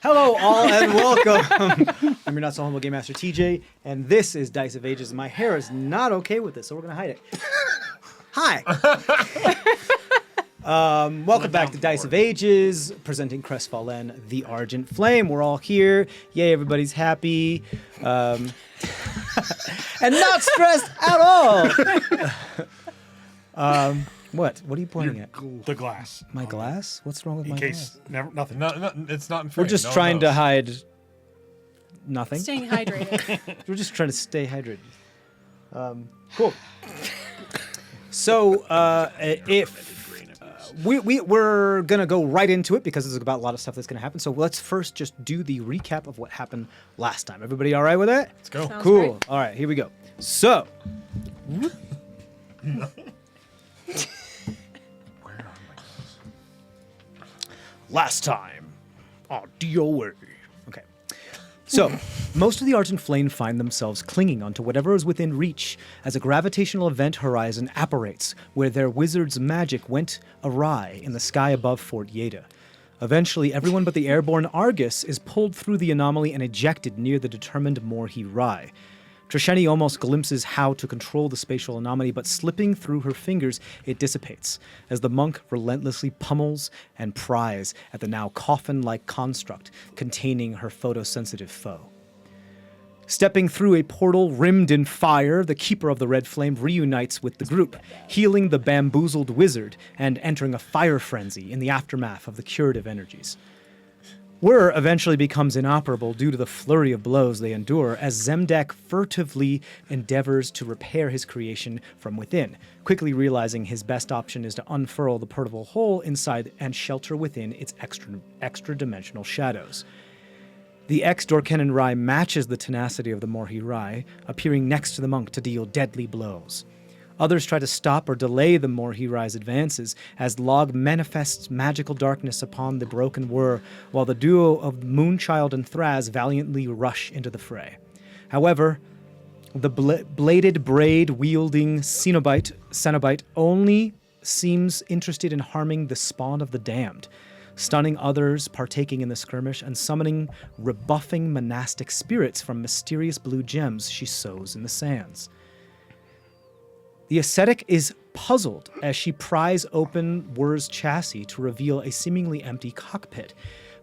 Hello, all, and welcome. I'm your not so humble game master, TJ, and this is Dice of Ages. My hair is not okay with this, so we're gonna hide it. Hi. Welcome back to Dice of Ages, presenting CrestVahllen, the Argent Flame. We're all here. Yay, everybody's happy. And not stressed at all. What? What are you pointing at? The glass. My glass? What's wrong with my glass? Nothing. No, it's not in frame. We're just trying to hide nothing. Staying hydrated. We're just trying to stay hydrated. Cool. So, we're going to go right into it because there's about a lot of stuff that's going to happen. So let's first just do the recap of what happened last time. Everybody all right with that? Let's go. Sounds Cool. great. All right, here we go. So. Last time on DOA. Okay. So, most of the Argent Flame find themselves clinging onto whatever is within reach as a gravitational event horizon apparates where their wizard's magic went awry in the sky above Fort Yeda. Eventually, everyone but the airborne Argus is pulled through the anomaly and ejected near the determined Morhi Rai. Trisheni almost glimpses how to control the spatial anomaly, but slipping through her fingers, it dissipates, as the monk relentlessly pummels and pries at the now coffin-like construct containing her photosensitive foe. Stepping through a portal rimmed in fire, the Keeper of the Red Flame reunites with the group, healing the bamboozled wizard and entering a fire frenzy in the aftermath of the curative energies. Whir eventually becomes inoperable due to the flurry of blows they endure as Zemdack furtively endeavors to repair his creation from within, quickly realizing his best option is to unfurl the portable hole inside and shelter within its extra-dimensional shadows. The ex-Dorkennen Rai matches the tenacity of the Morhi Rai, appearing next to the monk to deal deadly blows. Others try to stop or delay the Morhi Rai's advances as Lahg manifests magical darkness upon the broken Whir, while the duo of Moonchild and Thraz valiantly rush into the fray. However, the bladed braid-wielding Cenobite only seems interested in harming the spawn of the damned, stunning others partaking in the skirmish and summoning rebuffing monastic spirits from mysterious blue gems she sows in the sands. The ascetic is puzzled as she pries open Whir's chassis to reveal a seemingly empty cockpit,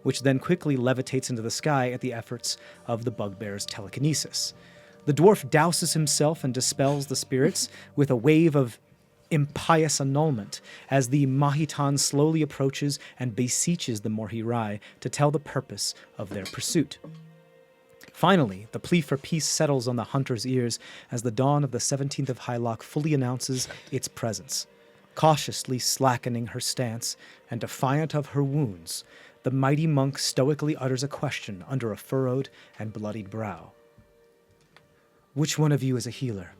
which then quickly levitates into the sky at the efforts of the bugbear's telekinesis. The dwarf douses himself and dispels the spirits with a wave of impious annulment as the Mahitan slowly approaches and beseeches the Morhi Rai to tell the purpose of their pursuit. Finally, the plea for peace settles on the hunter's ears as the dawn of the 17th of Hylock fully announces its presence. Cautiously slackening her stance and defiant of her wounds, the mighty monk stoically utters a question under a furrowed and bloodied brow. Which one of you is a healer?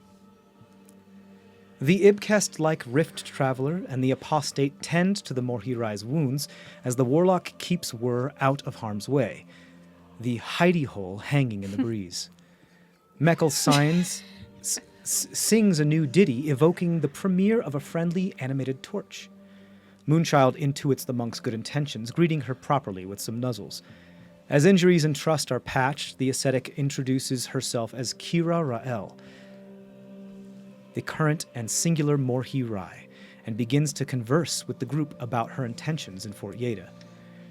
The Ibkest-like rift traveler and the apostate tend to the Morhi Rai's wounds as the warlock keeps Whir out of harm's way, the hidey hole hanging in the breeze. Meckel sings a new ditty evoking the premiere of a friendly animated torch. Moonchild intuits the monk's good intentions, greeting her properly with some nuzzles. As injuries and trust are patched, the ascetic introduces herself as Kira Rael, the current and singular Morhi Rai, and begins to converse with the group about her intentions in Fort Yeda.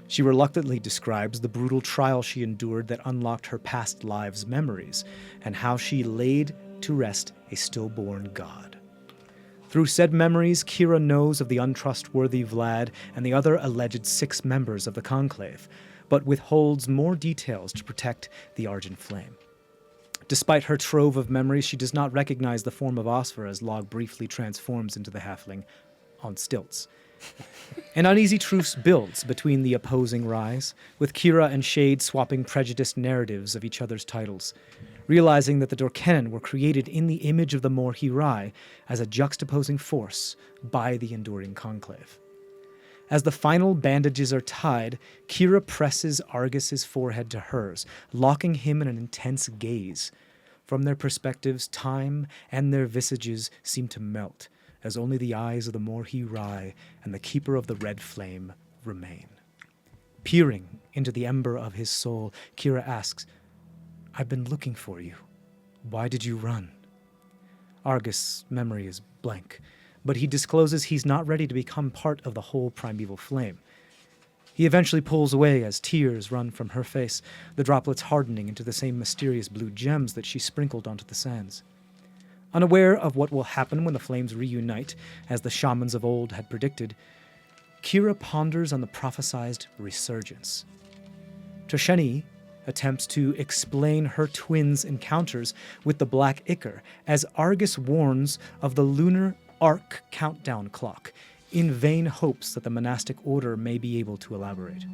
She reluctantly describes the brutal trial she endured that unlocked her past lives' memories, and how she laid to rest a stillborn god. Through said memories, Kira knows of the untrustworthy Vlad and the other alleged 6 members of the Conclave, but withholds more details to protect the Argent Flame. Despite her trove of memories, she does not recognize the form of Osfer as Lahg briefly transforms into the halfling on stilts. An uneasy truce builds between the opposing Rais, with Kira and Shade swapping prejudiced narratives of each other's titles, realizing that the Dorkennen were created in the image of the Morhi Rai as a juxtaposing force by the enduring conclave. As the final bandages are tied, Kira presses Argus's forehead to hers, locking him in an intense gaze. From their perspectives, time and their visages seem to melt, as only the eyes of the Morhi Rai and the Keeper of the Red Flame remain. Peering into the ember of his soul, Kira asks, "I've been looking for you. Why did you run?" Argus' memory is blank, but he discloses he's not ready to become part of the whole primeval flame. He eventually pulls away as tears run from her face, the droplets hardening into the same mysterious blue gems that she sprinkled onto the sands. Unaware of what will happen when the flames reunite, as the shamans of old had predicted, Kira ponders on the prophesized resurgence. Tosheni attempts to explain her twins' encounters with the Black Ichor as Argus warns of the lunar arc countdown clock, in vain hopes that the monastic order may be able to elaborate.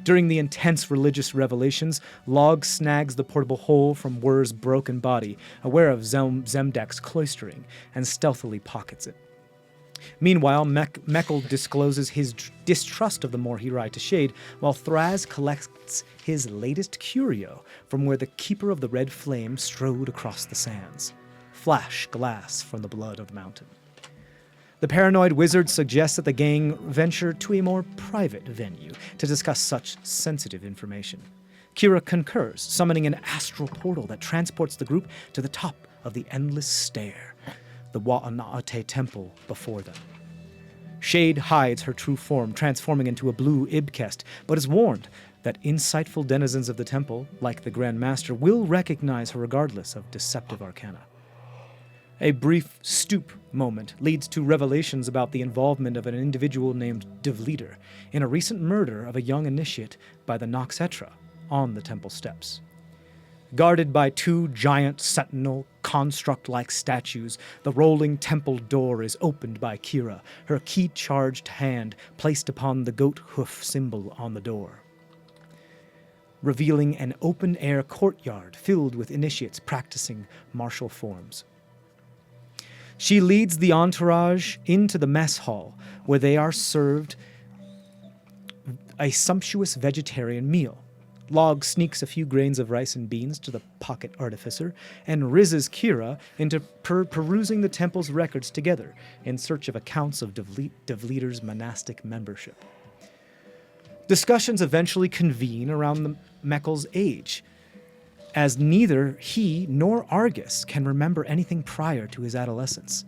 During the intense religious revelations, Lahg snags the portable hole from Wur's broken body, aware of Zemdack's cloistering, and stealthily pockets it. Meanwhile, Mekkel discloses his distrust of the Morhirai to Shade, while Thraz collects his latest curio from where the Keeper of the Red Flame strode across the sands. Flash glass from the blood of the mountain. The paranoid wizard suggests that the gang venture to a more private venue to discuss such sensitive information. Kira concurs, summoning an astral portal that transports the group to the top of the endless stair, the Wa'ana'ate temple before them. Shade hides her true form, transforming into a blue Ibkest, but is warned that insightful denizens of the temple, like the Grand Master, will recognize her regardless of deceptive arcana. A brief stoop moment leads to revelations about the involvement of an individual named Devleader in a recent murder of a young initiate by the Noxetra on the temple steps. Guarded by two giant sentinel construct-like statues, the rolling temple door is opened by Kira, her key-charged hand placed upon the goat hoof symbol on the door, revealing an open-air courtyard filled with initiates practicing martial forms. She leads the entourage into the mess hall, where they are served a sumptuous vegetarian meal. Lahg sneaks a few grains of rice and beans to the pocket artificer and rizzes Kira into perusing the temple's records together in search of accounts of Devleader's monastic membership. Discussions eventually convene around the Mekkel's age, as neither he nor Argus can remember anything prior to his adolescence.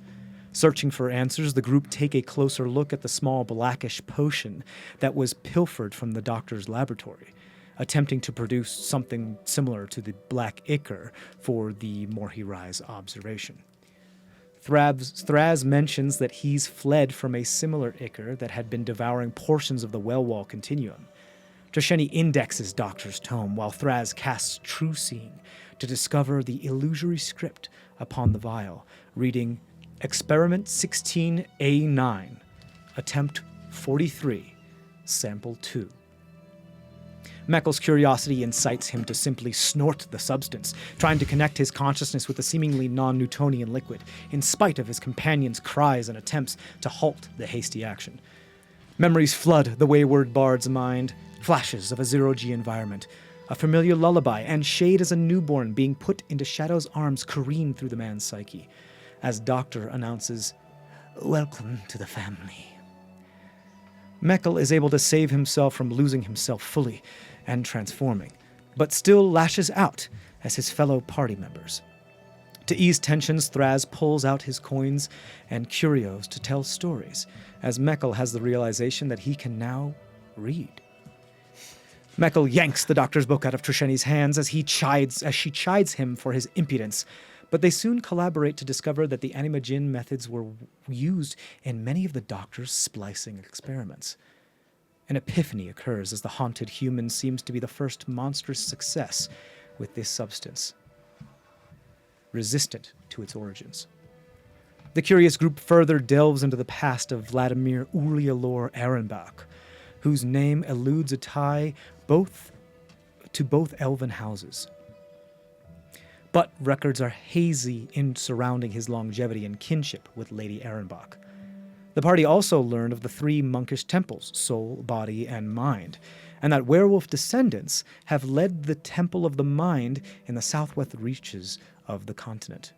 Searching for answers, the group take a closer look at the small blackish potion that was pilfered from the doctor's laboratory, attempting to produce something similar to the Black Ichor for the Morhirai's observation. Thraz mentions that he's fled from a similar Ichor that had been devouring portions of the well-wall continuum. Tosheni indexes Doctor's tome, while Thraz casts True Seeing to discover the illusory script upon the vial, reading Experiment 16A9, Attempt 43, Sample 2. Mekkel's curiosity incites him to simply snort the substance, trying to connect his consciousness with the seemingly non-Newtonian liquid, in spite of his companion's cries and attempts to halt the hasty action. Memories flood the wayward bard's mind, flashes of a zero-G environment, a familiar lullaby, and Shade as a newborn being put into Shadow's arms careen through the man's psyche, as Doctor announces, "Welcome to the family." Mekkel is able to save himself from losing himself fully and transforming, but still lashes out as his fellow party members. To ease tensions, Thraz pulls out his coins and curios to tell stories, as Mekkel has the realization that he can now read. Mekkel yanks the doctor's book out of Tosheni's hands as she chides him for his impudence, but they soon collaborate to discover that the animagen methods were used in many of the doctor's splicing experiments. An epiphany occurs as the haunted human seems to be the first monstrous success with this substance, resistant to its origins. The curious group further delves into the past of Vladimir Urialor Ehrenbach, whose name eludes a tie to both elven houses. But records are hazy in surrounding his longevity and kinship with Lady Ehrenbach. The party also learned of the three monkish temples, soul, body, and mind, and that werewolf descendants have led the Temple of the Mind in the southwest reaches of the continent.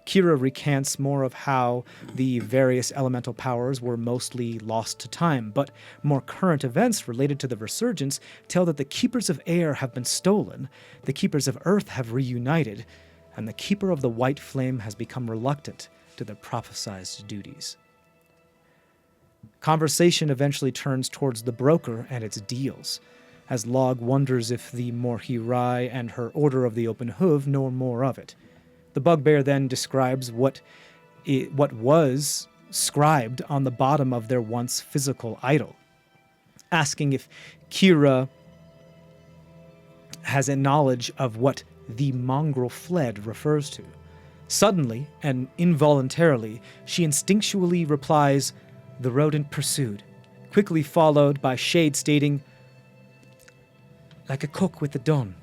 Kira recants more of how the various elemental powers were mostly lost to time, but more current events related to the resurgence tell that the Keepers of Air have been stolen, the Keepers of Earth have reunited, and the Keeper of the White Flame has become reluctant to their prophesized duties. Conversation eventually turns towards the broker and its deals, as Lahg wonders if the Morhi Rai and her Order of the Open Hoove know more of it. The bugbear then describes what was scribed on the bottom of their once physical idol, asking if Kira has a knowledge of what the mongrel fled refers to. Suddenly and involuntarily, she instinctually replies, "The rodent pursued," quickly followed by Shade stating, "Like a cook with the dawn,"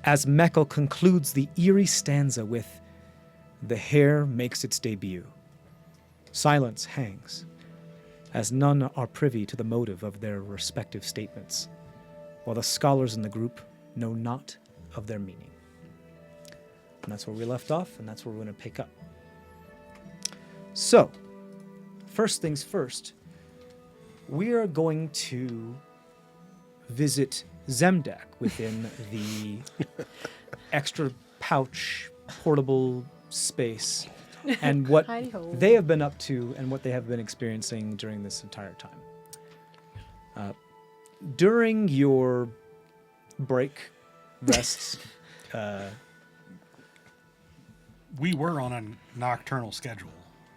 as Meckel concludes the eerie stanza with, "The hare makes its debut." Silence hangs, as none are privy to the motive of their respective statements, while the scholars in the group know not of their meaning. And that's where we left off, and that's where we're going to pick up. So, first things first, we are going to visit Zemdack within the extra pouch portable space and what Hi-ho. they have been up to and what they have been experiencing during this entire time. During your break, rest, We were on a nocturnal schedule,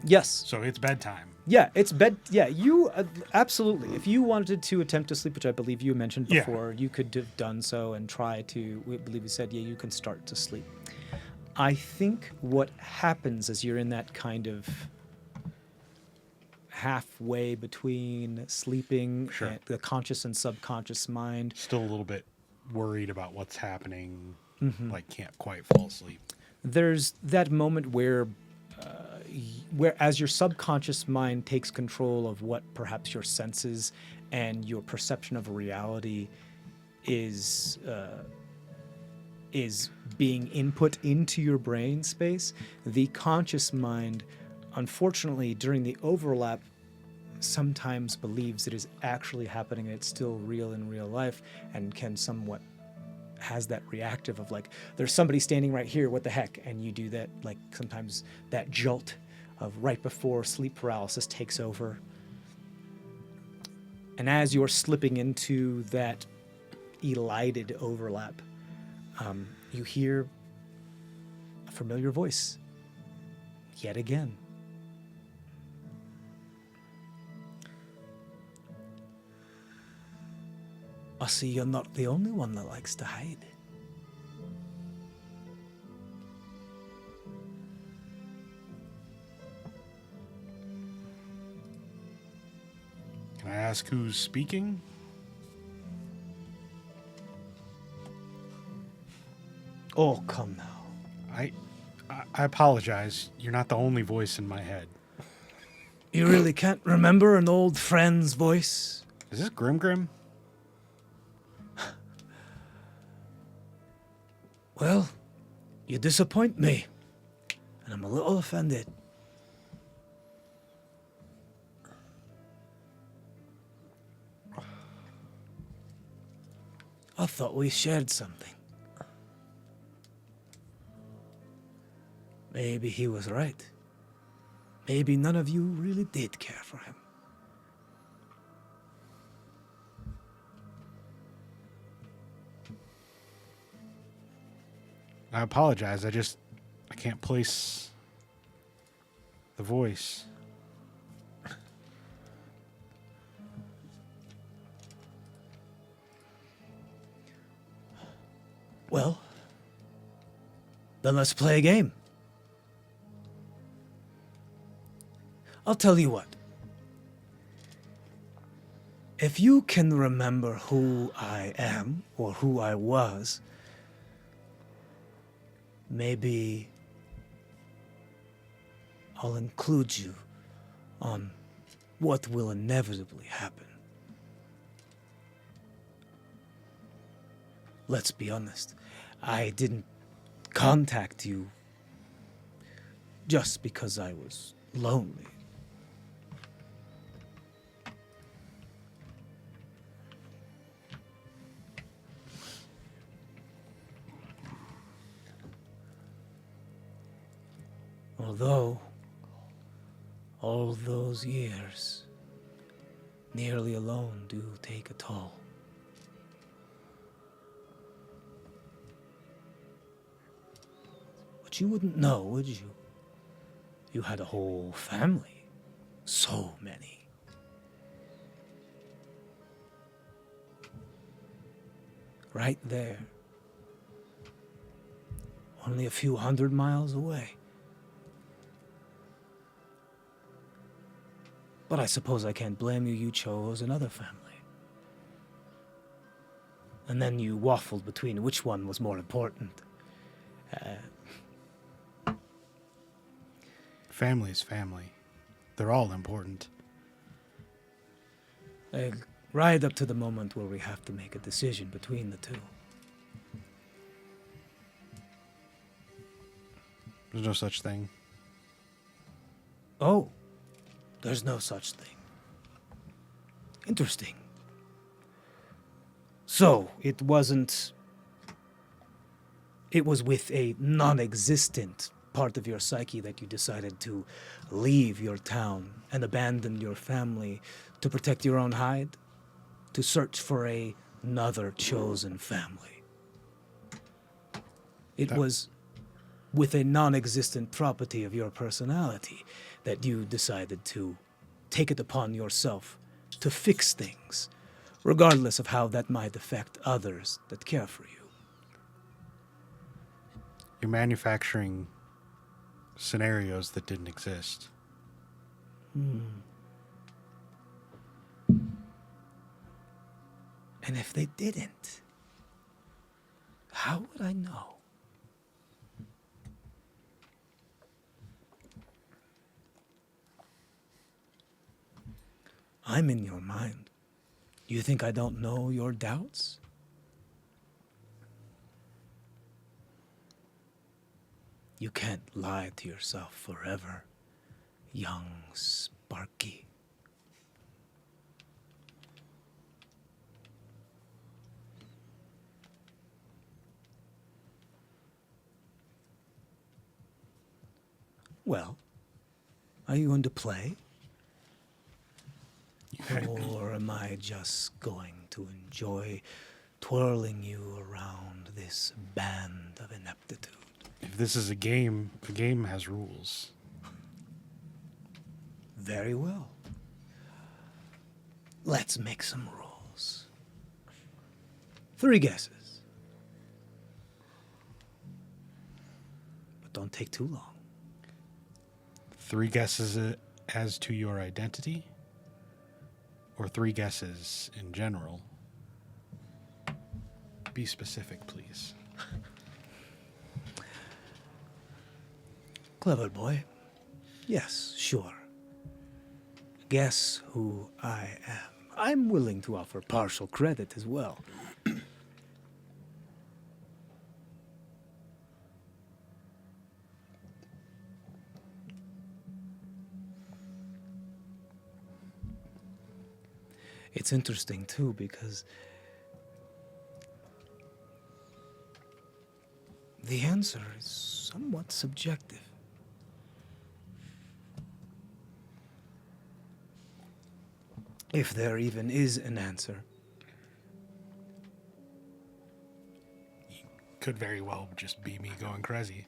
yes. so it's bedtime. Yeah, it's bed. Yeah, you absolutely. If you wanted to attempt to sleep, which I believe you mentioned Yeah. before, you could have done so and try to. We believe you said, yeah, you can start to sleep. I think what happens is you're in that kind of halfway between sleeping, Sure. and the conscious and subconscious mind. Still a little bit worried about what's happening. Mm-hmm. Like can't quite fall asleep. There's that moment where as your subconscious mind takes control of what perhaps your senses and your perception of reality is being input into your brain space, the conscious mind, unfortunately, during the overlap, sometimes believes it is actually happening and it's still real in real life, and can somewhat has that reactive of like, there's somebody standing right here, what the heck? And you do that, like sometimes that jolt of right before sleep paralysis takes over. And as you're slipping into that elided overlap, you hear a familiar voice yet again. I see you're not the only one that likes to hide. Can I ask who's speaking? Oh, come now. I apologize. You're not the only voice in my head. You really can't remember an old friend's voice? Is this Grim? Well, you disappoint me, and I'm a little offended. I thought we shared something. Maybe he was right. Maybe none of you really did care for him. I apologize. I can't place the voice. Well, then let's play a game. I'll tell you what. If you can remember who I am or who I was, maybe I'll include you on what will inevitably happen. Let's be honest, I didn't contact you just because I was lonely. Although, all those years, nearly alone, do take a toll. But you wouldn't know, would you? You had a whole family. So many. Right there. Only a few 100 miles away. But I suppose I can't blame you. You chose another family. And then you waffled between which one was more important. Family is family. They're all important. Right up to the moment where we have to make a decision between the two. There's no such thing. Oh, there's no such thing. Interesting. So, it was with a non-existent part of your psyche that you decided to leave your town and abandon your family to protect your own hide, to search for another chosen family. It was with a non-existent property of your personality that you decided to take it upon yourself to fix things, regardless of how that might affect others that care for you. You're manufacturing scenarios that didn't exist. And if they didn't, how would I know? I'm in your mind. You think I don't know your doubts? You can't lie to yourself forever, young Sparky. Well, are you going to play? Or am I just going to enjoy twirling you around this band of ineptitude? If this is a game, the game has rules. Very well. Let's make some rules. 3 guesses. But don't take too long. 3 guesses as to your identity? Or 3 guesses in general? Be specific, please. Clever boy. Yes, sure. Guess who I am. I'm willing to offer partial credit as well. It's interesting, too, because the answer is somewhat subjective. If there even is an answer. Could very well just be me going crazy.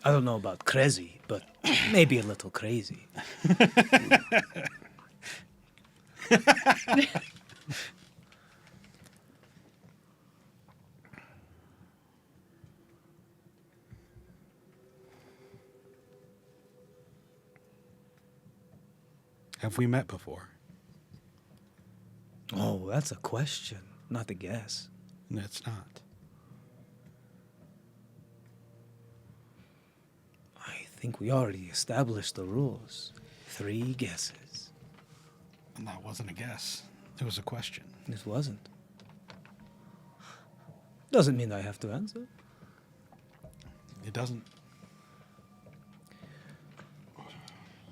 I don't know about crazy, but maybe a little crazy. Have we met before? Oh, that's a question, not a guess. No, it's not. I think we already established the rules. 3 guesses. And that wasn't a guess. It was a question. This wasn't. Doesn't mean I have to answer. It doesn't.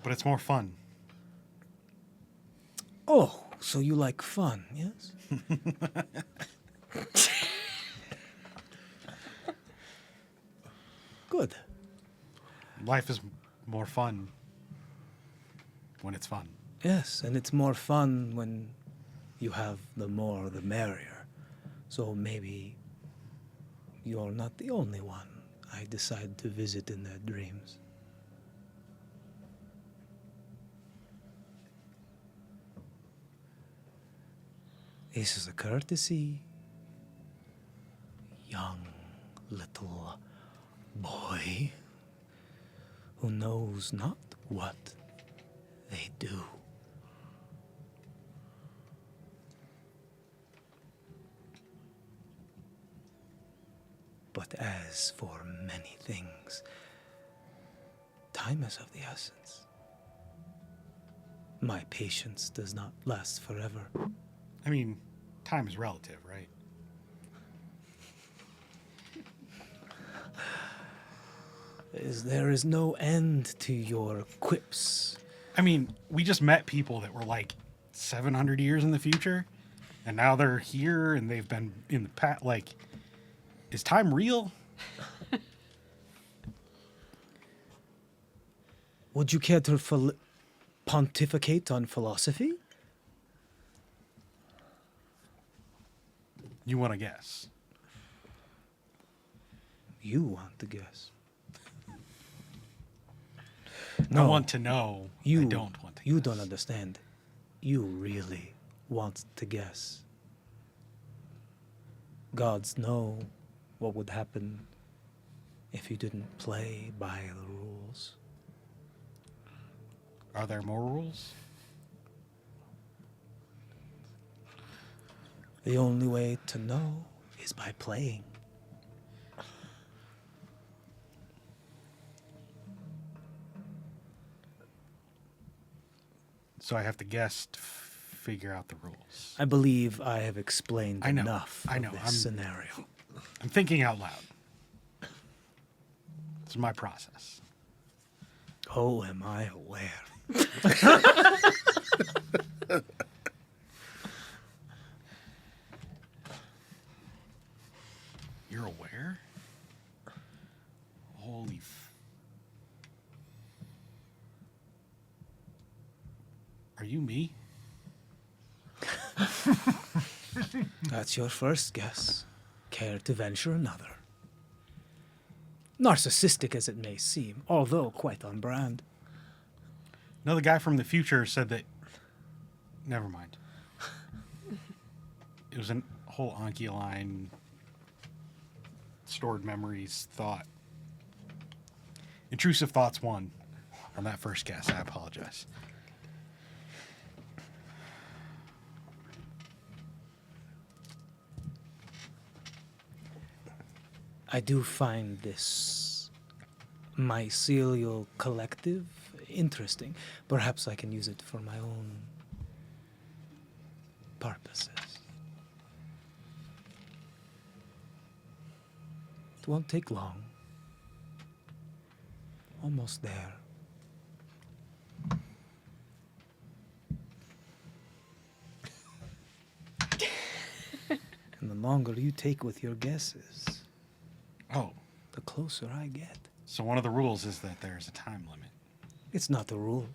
But it's more fun. Oh, so you like fun, yes? Good. Life is more fun when it's fun. Yes, and it's more fun when you have the more the merrier. So maybe you're not the only one I decide to visit in their dreams. This is a courtesy, young little boy who knows not what they do. But as for many things, time is of the essence. My patience does not last forever. I mean, time is relative, right? There is no end to your quips. I mean, we just met people that were like 700 years in the future, and now they're here and they've been in the past. Like, is time real? Would you care to pontificate on philosophy? You want to guess? You want to guess. I want to know. You I don't want to You guess. don't understand. You really want to guess. Gods know what would happen if you didn't play by the rules. Are there more rules? The only way to know is by playing. So I have to guess to figure out the rules. I believe I have explained I know, enough I know, of this I'm- scenario. I'm thinking out loud. It's my process. Oh, am I aware. You're aware? Holy Are you me? That's your first guess. Care to venture another? Narcissistic as it may seem, although quite on brand. No, the guy from the future said that. Never mind. It was a whole Anki line, stored memories, thought. Intrusive thoughts won on that first guess. I apologize. I do find this mycelial collective interesting. Perhaps I can use it for my own purposes. It won't take long. Almost there. And the longer you take with your guesses, Oh, the closer I get. so one of the rules is that there's a time limit. It's not a rule.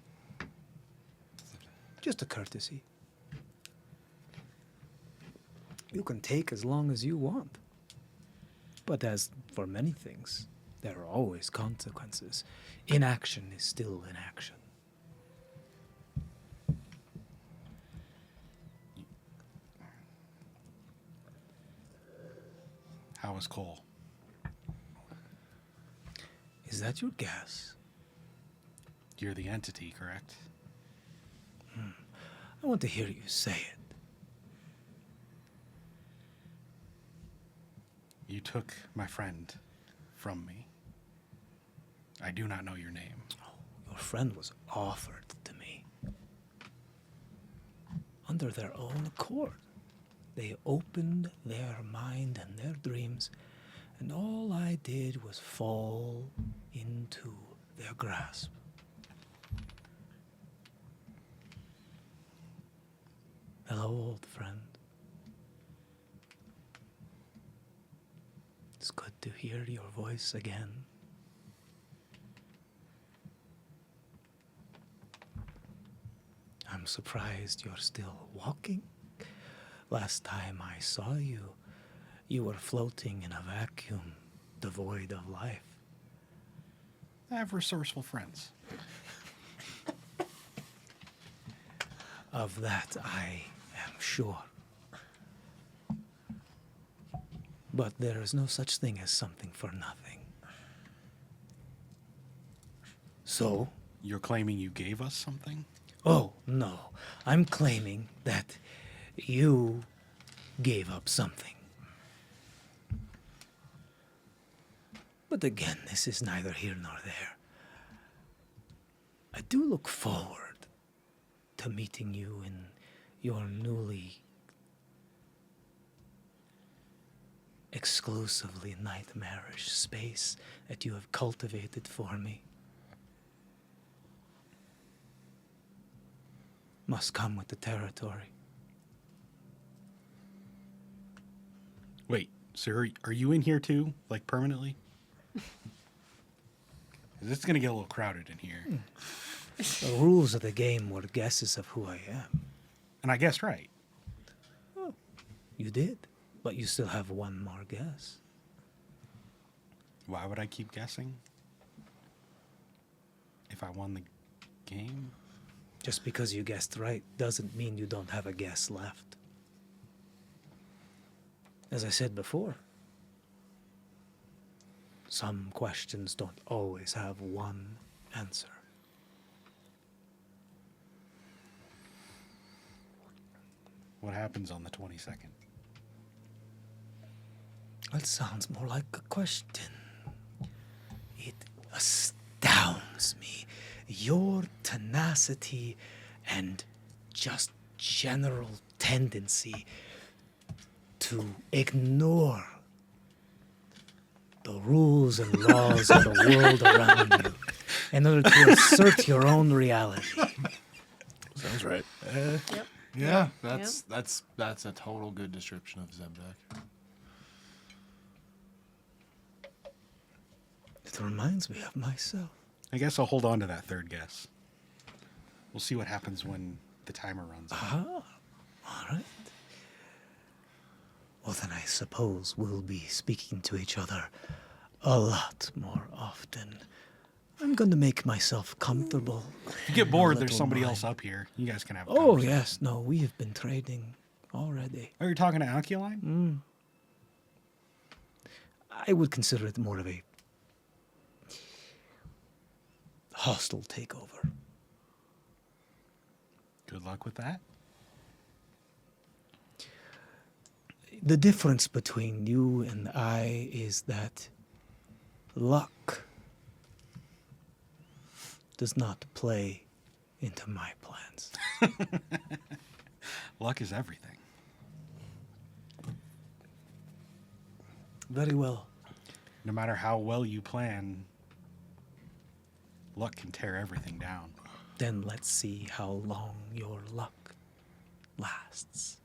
Just a courtesy. You can take as long as you want. But as for many things, there are always consequences. Inaction is still inaction. How is Cole? Is that your guess? You're the entity, correct? I want to hear you say it. You took my friend from me. I do not know your name. Your friend was offered to me. Under their own accord. They opened their mind and their dreams, and all I did was fall into their grasp. Hello, old friend. It's good to hear your voice again. I'm surprised you're still walking. Last time I saw you, you were floating in a vacuum, devoid of life. I have resourceful friends. Of that I am sure. But there is no such thing as something for nothing. So, You're claiming you gave us something? oh no, I'm claiming that you gave up something. But again, this is neither here nor there. I do look forward to meeting you in your newly exclusively nightmarish space that you have cultivated for me. Must come with the territory. Wait, so are you in here too? Like permanently? It's going to get a little crowded in here. The rules of the game were guesses of who I am. And I guessed right. You did, but you still have one more guess. Why would I keep guessing? If I won the game? Just because you guessed right doesn't mean you don't have a guess left. As I said before, some questions don't always have one answer. What happens on the 22nd? That sounds more like a question. It astounds me. Your tenacity and just general tendency to ignore the rules and laws of the world around you in order to assert your own reality. Sounds right. Yep. Yeah, that's a total good description of Zemdack. It reminds me of myself. I guess I'll hold on to that third guess. We'll see what happens when the timer runs out. All right. Well, then I suppose we'll be speaking to each other a lot more often. I'm going to make myself comfortable. If you get bored, there's little somebody mind. else up here. You guys can have a Oh, conversation. yes. No, we have been trading already. Oh, you're talking to Aeon? I would consider it more of a hostile takeover. Good luck with that. The difference between you and I is that luck does not play into my plans. Luck is everything. Very well. No matter how well you plan, luck can tear everything down. Then let's see how long your luck lasts.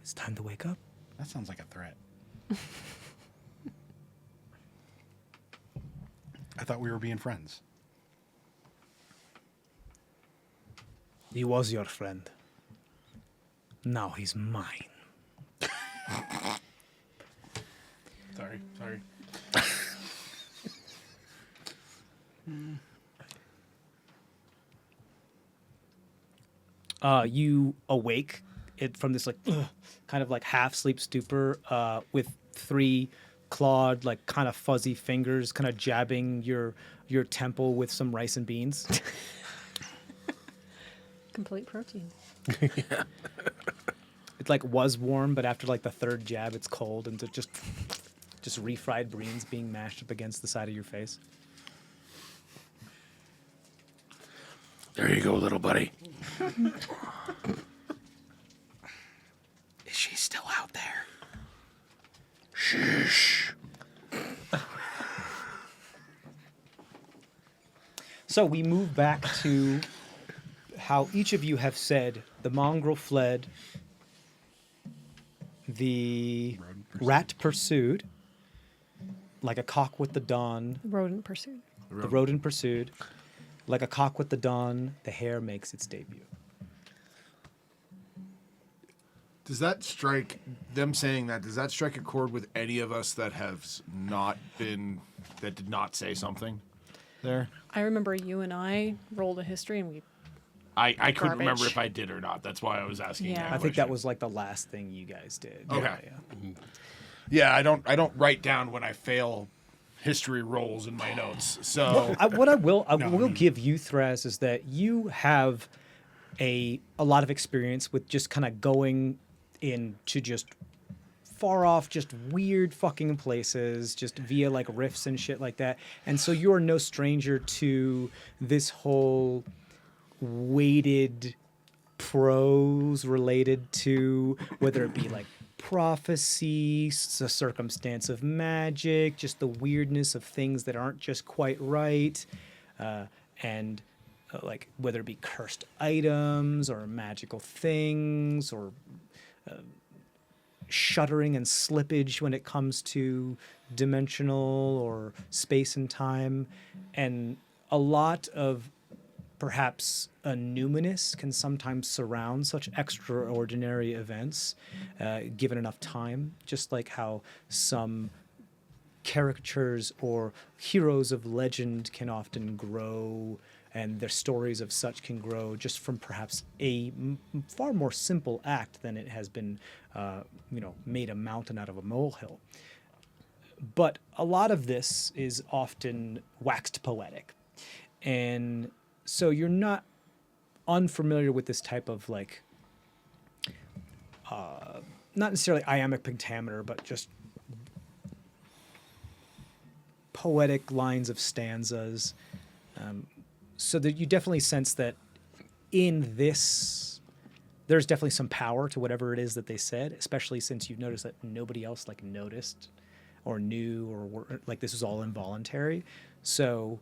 It's time to wake up. That sounds like a threat. I thought we were being friends. He was your friend. Now he's mine. Sorry. You awake from this kind of like half sleep stupor with three clawed, like kind of fuzzy fingers kind of jabbing your temple with some rice and beans. Complete protein. It like was warm, but after like the third jab, it's cold, and it just refried beans being mashed up against the side of your face. There you go, little buddy. Is she still out there? Shh. So we move back to how each of you have said the mongrel fled, the rat pursued, like a cock with the dawn, Rodent pursuit. the rodent pursued, like a cock with the dawn, the hare makes its debut. Does that strike them saying that? Does that strike a chord with any of us that did not say something there? I remember you and I rolled a history and we. I couldn't remember Garbage. if I did or not. That's why I was asking. Yeah. that I think that question. was like the last thing you guys did. Okay. Yeah. Yeah, I don't write down when I fail history rolls in my notes. So What I will give you, Thraz, is that you have a lot of experience with just kind of going into just far off, just weird fucking places, just via like riffs and shit like that. And so you're no stranger to this whole weighted prose related to whether it be like prophecy, the circumstance of magic, just the weirdness of things that aren't just quite right, and like whether it be cursed items or magical things or shuddering and slippage when it comes to dimensional or space and time, and a lot of perhaps a numinous can sometimes surround such extraordinary events, given enough time, just like how some caricatures or heroes of legend can often grow, and their stories of such can grow just from perhaps a far more simple act than it has been, made a mountain out of a molehill. But a lot of this is often waxed poetic. And so you're not unfamiliar with this type of like, not necessarily iambic pentameter, but just poetic lines of stanzas. So that you definitely sense that in this, there's definitely some power to whatever it is that they said, especially since you've noticed that nobody else like noticed or knew or were, like this was all involuntary. So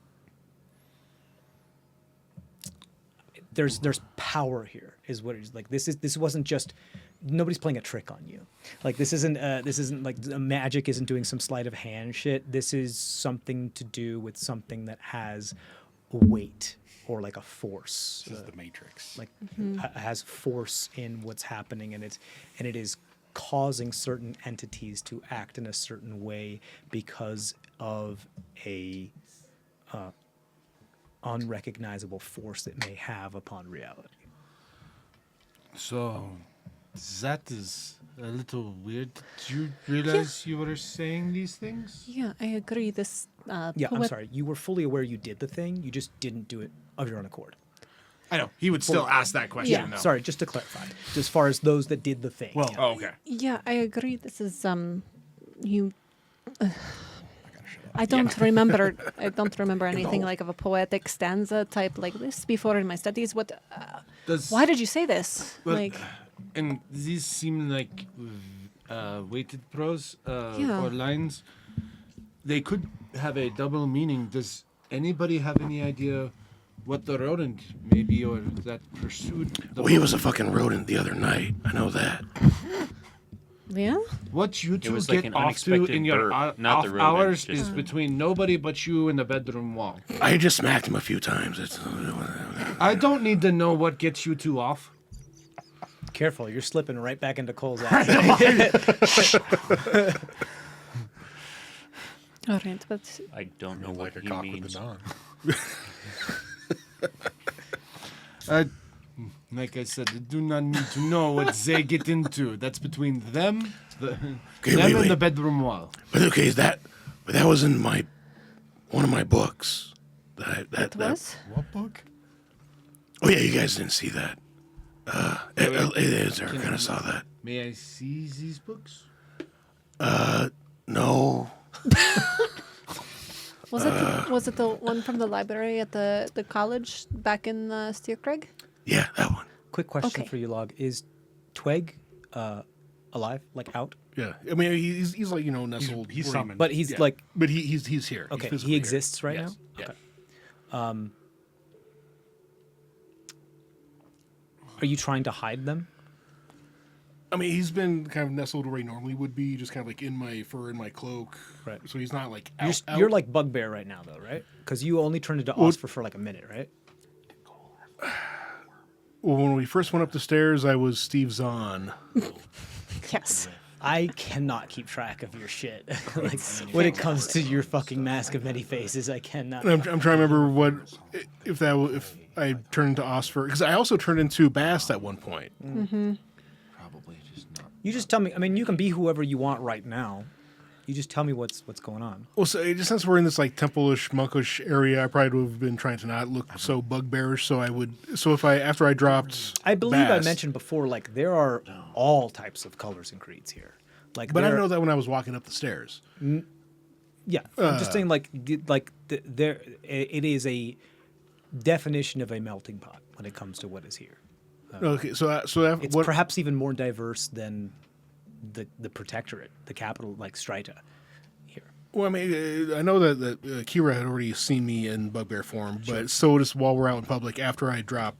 there's power here is what it is. Like this wasn't just, nobody's playing a trick on you. Like this isn't like magic isn't doing some sleight of hand shit. This is something to do with something that has weight or like a force. This is the Matrix. Like has force in what's happening, and it is causing certain entities to act in a certain way because of a unrecognizable force it may have upon reality. So that is a little weird. Did you realize you were saying these things? Yeah, I agree. This. Yeah, I'm sorry. You were fully aware you did the thing. You just didn't do it of your own accord. I know. He would still ask that question, Yeah, though. sorry, just to clarify. As far as those that did the thing. Well, yeah. Oh, okay. Yeah, I agree. This is you. I don't remember. I don't remember anything like of a poetic stanza type like this before in my studies. What? Why did you say this? Well, like, and these seem like weighted prose Yeah. or lines. They could have a double meaning. Does anybody have any idea what the rodent maybe or that pursued the Well, he was a fucking rodent the other night. I know that. yeah. What you two was get like an off to unexpected in your burp, not off the rodent, hours just- is between nobody but you and the bedroom wall. I just smacked him a few times. I don't need to know what gets you two off. Careful, you're slipping right back into Cole's ass. All right, but I don't know what Like a he cock with means. the dawn. Like I said, I do not need to know what they get into. That's between them, them wait, and wait. the bedroom wall. But okay, that was in one of my books. it was. What book? Oh yeah, you guys didn't see that. Ezra kind of saw that. May I see these books? No. Was it the one from the library at the college back in Steercraig? Yeah, that one. Quick question Okay. for you, Log. Is Tweg alive, like out? Yeah, I mean he's like nestled. He's where he- summoned. But he's yeah. like, But he's here. okay, He's physically he here. exists right Yes. now? Yeah. Okay. Are you trying to hide them? I mean, he's been kind of nestled where he normally would be, just kind of like in my fur, in my cloak. Right. So he's not like You're, out. you're like Bugbear right now, though, right? Because you only turned into Osfer for like a minute, right? Well, when we first went up the stairs, I was Steve Zahn. Yes. I cannot keep track of your shit. Like when it comes to your fucking mask of many faces, I cannot. I'm trying to remember what if I turned into Osfer, because I also turned into Bast at one point. Probably just not. You just tell me. I mean, you can be whoever you want right now. You just tell me what's going on. Well, so just since we're in this like temple-ish, monkish area, I probably would have been trying to not look so bugbearish. So I would. So if after I dropped, I believe I Bast- mentioned before, like there are all types of colors and creeds here. Like, but I there- didn't know that when I was walking up the stairs. Yeah, I'm just saying, there it is a definition of a melting pot when it comes to what is here. Okay, so It's perhaps even more diverse than the protectorate, the capital, like Strita here. Well, I mean, I know that Kira had already seen me in bugbear form, but so just while we're out in public, after I dropped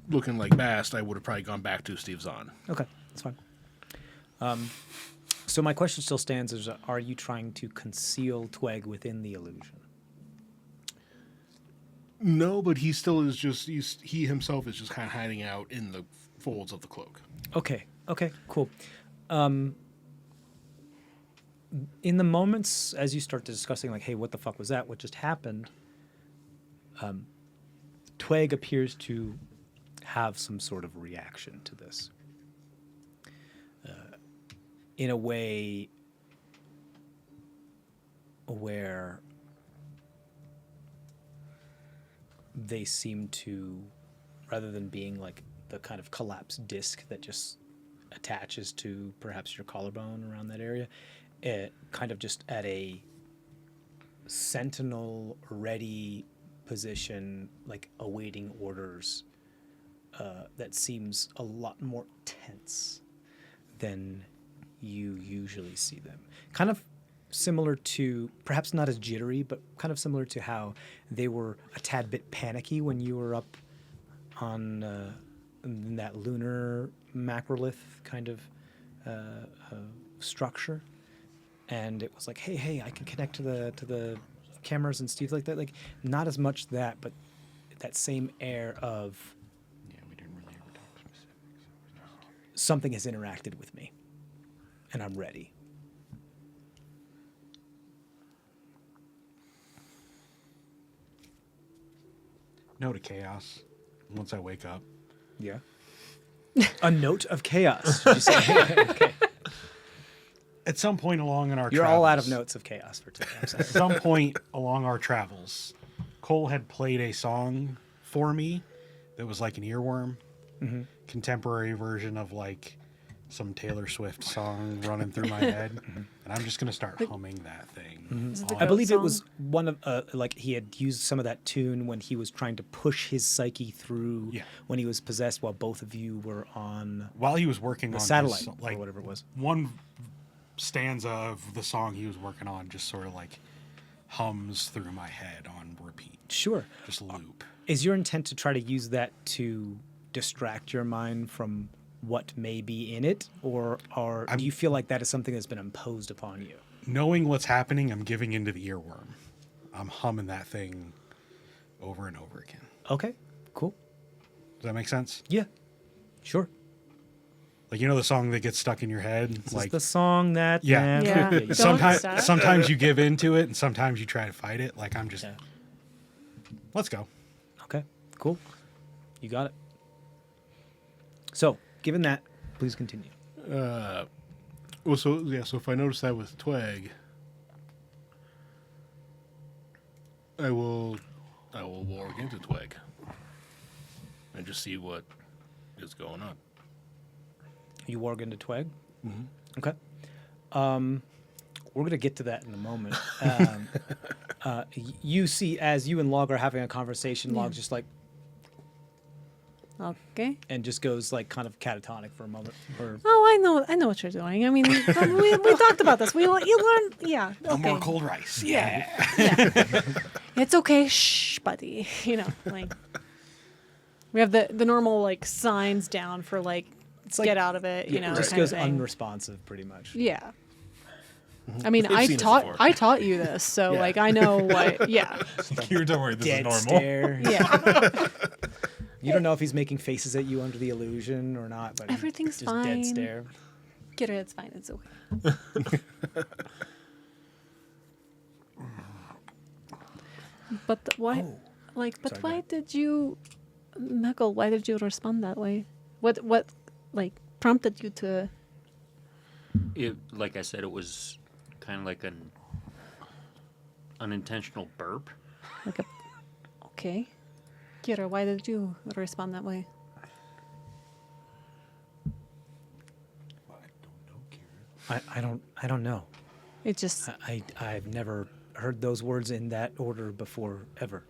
looking like Bast, I would have probably gone back to Steve Zahn. Okay, that's fine. So my question still stands: is are you trying to conceal Tweg within the illusion? No, but he still is he himself is just kind of hiding out in the folds of the cloak. Okay, cool. In the moments as you start discussing, like, hey, what the fuck was that? What just happened? Tweg appears to have some sort of reaction to this. In a way where they seem to, rather than being like the kind of collapsed disc that just attaches to perhaps your collarbone around that area, it kind of just at a sentinel ready position, like awaiting orders, that seems a lot more tense than you usually see them. Kind of similar to, perhaps not as jittery, but kind of similar to how they were a tad bit panicky when you were up on in that lunar macrolith kind of structure, and it was like, hey, I can connect to the cameras and stuff like that. Like, not as much that, but that same air of We didn't really ever talk specifics. something has interacted with me, and I'm ready. No to chaos. Once I wake up. Yeah. A note of chaos. Did you say? Okay. At some point along in our You're travels, all out of notes of chaos for today. I'm sorry. At some point along our travels, Cole had played a song for me that was like an earworm, contemporary version of like some Taylor Swift song running through my head, and I'm just gonna start humming that thing. Is it the I goat believe it song? was one of like he had used some of that tune when he was trying to push his psyche through when he was possessed while both of you were on While he was working the on satellite his, or whatever it was. one stanza of the song he was working on just sort of like hums through my head on repeat, Sure. just loop. Is your intent to try to use that to distract your mind from what may be in it, or do you feel like that is something that's been imposed upon you? Knowing what's happening, I'm giving into the earworm. I'm humming that thing over and over again. Okay, cool. Does that make sense? Yeah, sure. Like, you know the song that gets stuck in your head? This Like, is the song that Yeah. Yeah. you Don't sometimes stop. sometimes you give into it and sometimes you try to fight it. Like, I'm just, Yeah. let's go. Okay, cool. You got it. So, given that, please continue. Well, so if I notice that with Tweg, I will walk into Tweg and just see what is going on. You warg into Tweg? Mm-hmm. Okay. We're going to get to that in a moment. You see, as you and Lahg are having a conversation, Lagh's just like, Okay. and just goes like kind of catatonic for a moment. Or, Oh, I know what you're doing. I mean, we talked about this. You learned, yeah. No Okay. more cold rice. Yeah. It's okay, shh, buddy. You know, like We have the normal like signs down for like, like- get out of it, you know, It just kind of goes thing. unresponsive, pretty much. Yeah. I mean, We've seen this before. I taught you this, so Yeah. like I know what. Yeah. You don't worry, this is Dead normal. stare. Yeah. You don't know if he's making faces at you under the illusion or not, but Everything's just fine. dead stare. Get it. It's fine. It's okay. But why? Like, but Sorry, go why ahead. did you, Michael? Why did you respond that way? What like prompted you to? Like I said, it was kind of like an unintentional burp. Like a, okay. Kira, why did you respond that way? I don't know. It just I've never heard those words in that order before ever.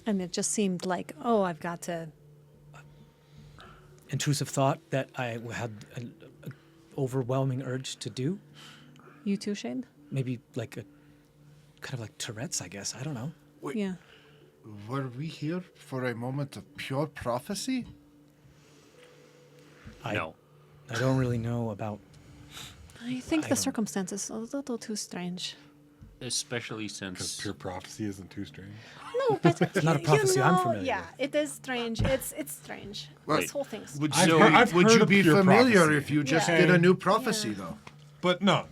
and it just seemed like, oh, I've got to. Intrusive thought that I had an overwhelming urge to do. You too, Shane? Maybe like a kind of like Tourette's, I guess. I don't know. Yeah. Were we here for a moment of pure prophecy? No. I don't really know about. I think I the don't- circumstances are a little too strange. Especially Because since pure prophecy isn't too strange. No, but It's not a prophecy I'm familiar Yeah, with. it is strange. It's strange. Well, This whole thing's. Would I've you, heard- I've would heard you of be pure familiar prophecy. if you just Yeah. did a new prophecy, Yeah. though? But no.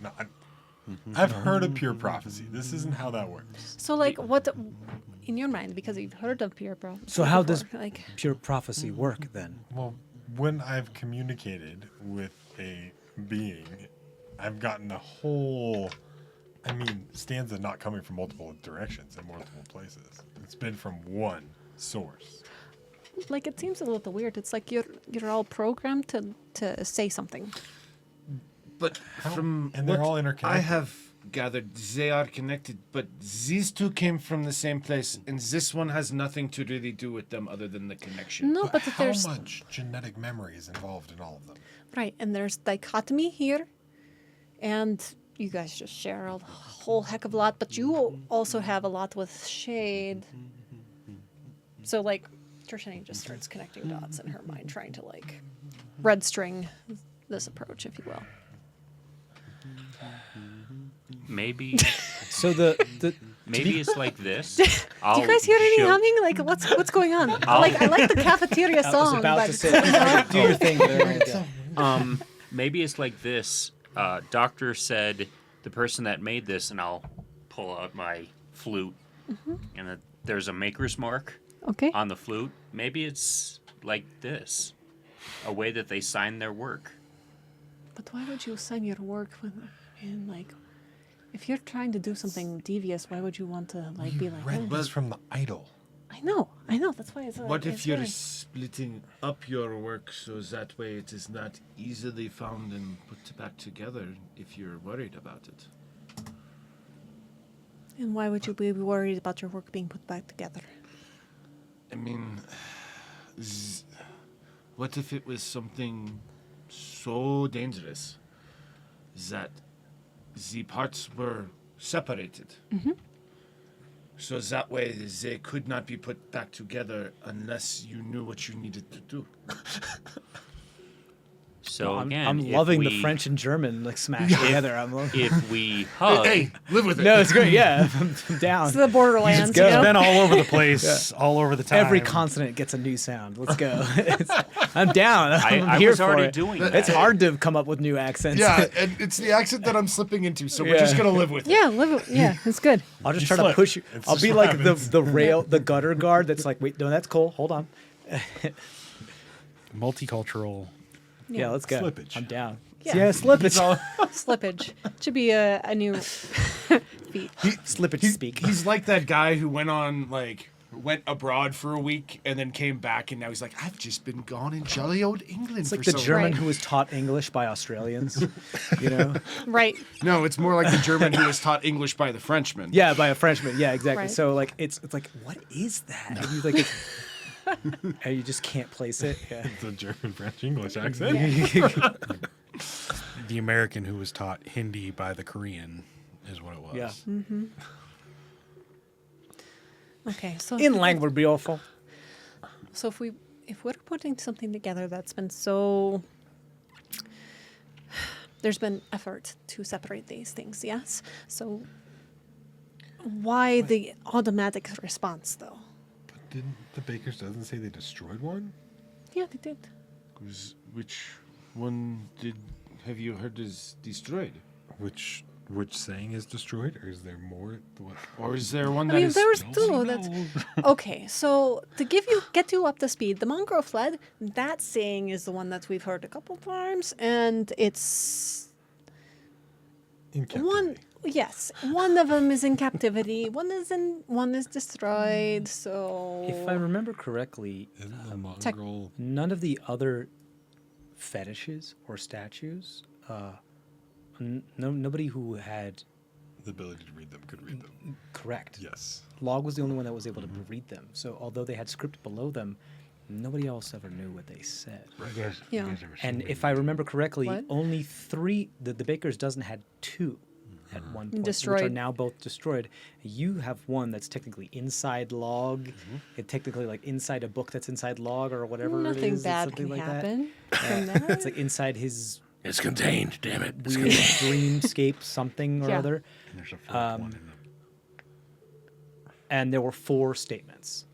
I've heard of pure prophecy. This isn't how that works. So, like, what in your mind? Because you've heard of pure prophecy. So how does before, like? pure prophecy work then? Well, when I've communicated with a being, I've gotten a whole, stanza not coming from multiple directions and multiple places. It's been from one source. Like, it seems a little weird. It's like you're all programmed to say something. But from And they're what all I interconnected. have gathered, they are connected, but these two came from the same place, and this one has nothing to really do with them other than the connection. No, but how there's much genetic memory is involved in all of them? right, and there's dichotomy here, and you guys just share a whole heck of a lot. But you also have a lot with Shade. So, like, Tershani just starts connecting dots in her mind, trying to like red string this approach, if you will. maybe maybe it's like this. Do you guys hear any humming? Like, what's going on? I like the cafeteria I was song, about but to say, do your thing. There. Maybe it's like this. Doctor said the person that made this, and I'll pull out my flute, and there's a maker's mark okay. on the flute. Maybe it's like this, a way that they sign their work. But why would you sign your work when, and like, if you're trying to do something devious, why would you want to like be like? Read "Oh, this from the idol. I know. That's why it's. What if it's you're weird. splitting up your work so that way it is not easily found and put back together if you're worried about it? And why would you be worried about your work being put back together? I mean, what if it was something so dangerous that the parts were separated? So that way they could not be put back together unless you knew what you needed to do. So I'm, again, I'm if loving the we- French and German like smashed together. I'm loving. If we hug, Hey, live with it. No, it's great. Yeah, I'm down. It's the Borderlands, go. you It's know? been all over the place, all over the time. Every consonant gets a new sound. Let's go. I'm down. I'm I here was for already it. doing that. It's hard to come up with new accents. Yeah, and it's the accent that I'm slipping into, so we're Yeah. just gonna live with it. Yeah, yeah, it's good. I'll just You try to slip. push you. It's I'll just be what like happens. the gutter guard that's like, wait, no, that's Cole. Hold on. multicultural. Yeah, let's go. Slippage. I'm down. Yeah. Yeah, slippage. Slippage should be a new feat. Slippage speak. He's like that guy who went abroad for a week and then came back, and now he's like, I've just been gone in jolly old England. It's like for the so German Right. who was taught English by Australians. You know? Right. No, it's more like the German who was taught English by the Frenchman. Yeah, by a Frenchman. Yeah, exactly. Right. So like it's like, what is that? And you like and you just can't place it. Yeah. It's a German French English accent. The American who was taught Hindi by the Korean is what it was. Yeah. Okay, so In language beautiful. so if we if we're putting something together that's been so, there's been effort to separate these things, yes? So why the automatic response, though? But didn't the Baker's doesn't say they destroyed one? Yeah, they did. Which one have you heard is destroyed? Which saying is destroyed, or is there more? What? Or is there one I that mean, is... there was two. That's okay. So to get you up to speed, the mongrel fled. That saying is the one that we've heard a couple times, and it's In captivity. one. Yes, one of them is in captivity. One is destroyed. So If I remember correctly, Isn't the mongrel? none of the other fetishes or statues, nobody who had The ability to read them could read them. correct. Yes. Lahg was the only one that was able to read them. So although they had script below them, nobody else ever knew what they said. You guys, Yeah. you guys ever And seen if I remember correctly, What? only 3. The Baker's dozen had 2 at one point, which are Destroyed. now both destroyed. You have one that's technically inside Lahg. It technically like inside a book that's inside Lahg or whatever. it nothing is, bad something can like happen That. from It's that. like inside his It's contained, damn it. It's weird contained. dreamscape something or Yeah. other. And there's a fourth one in And there were 4 statements.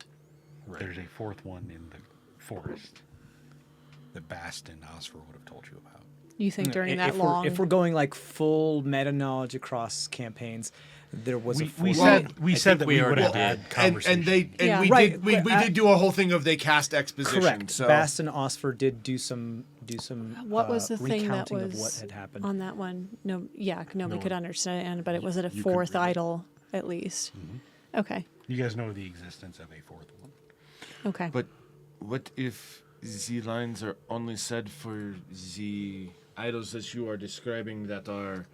the. There's a fourth one in the forest that Bast and Osfer would have told you about. You think during I- that long? if we're going like full meta knowledge across campaigns, there was a We 4th said we I said think that we we would already have did. had conversation. Yeah. we Right, did we but did do a whole thing of they cast exposition. correct. So Bast and Osfer did do some what was the thing that recounting was of what had happened. on that one? No, yeah, nobody No could one- understand, but it was it a you could fourth read it. idol at least. Okay, You guys know the existence of a fourth one. okay. But what if the lines are only said for the idols that you are describing that are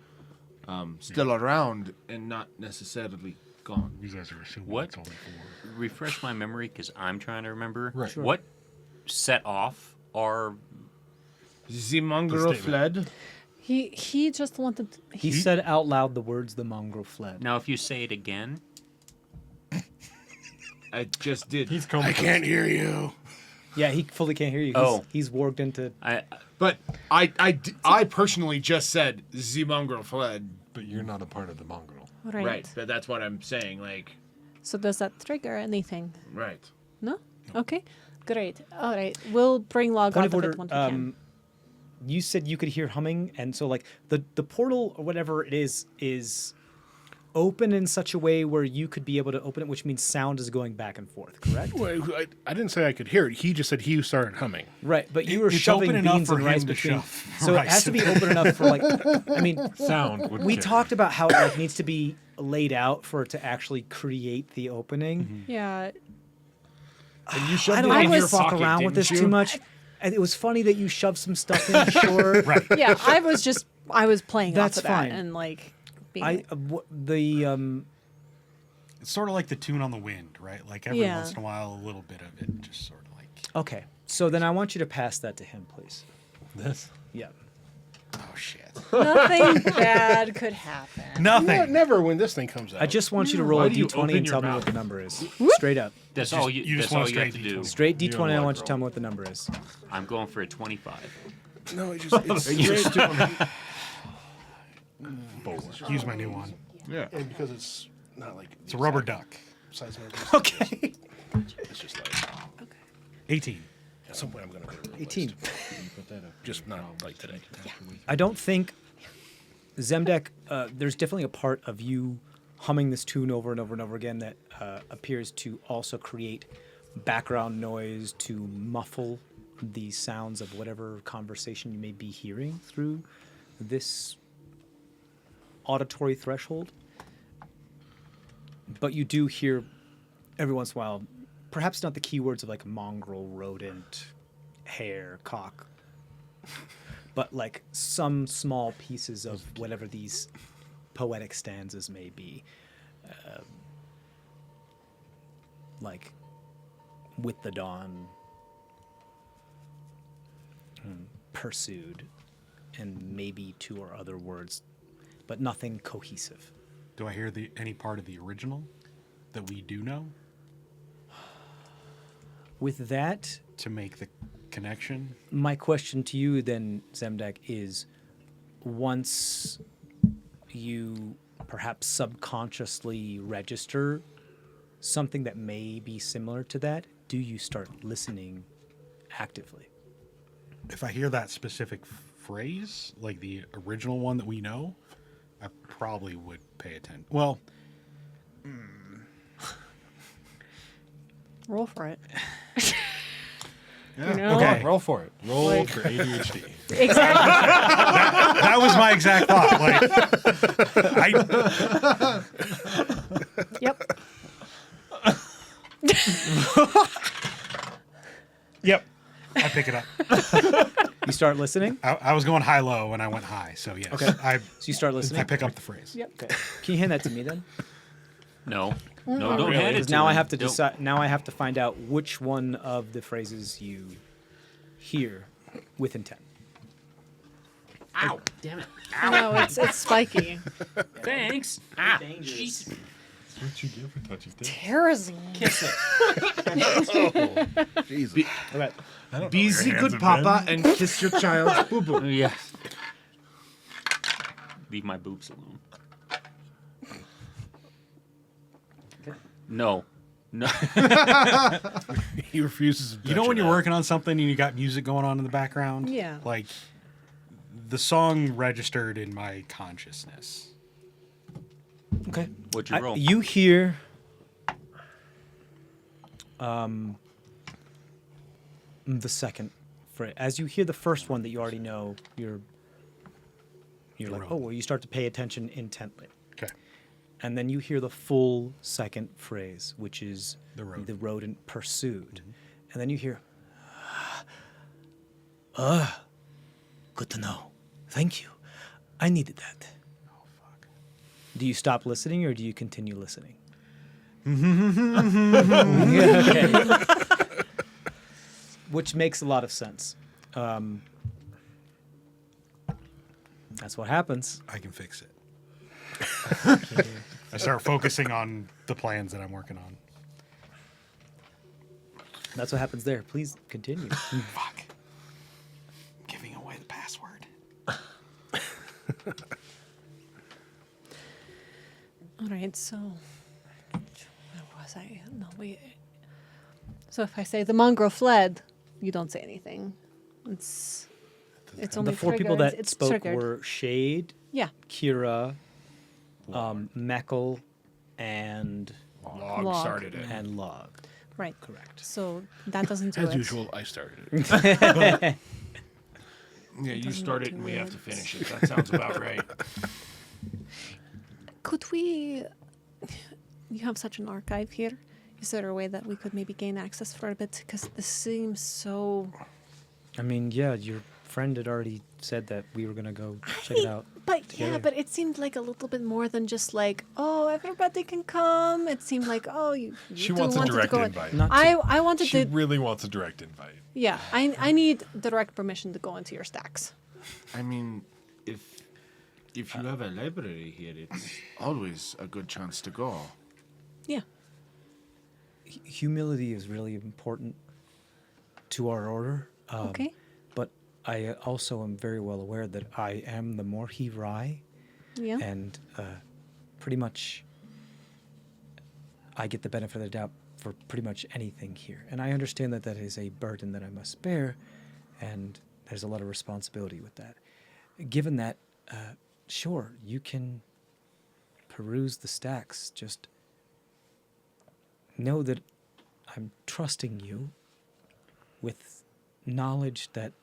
still around and not necessarily gone? You guys are assuming What? it's only four. Refresh my memory because I'm trying to remember. Right. Sure. What set off our... The mongrel statement. fled. He just wanted. He said out loud the words, "The mongrel fled." Now, if you say it again, I just did. He's I comatose. can't hear you. Yeah, he fully can't hear you. Oh. He's warged into. But I personally just said the mongrel fled. But you're not a part of the mongrel. Right. But that's what I'm saying. Like, So does that trigger anything? right. No. Okay. Great. All right. We'll bring log Point off of of order. it once we can. You said you could hear humming, and so like the portal or whatever it is open in such a way where you could be able to open it, which means sound is going back and forth. Correct. Well, I didn't say I could hear it. He just said he started humming. Right, but you were It's shoving open enough beans for and rice him to between, shove so it rice has to be in open enough for like. I mean, Sound would we carry. talked about how it like needs to be laid out for it to actually create the opening. Yeah. And you shoved I don't it want in to your fuck pocket, around with this didn't too you? much. And it was funny that you shoved some stuff in. Sure, right. Yeah. I was playing That's off of fine. that and like being I like, It's sort of like the tune on the wind, right? Like every Yeah. once in a while, a little bit of it just sort of like, okay. So then I want you to pass that to him, please. This. Yeah. oh shit. nothing bad could happen. Nothing. Never when this thing comes out. I just want you to roll Why a do you d20 open and your tell me mouth? what the number is. Straight up. that's just- all you you, just that's want all a you have to straight do. D20. Straight You d20. don't I like want you to roll. tell me what the number is. I'm going for a 25. No, it just it's straight, Use my new one. Yeah. and because it's not like It's a rubber duck. size and everything. Okay. It's just like 18. at some point I'm gonna get it replaced. 18. Just not like today. I don't think Zemdack. There's definitely a part of you humming this tune over and over and over again that appears to also create background noise to muffle the sounds of whatever conversation you may be hearing through this auditory threshold. But you do hear every once in a while, perhaps not the keywords of like mongrel, rodent, hare, cock, but like some small pieces of whatever these poetic stanzas may be. Like, with the dawn, pursued, and maybe 2 or other words, but nothing cohesive. Do I hear any part of the original that we do know? With that, to make the connection. my question to you then, Zemdack, is once you perhaps subconsciously register something that may be similar to that, do you start listening actively? If I hear that specific phrase, like the original one that we know, I probably would pay attention. Well, Roll for it. Yeah. know? Okay. Roll for it. Roll Like- for ADHD. Exactly. that was my exact thought. Like, Yep. yep, I pick it up. You start listening? I was going high-low and I went high, so yes. Okay. I So you start listening? pick up the phrase. Yep. Okay. Can you hand that to me then? No. Mm, No, not don't really. hand it Because to now I him. have to Don't- decide. Now I have to find out which one of the phrases you hear with intent. Ow! Damn it! No, it's spiky. Thanks. Ah, jeez. That's what you get for touching things. Terrorism. Kiss it. Jesus. Okay. I don't Be know where the your good hands have papa been. and kiss your child's boo boo. Yeah. Leave my boobs alone. No. No. He refuses to You know touch when it you're now. working on something and you got music going on in the background? Yeah. Like, the song registered in my consciousness. Okay. What'd you roll? You hear the second phrase. As you hear the first one that you already know, you're like, road. oh, well, you start to pay attention intently. Okay. And then you hear the full second phrase, which is The rodent. the rodent pursued. And then you hear, good to know. Thank you. I needed that. Oh, fuck. Do you stop listening or do you continue listening? Okay. Which makes a lot of sense. That's what happens. I can fix it. I start focusing on the plans that I'm working on. That's what happens there. Please continue. Fuck. I'm giving away the password. All right, so where was I? No, we. So if I say the mongrel fled, you don't say anything. It's only The four people triggered. that It's spoke triggered. were Shade, Yeah. Kira, Meckel, and Log Log. started it. Log. Right. Correct. So that doesn't do As it. usual, I started it. Yeah, you Doesn't start do it and we have to it. finish it. That sounds about right. Could we? You have such an archive here. Is there a way that we could maybe gain access for a bit? Because this seems so. I mean, yeah, your friend had already said that we were going to go check it out. But together. yeah, but it seemed like a little bit more than just like, oh, everybody can come. It seemed like, oh, you She two wants a wanted to direct go. invite. Not to- I wanted She to. really wants a direct invite. Yeah, I need direct permission to go into your stacks. I mean, if you have a library here, it's always a good chance to go. Yeah. Humility is really important to our order. Okay. But I also am very well aware that I am the Morhi Rai, Yeah. and pretty much I get the benefit of the doubt for pretty much anything here. And I understand that that is a burden that I must bear, and there's a lot of responsibility with that. Given that, sure, you can peruse the stacks, just know that I'm trusting you with knowledge that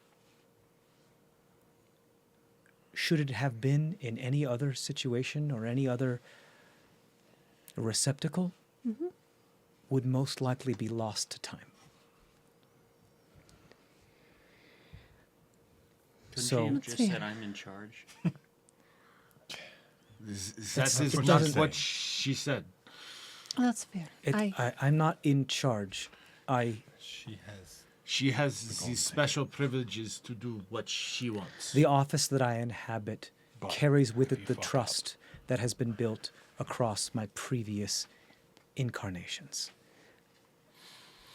should it have been in any other situation or any other receptacle, would most likely be lost to time. Couldn't So- you have That's just fair. said I'm in charge? That is what not she's what saying. she said. That's fair. I'm not in charge. She has these special privileges to do what she wants. The office that I inhabit But carries with if it you the fuck up. trust that has been built across my previous incarnations.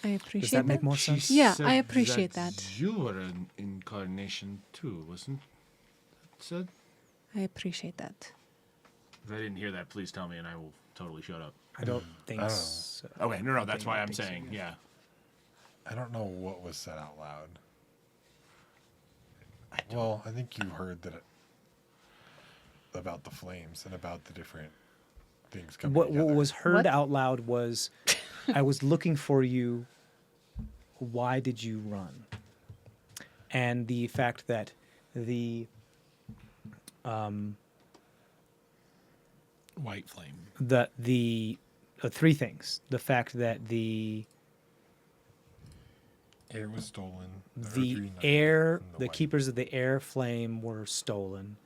I appreciate Does that make more She sense? Yeah, said I appreciate that. You were an incarnation too, wasn't that said? I appreciate that. If I didn't hear that, please tell me, and I will totally shut up. I don't think Oh. so. Okay, no, that's why I'm think so, saying, yeah. I don't know what was said out loud. Well, I think you heard that about the flames and about the different things coming What together. was heard What? out loud was, I was looking for you. Why did you run? And the fact that the White flame. the three things: the fact that the Air was stolen. Earth the reunited, air, and the white. keepers of the air flame were stolen.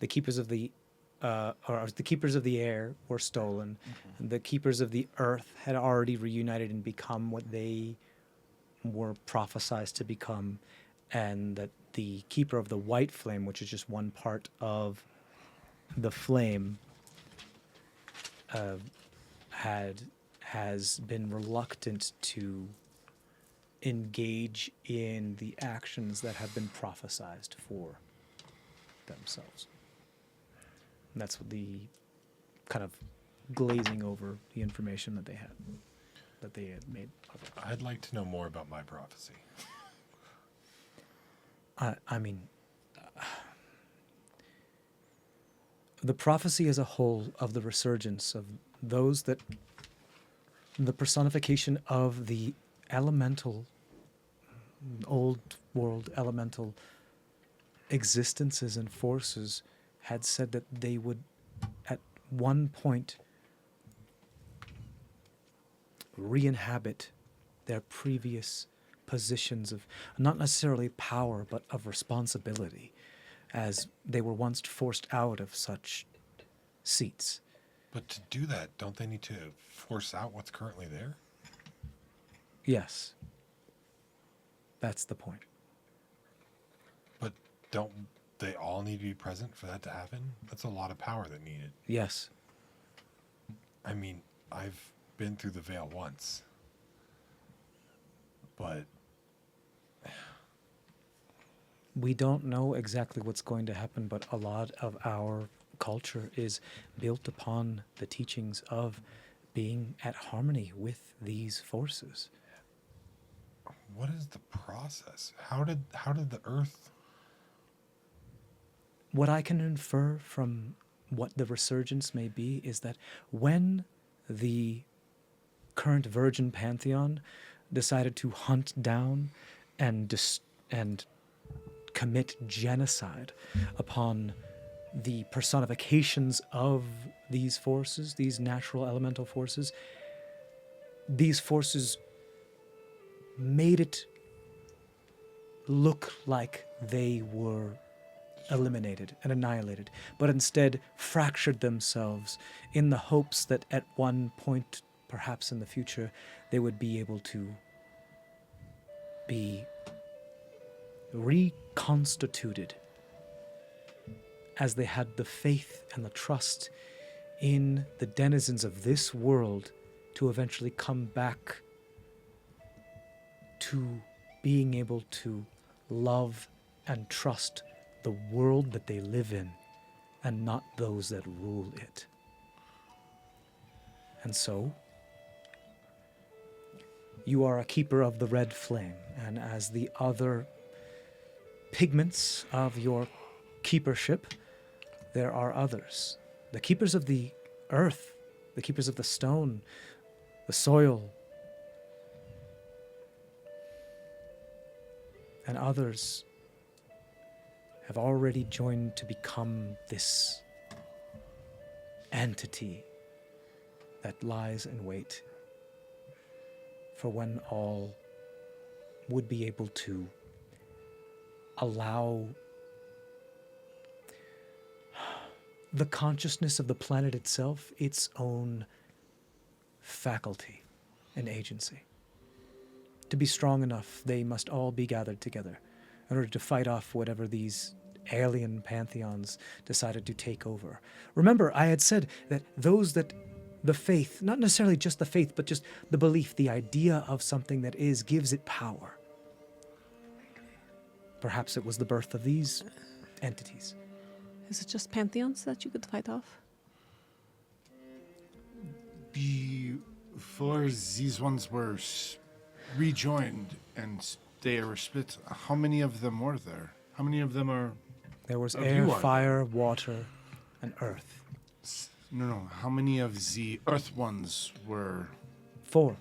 The keepers of the or the keepers of the air were stolen. The keepers of the earth had already reunited and become what they were prophesized to become, and that the keeper of the white flame, which is just one part of the flame, has been reluctant to engage in the actions that have been prophesized for themselves. And that's what the kind of glazing over the information that they had made. I'd like to know more about my prophecy. I mean, the prophecy as a whole of the resurgence of those that the personification of the elemental, old world elemental existences and forces had said that they would at one point re-inhabit their previous positions of not necessarily power but of responsibility, as they were once forced out of such seats. But to do that, don't they need to force out what's currently there? Yes. That's the point. But don't they all need to be present for that to happen? That's a lot of power that needed. Yes. I mean, I've been through the veil once. But We don't know exactly what's going to happen, but a lot of our culture is built upon the teachings of being at harmony with these forces. what is the process? How did the earth What I can infer from what the resurgence may be is that when the current Virgin Pantheon decided to hunt down and commit genocide upon the personifications of these forces, these natural elemental forces, these forces made it look like they were eliminated and annihilated, but instead fractured themselves in the hopes that at one point, perhaps in the future, they would be able to be reconstituted as they had the faith and the trust in the denizens of this world to eventually come back to being able to love and trust the world that they live in and not those that rule it. And so, you are a keeper of the red flame, and as the other pigments of your keepership, there are others. The keepers of the earth, the keepers of the stone, the soil, and others have already joined to become this entity that lies in wait for when all would be able to allow the consciousness of the planet itself its own faculty and agency. To be strong enough, they must all be gathered together in order to fight off whatever these alien pantheons decided to take over. Remember, I had said that those that the faith, not necessarily just the faith, but just the belief, the idea of something that is, gives it power. Perhaps it was the birth of these entities. Is it just pantheons that you could fight off? Before these ones were rejoined and they were split, how many of them were there? How many of them are... There was Of air, you are fire, water, and earth. No. How many of the earth ones were... Four.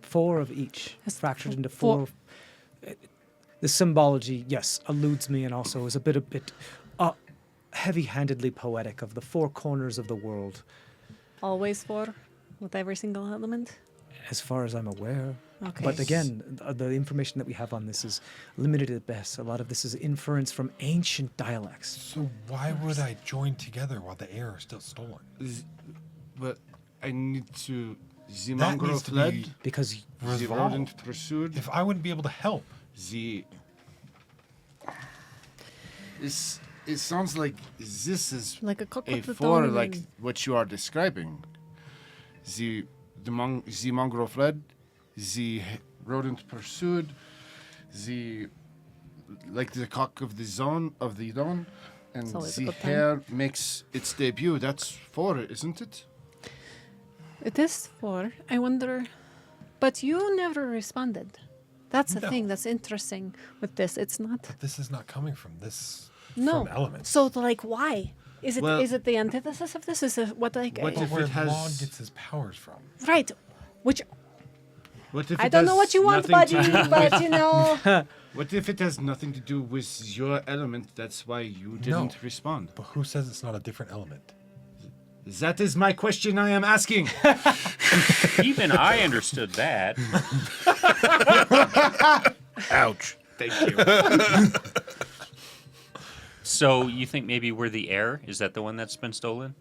Four of each, That's fractured into four. four. The symbology, yes, eludes me and also is a bit heavy-handedly poetic of the four corners of the world. Always four, with every single element? As far as I'm aware. Okay. But again, the information that we have on this is limited at best. A lot of this is inference from ancient dialects. So why would I join together while the air is still stolen? But I need to... The That mongrel needs to fled, be Because the resolved. rodent pursued, If I wouldn't be able to help, the... It sounds like this is Like a cock a with the four, dawn like and- what you are describing. The mongrel fled, the rodent pursued, like the cock of the dawn, and It's always a the good time. hare makes its debut. That's four, isn't it? It is four. I wonder... But you never responded. That's the No. thing that's interesting with this. It's not... this is not coming from this. No. From elements. So, like, why? Is it Well- is it the antithesis of this? Is it what, like... What But if where it has- Lahg gets his powers from? Right. Which... What if I it don't know has what you want, nothing buddy, to- but, you know... What if it has nothing to do with your element? That's why you didn't No. respond. But who says it's not a different element? That is my question I am asking. Even I understood that. Ouch. Thank you. So you think maybe we're the heir? Is that the one that's been stolen?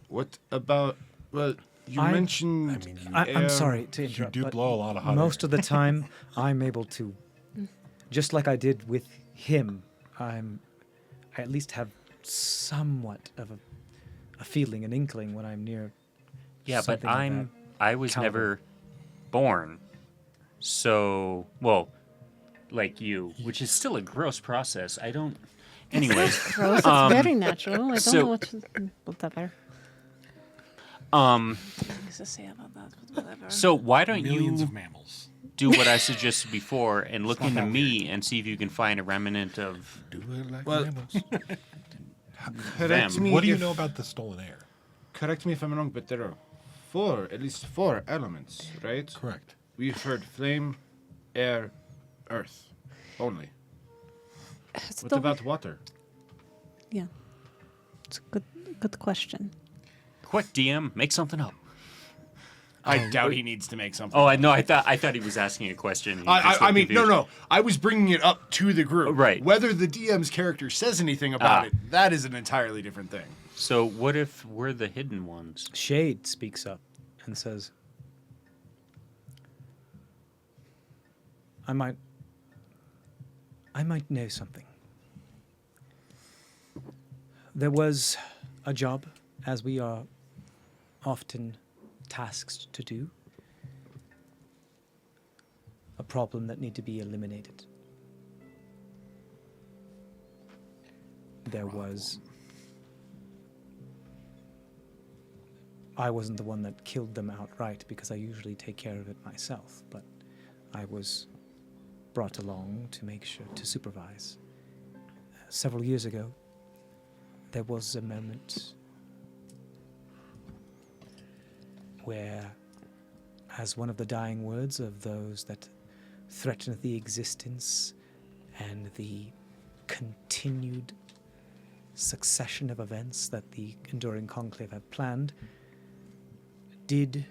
What about... Well, you I- mentioned... I mean, you, I'm sorry to you interrupt, do but blow a lot of hot most air. of the time I'm able to, just like I did with him, I at least have somewhat of a feeling, an inkling when I'm near. Yeah, but something of I was caliber. never born. So, well, like you, which is still a gross process. I don't. Anyways, Gross, it's very natural. I don't so- know what to... Whatever. Things to say about that, but whatever. so why don't Millions you of mammals. do what I suggested before and look not into that me and see if you can find a remnant of Do it like Well- mammals. Correct them. me What do you if- know about the stolen air? Correct me if I'm wrong, but there are at least four elements, right? Correct. We've heard flame, air, earth, only. It's What the- about water? Yeah. It's a good question. quick DM, make something up. I doubt he needs to make something. Oh, I know. I thought he was asking a question. He just I looked mean, confused. no. I was bringing it up to the group. Right. Whether the DM's character says anything about it, that is an entirely different thing. So what if we're the hidden ones? Shade speaks up and says, I might know something. There was a job, as we are often tasked to do, a problem that need to be eliminated. There was... I wasn't the one that killed them outright because I usually take care of it myself, but I was brought along to make sure to supervise. Several years ago, there was a moment where, as one of the dying words of those that threatened the existence and the continued succession of events that the Enduring Conclave had planned, did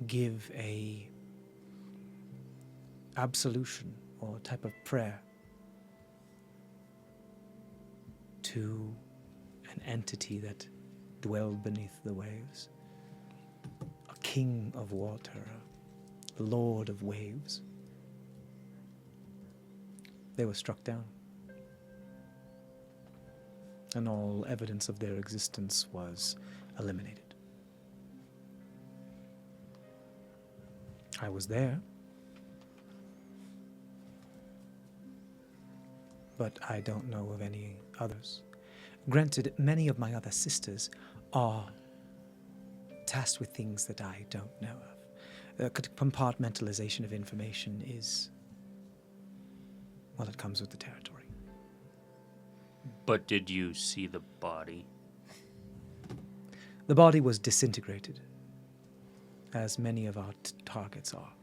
give a absolution or type of prayer to an entity that dwelled beneath the waves, a king of water, a lord of waves. They were struck down. and all evidence of their existence was eliminated. I was there, but I don't know of any others. Granted, many of my other sisters are tasked with things that I don't know of. Compartmentalization of information is, well, it comes with the territory. But did you see the body? The body was disintegrated, as many of our targets are.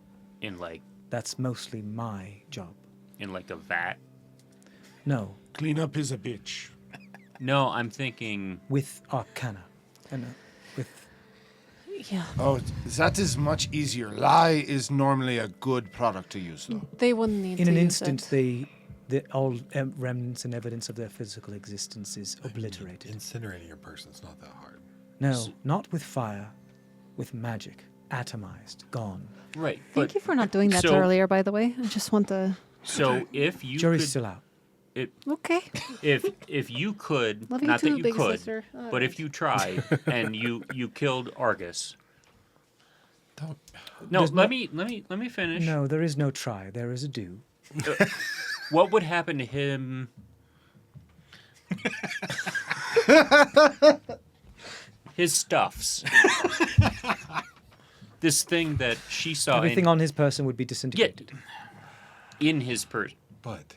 In like That's mostly my job. a vat? No, Clean up is a bitch. No, I'm thinking with arcana. And with Yeah. Oh, that is much easier. Lie is normally a good product to use, though. They wouldn't need in to an use instant, it. all remnants and evidence of their physical existence is obliterated. Incinerating a person's not that hard. No, not with fire, with magic, atomized, gone. right. Thank you for not doing that so- earlier, by the way. I just want to. So if you Jury's could, still out. Okay. if you could, Love you not too, that you big could, sister. All but if right. you try and you killed Argus. Don't. No, There's let me finish. No, there is no try. There is a do. What would happen to him? His stuffs. This thing that she saw Everything on his person would be disintegrated. in his person. But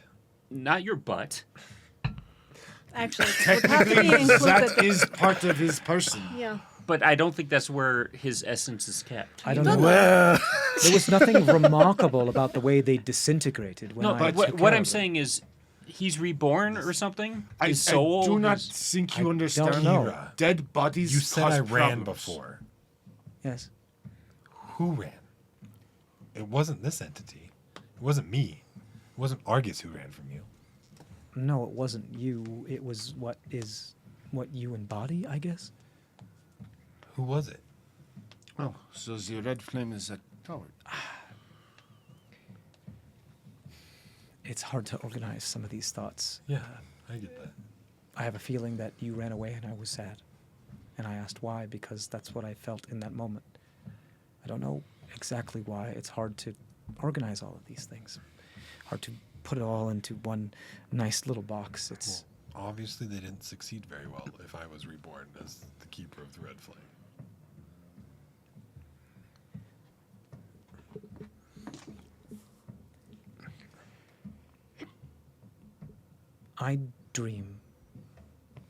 Not your butt. Actually, it would have to be That included. is part of his person. Yeah. But I don't think that's where his essence is kept. I don't know. Well, There was nothing remarkable about the way they disintegrated. When No, I but took what care I'm of them. saying is, he's reborn or something. I His soul. do not his- think you I understand. don't know. Kira, Dead bodies you said cause I ran problems. before. Yes. Who ran? It wasn't this entity. It wasn't me. It wasn't Argus who ran from you. No, it wasn't you. It was what you embody, I guess. Who was it? Oh, so the red flame is a coward. It's hard to organize some of these thoughts. Yeah, I get that. I have a feeling that you ran away and I was sad. And I asked why, because that's what I felt in that moment. I don't know exactly why. It's hard to organize all of these things. Hard to put it all into one nice little box. It's Well, obviously they didn't succeed very well if I was reborn as the keeper of the red flame. I dream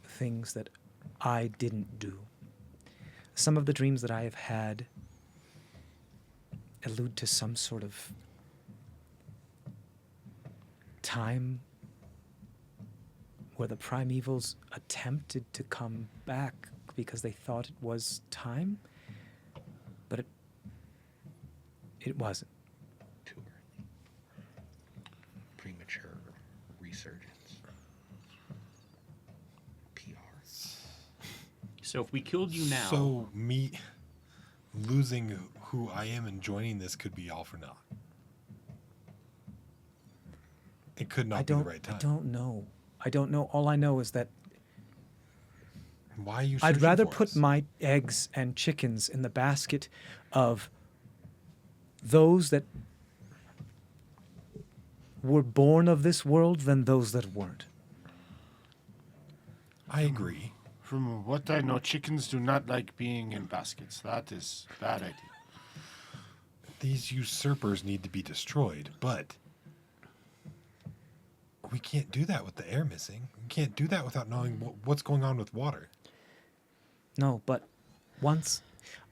things that I didn't do. Some of the dreams that I have had allude to some sort of time where the primevals attempted to come back because they thought it was time, but it wasn't. too early. Premature resurgence. PR. So if we killed you now, So me losing who I am and joining this could be all for naught. It could not be the right time. I don't know. I don't know. All I know is that Why are you I'd searching rather for put us? my eggs and chickens in the basket of those that were born of this world than those that weren't. I agree. From what I know, chickens do not like being in baskets. That is a bad idea. These usurpers need to be destroyed, but we can't do that with the air missing. We can't do that without knowing what's going on with water. No, but once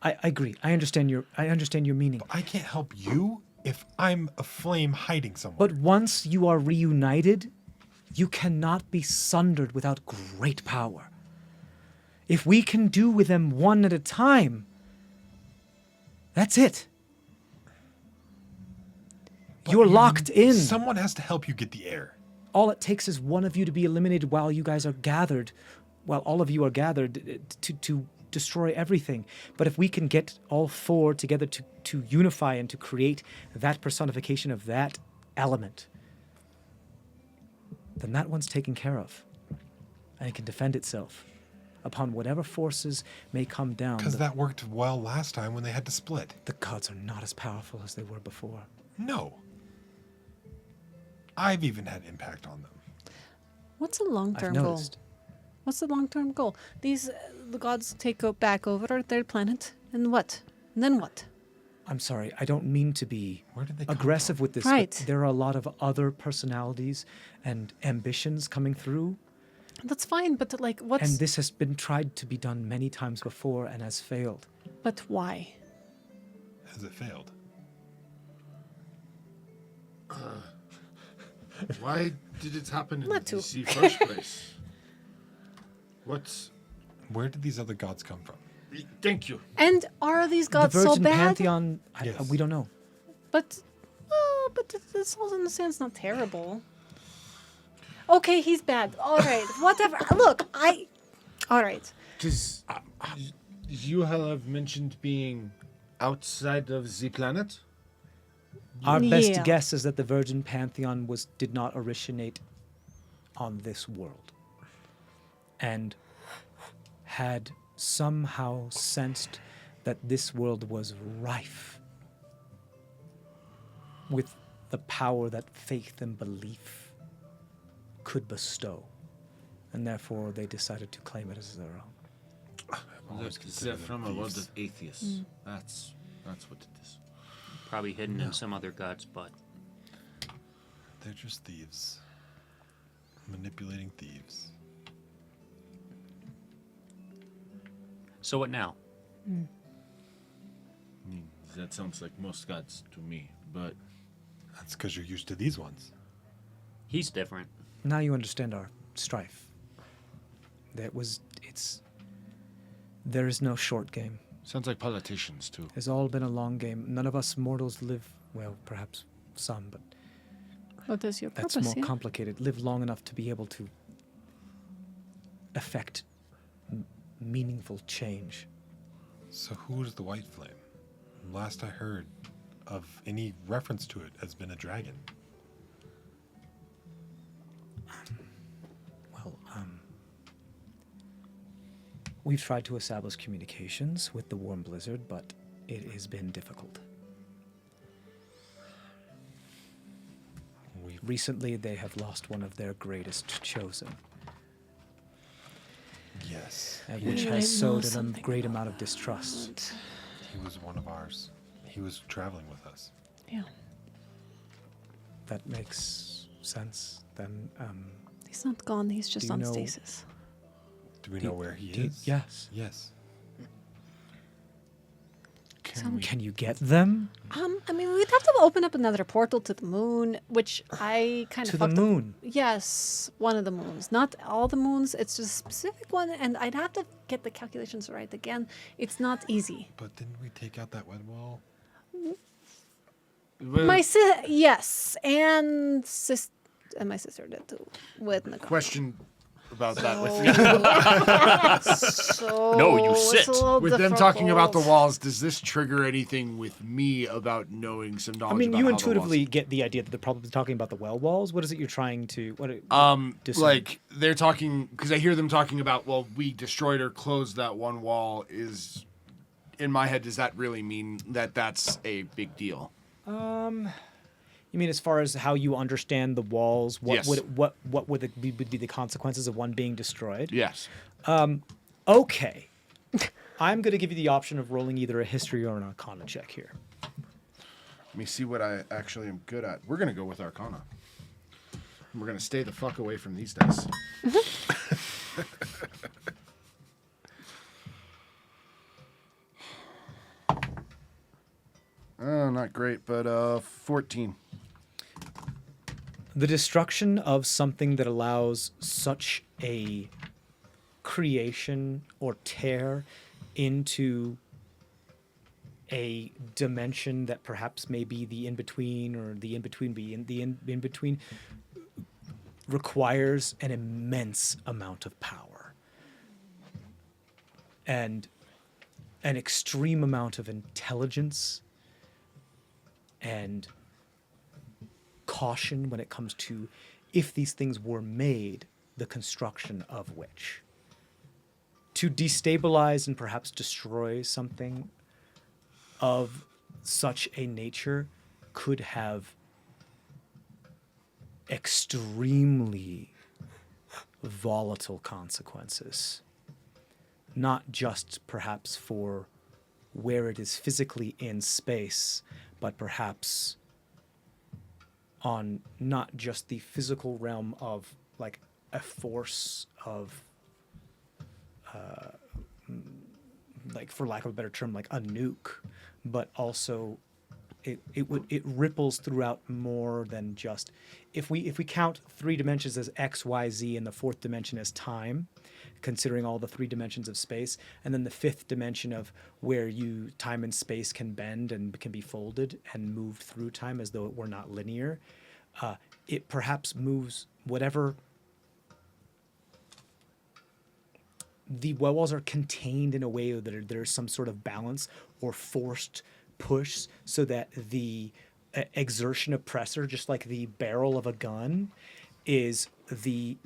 I agree. I understand your meaning. But I can't help you if I'm a flame hiding somewhere. But once you are reunited, you cannot be sundered without great power. If we can do with them one at a time, that's it. But You're you- locked in. Someone has to help you get the air. All it takes is one of you to be eliminated while you guys are gathered, while all of you are gathered to destroy everything. But if we can get all four together to unify and to create that personification of that element, then that one's taken care of. and it can defend itself upon whatever forces may come down. Because that worked well last time when they had to split. The gods are not as powerful as they were before. No. I've even had impact on them. What's the I've long-term goal? noticed. What's the long-term goal? These the gods back over their planet, and what? And then what? I'm sorry, I don't mean to be Where did they come aggressive from? with this, Right. but there are a lot of other personalities and ambitions coming through, That's fine, but like, what's? and this has been tried to be done many times before and has failed. But why? Has it failed? Why did it happen in Not to. the first place? What's... Where did these other gods come from? Thank you. And are these gods the so Virgin bad? Pantheon, Yes. we don't know. But, but this all in the sense not terrible. Okay, he's bad. All right, whatever. Look, all right. Does you have mentioned being outside of the planet? Our best Yeah. guess is that the Virgin Pantheon did not originate on this world, and had somehow sensed that this world was rife with the power that faith and belief could bestow, and therefore they decided to claim it as their own. Look, they're from a world of atheists. That's what it is. Probably hidden in some other god's butt. They're just thieves. Manipulating thieves. So what now? That sounds like most gods to me, but That's because you're used to these ones. He's different. Now you understand our strife. There is no short game. sounds like politicians too. It's all been a long game. None of us mortals live, well, perhaps some, but What is your that's purpose? more Yeah? complicated. Live long enough to be able to affect meaningful change. So who is the White Flame? Last I heard of any reference to it has been a dragon. Well, we've tried to establish communications with the Warm Blizzard, but it has been difficult. Recently, they have lost one of their greatest chosen, Yes. which Yeah, has I know sowed in a something great about amount of distrust. He was one of ours. He was traveling with us. Yeah. That makes sense. Then, He's not gone. He's just Do you on know- stasis. Do we Do- know where he do you- is? yes. Yes. Can you get them I mean, we'd have to open up another portal to the moon, which I kind of to the fucked up. moon? Yes, one of the moons. Not all the moons. It's just a specific one, and I'd have to get the calculations right again. It's not easy. But didn't we take out that web wall? Well, Yes, and my sister did too with Nicole. question about that with So No, you it's sit. a little with them talking about the difficult. walls. Does this trigger anything with me about knowing some knowledge? I mean, about you how the walls- intuitively get the idea that they're probably talking about the well walls. What is it you're trying to? discern? Like they're talking because I hear them talking about. Well, we destroyed or closed that one wall. Is in my head. Does that really mean that that's a big deal? You mean as far as how you understand the walls? What Yes. would be the consequences of one being destroyed? Yes. Okay. I'm going to give you the option of rolling either a history or an arcana check here. Let me see what I actually am good at. We're gonna go with Arcana. And we're gonna stay the fuck away from these dice. Oh, not great, but 14. The destruction of something that allows such a creation or tear into a dimension that perhaps may be the in-between or the in-between be the in-between requires an immense amount of power and an extreme amount of intelligence and caution when it comes to if these things were made, the construction of which. To destabilize and perhaps destroy something of such a nature could have extremely volatile consequences, not just perhaps for where it is physically in space, but perhaps on not just the physical realm of like a force of like, for lack of a better term, like a nuke, but also it ripples throughout more than just, if we count 3 dimensions as X, Y, Z, and the 4th dimension as time, considering all the 3 dimensions of space, and then the 5th dimension of where time and space can bend and can be folded and moved through time as though it were not linear, it perhaps moves whatever. The well walls are contained in a way that there's some sort of balance or forced push, so that the exertion of pressure, just like the barrel of a gun, is the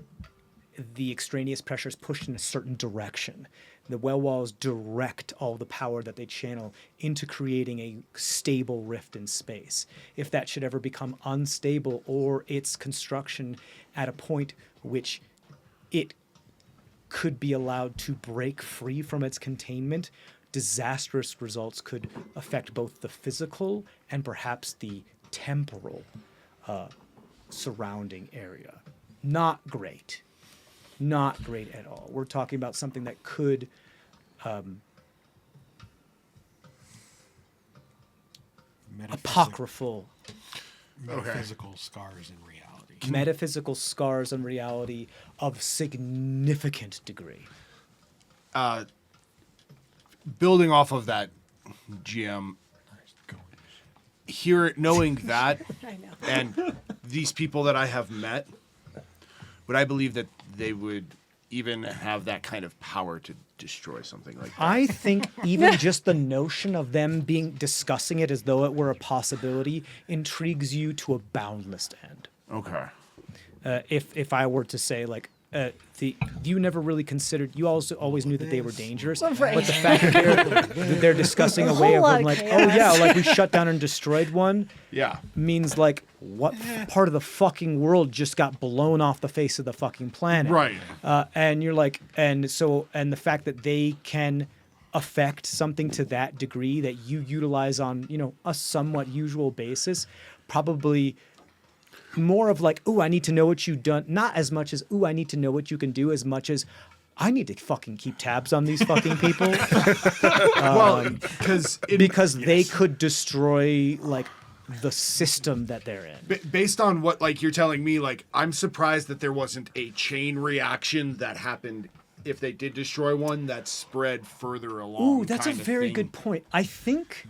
extraneous pressure is pushed in a certain direction. The well walls direct all the power that they channel into creating a stable rift in space. If that should ever become unstable, or its construction at a point which it could be allowed to break free from its containment, disastrous results could affect both the physical and perhaps the temporal surrounding area. Not great. Not great at all. We're talking about something that could apocryphal Metaphysical scars in reality. metaphysical scars and reality of significant degree. Building off of that, GM, knowing that, I know. and these people that I have met, would I believe that they would even have that kind of power to destroy something like that? I think even just the notion of them discussing it as though it were a possibility intrigues you to a boundless end. Okay. If I were to say, like, you never really considered, you also always knew that they were dangerous, Right. but the fact that they're discussing a way of Whole them, lot like, of oh yeah, chaos. like we shut down and destroyed one, Yeah. means like, what part of the fucking world just got blown off the face of the fucking planet? Right. And you're like, and the fact that they can affect something to that degree that you utilize on, a somewhat usual basis, probably more of like, ooh, I need to know what you've done. Not as much as, ooh, I need to know what you can do, as much as I need to fucking keep tabs on these fucking people. Well, Because they could destroy like the system that they're in. based on what like you're telling me, like I'm surprised that there wasn't a chain reaction that happened if they did destroy one that spread further along. Ooh, that's a kind of very thing. good point. I think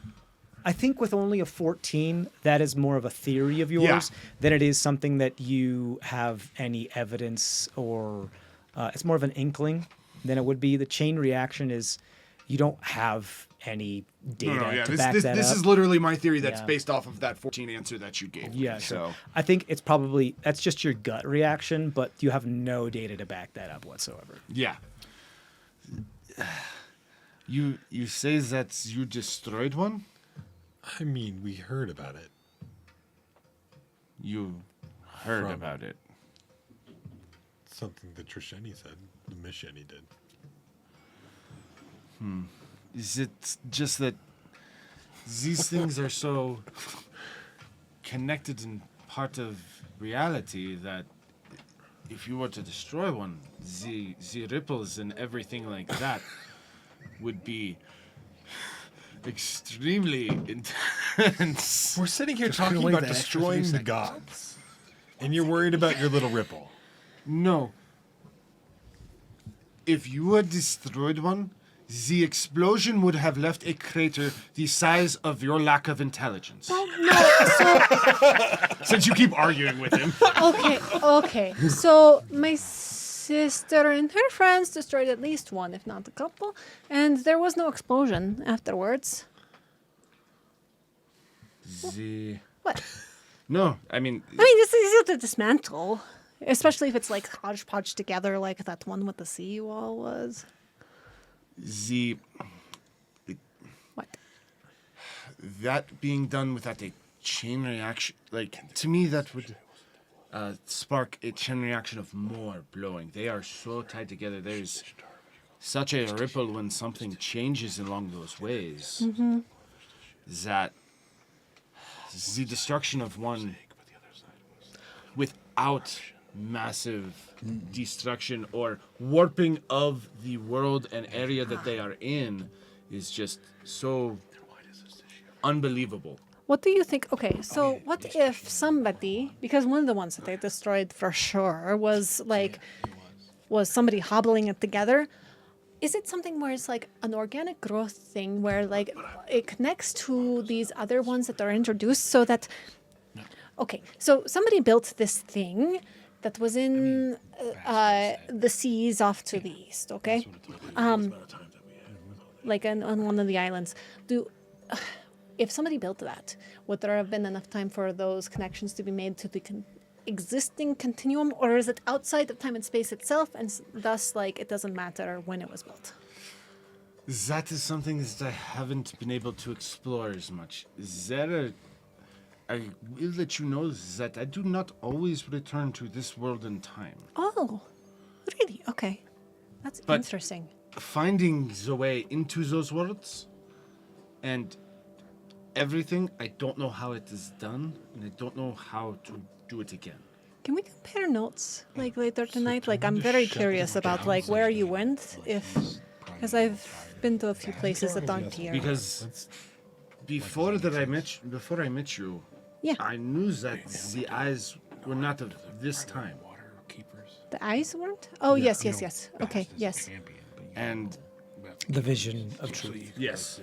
with only a 14, that is more of a theory of yours than it is something that you have any evidence, or it's more of an inkling than it would be. The chain reaction is you don't have any data to back that up. This is literally my theory that's Yeah. based off of that 14 answer that you gave me. Yeah, So sure. I think that's just your gut reaction, but you have no data to back that up whatsoever. yeah. You say that you destroyed one? I mean, we heard about it. You heard From- about it. Something that Trisheni said. The Misheni did. Is it just that these things are so connected and part of reality that if you were to destroy one, the ripples and everything like that would be extremely intense. We're sitting here Just talking couldn't wait about that extra destroying 3 the seconds. gods. And you're worried about your little ripple. No. If you had destroyed one, the explosion would have left a crater the size of your lack of intelligence. No, so Since you keep arguing with him. okay. So my sister and her friends destroyed at least one, if not a couple, and there was no explosion afterwards. The... What? No, I mean, I mean, it's easy to dismantle. Especially if it's like hodgepodge together, like that one with the seawall was. What? That being done without a chain reaction, like to me, that would spark a chain reaction of more blowing. They are so tied together. There's such a ripple when something changes along those ways that the destruction of one without massive destruction or warping of the world and area that they are in is just so unbelievable. What do you think? Okay, so what if somebody, because one of the ones that they destroyed for sure was somebody hobbling it together. Is it something where it's like an organic growth thing where like it connects to these other ones that are introduced so that, okay, so somebody built this thing that was in the seas off to the east, okay? Like on one of the islands. If somebody built that, would there have been enough time for those connections to be made to the existing continuum, or is it outside of time and space itself, and thus, like, it doesn't matter when it was built? That is something that I haven't been able to explore as much. I will let you know that I do not always return to this world in time. Oh, really? Okay. That's interesting. Finding the way into those worlds and everything, I don't know how it is done, and I don't know how to do it again. Can we compare notes, like, later tonight? Like, I'm very curious about, like, where you went, because I've been to a few places that aren't here. Because before I met you, Yeah. I knew that the eyes were not of this time. The eyes weren't? Oh, yes. Okay, yes. And The vision of truth. yes,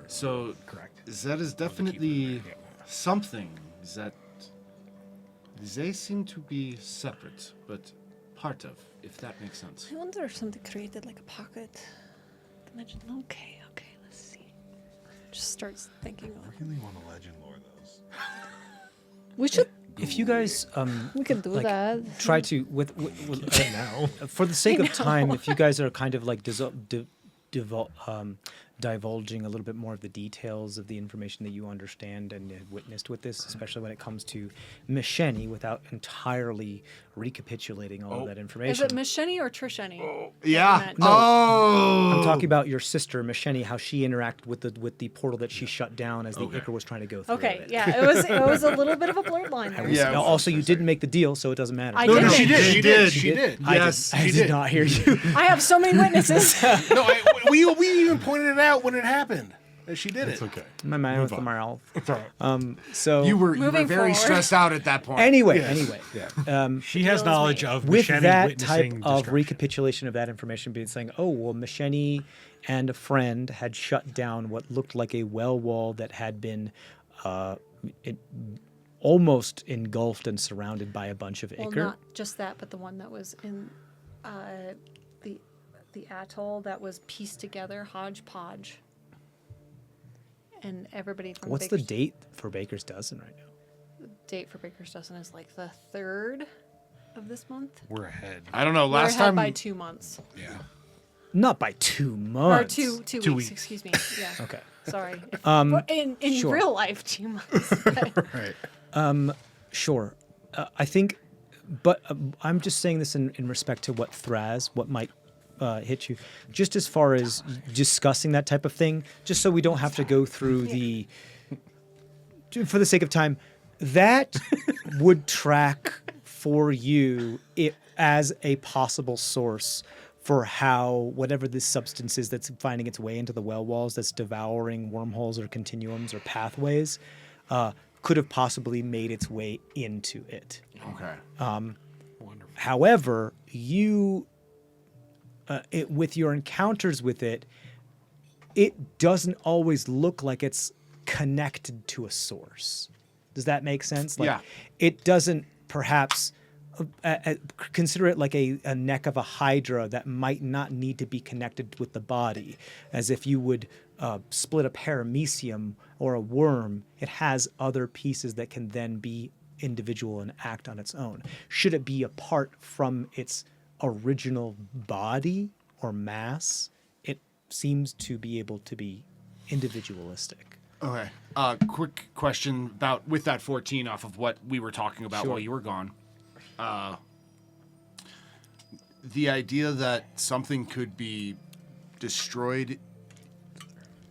so that is definitely something that they seem to be separate, but part of, if that makes sense. I wonder if somebody created, like, a pocket dimension. Okay, let's see. Just starts thinking of I really want to legend lore those. We should. If you guys We can do like, that. try to with Now. for the sake I of time, know. if you guys are kind of like divulging a little bit more of the details of the information that you understand and have witnessed with this, especially when it comes to Misheni, without entirely recapitulating all of that Is information. it Miss Shenny or Trisheni? Yeah. No. Oh. I'm talking about your sister Misheni, how she interacted with the portal that she shut down as the Icar was trying to go through. Okay, it. yeah, it was a little bit of a blurred line there. Yeah. Now, also, you didn't make the deal, so it doesn't matter. I did. she did. She did. She She did? did. Yes, I did not hear you. I have so many witnesses. No, we even pointed it out when it happened. That she did It's it. okay. My man with the on. mouth. It's all right. So You were Moving very forward. stressed out at that point. anyway, Yeah. She has Kills knowledge me. of with Machete that type witnessing of destruction. recapitulation of that information being saying, oh, well, Misheni and a friend had shut down what looked like a well wall that had been almost engulfed and surrounded by a bunch of Well, Icar. not just that, but the one that was in the atoll that was pieced together, hodgepodge. And everybody from What's the Baker's date for Baker's Dozen right now? date for Baker's Dozen is like the 3rd of this month. We're ahead. I don't know. We're Last ahead time, by 2 months. Yeah. Not by 2 months. Or two weeks, excuse me. Yeah. Okay. Sorry. Well, in sure. real life, 2 months. Right. Sure. I think, but I'm just saying this in respect to what might hit you, just as far as discussing that type of thing, just so we don't have to go through for the sake of time, that would track for you as a possible source for how whatever this substance is that's finding its way into the well walls, that's devouring wormholes or continuums or pathways, could have possibly made its way into it. okay. However, with your encounters with it, it doesn't always look like it's connected to a source. Does that make sense? Like, Yeah. It doesn't perhaps consider it like a neck of a hydra that might not need to be connected with the body, as if you would split a paramecium or a worm. It has other pieces that can then be individual and act on its own. Should it be apart from its original body or mass, it seems to be able to be individualistic. Okay. Quick question about with that 14 off of what we were talking about Sure. while you were gone. The idea that something could be destroyed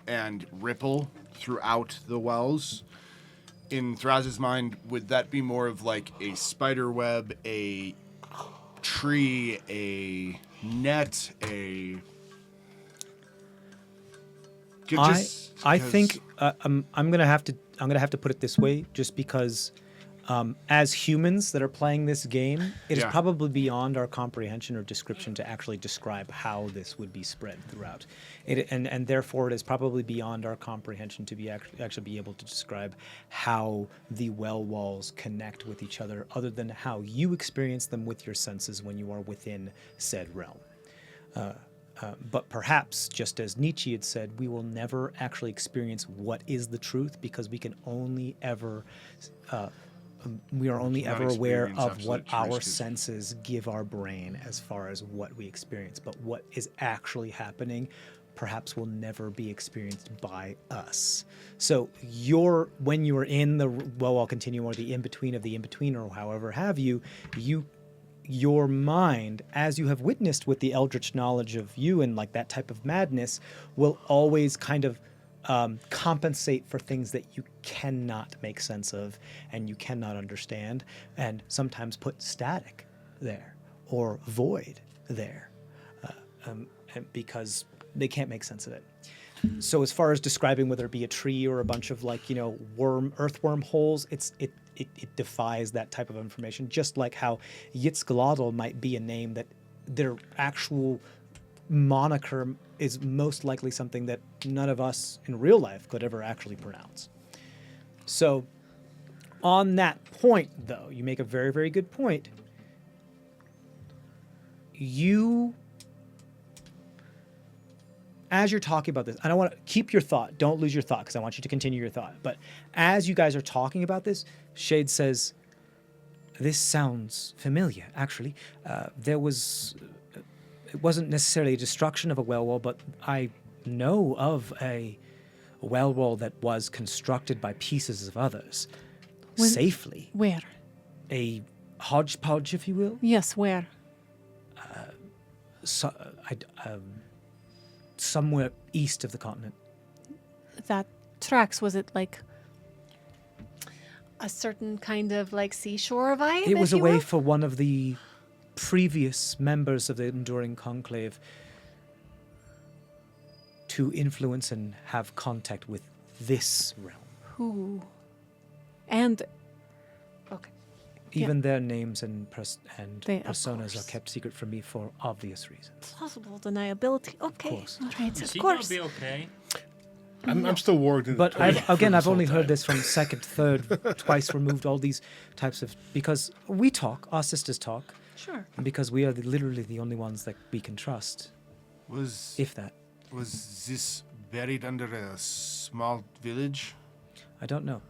and ripple throughout the wells. In Thraz's mind, would that be more of like a spider web, a tree, a net, a? I think I'm gonna have to put it this way, just because as humans that are playing this game, it is Yeah. probably beyond our comprehension or description to actually describe how this would be spread throughout. And therefore it is probably beyond our comprehension to be actually be able to describe how the well walls connect with each other, other than how you experience them with your senses when you are within said realm. But perhaps, just as Nietzsche had said, we will never actually experience what is the truth, because we can only ever we are only Cannot ever aware experience of what absolute our truth. senses give our brain as far as what we experience. But what is actually happening perhaps will never be experienced by us. So when you're in the well continuum, or the in-between of the in-between, or however have you, your mind, as you have witnessed with the eldritch knowledge of you and like that type of madness, will always kind of compensate for things that you cannot make sense of and you cannot understand, and sometimes put static there or void there because they can't make sense of it. So as far as describing whether it be a tree or a bunch of earthworm holes, it defies that type of information. Just like how Yitzglotl might be a name that their actual moniker is most likely something that none of us in real life could ever actually pronounce. So on that point, though, you make a very, very good point. As you're talking about this, and I want to keep your thought, don't lose your thought, because I want you to continue your thought. But as you guys are talking about this, Shade says, this sounds familiar, actually. It wasn't necessarily a destruction of a well wall, but I know of a well wall that was constructed by pieces of others safely. Where? A hodgepodge, if you will. Yes, where? Somewhere east of the continent. That tracks, was it like a certain kind of like seashore vibe? It was if a you way will? for one of the previous members of the Enduring Conclave to influence and have contact with this realm. Who? And okay. Even their names and They, of personas are course. kept secret from me for obvious reasons. Plausible deniability. Okay. course. All right. Is Of he gonna course. be okay? I'm still worried. But I've only heard this from second, third, twice removed, all these types of, because we talk, our sisters talk, Sure. and because we are literally the only ones that we can trust, Was if that. this buried under a small village? I don't know.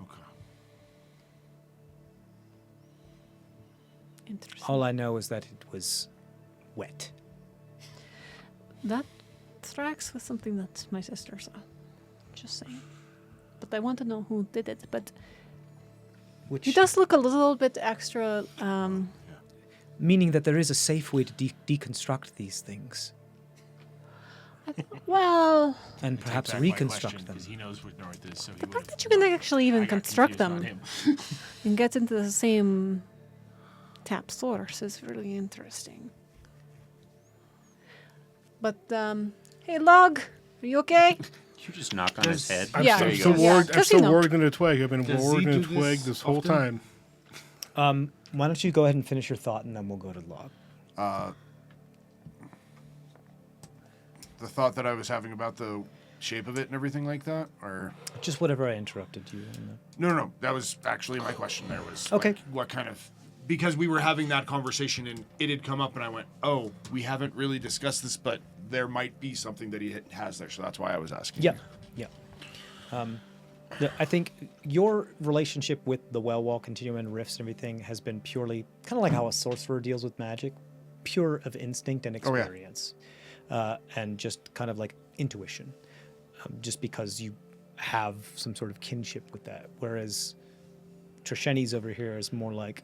Okay. Interesting. All I know is that it was wet. That tracks with something that my sister saw. Just saying. But I want to know who did it. But Which he does look a little bit extra. meaning that there is a safe way to deconstruct these things Well, and perhaps reconstruct them. He knows what north is, so he the fact would've- that you can actually even I got construct confused them on him. and get into the same tap source is really interesting. But hey, Lahg, are you okay? You just knock on his head. I'm Yeah. still, There you still go. Yeah, worried. I'm 'cause still you know. worried in a twig. I've been Does worried he in a do twig this this whole often? time. Why don't you go ahead and finish your thought, and then we'll go to Lahg. The thought that I was having about the shape of it and everything like that, or Just whatever I interrupted you in. no, that was actually my question. There was Okay. like, what kind of, because we were having that conversation and it had come up and I went, oh, we haven't really discussed this, but there might be something that he has there, so that's why I was asking. Yeah, you. yeah. I think your relationship with the well wall continuum and rifts and everything has been purely kind of like how a sorcerer deals with magic, pure of instinct and Oh, yeah. experience, and just kind of like intuition, just because you have some sort of kinship with that. Whereas Trisheni's over here is more like,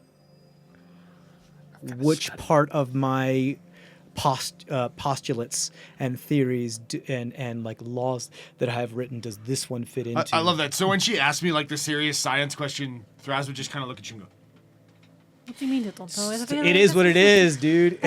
which part of my postulates and theories and like laws that I have written does this one fit into? I love that. So when she asked me like the serious science question, Thraz would just kind of look at you and go, What do you mean you don't know? It is what it is, dude.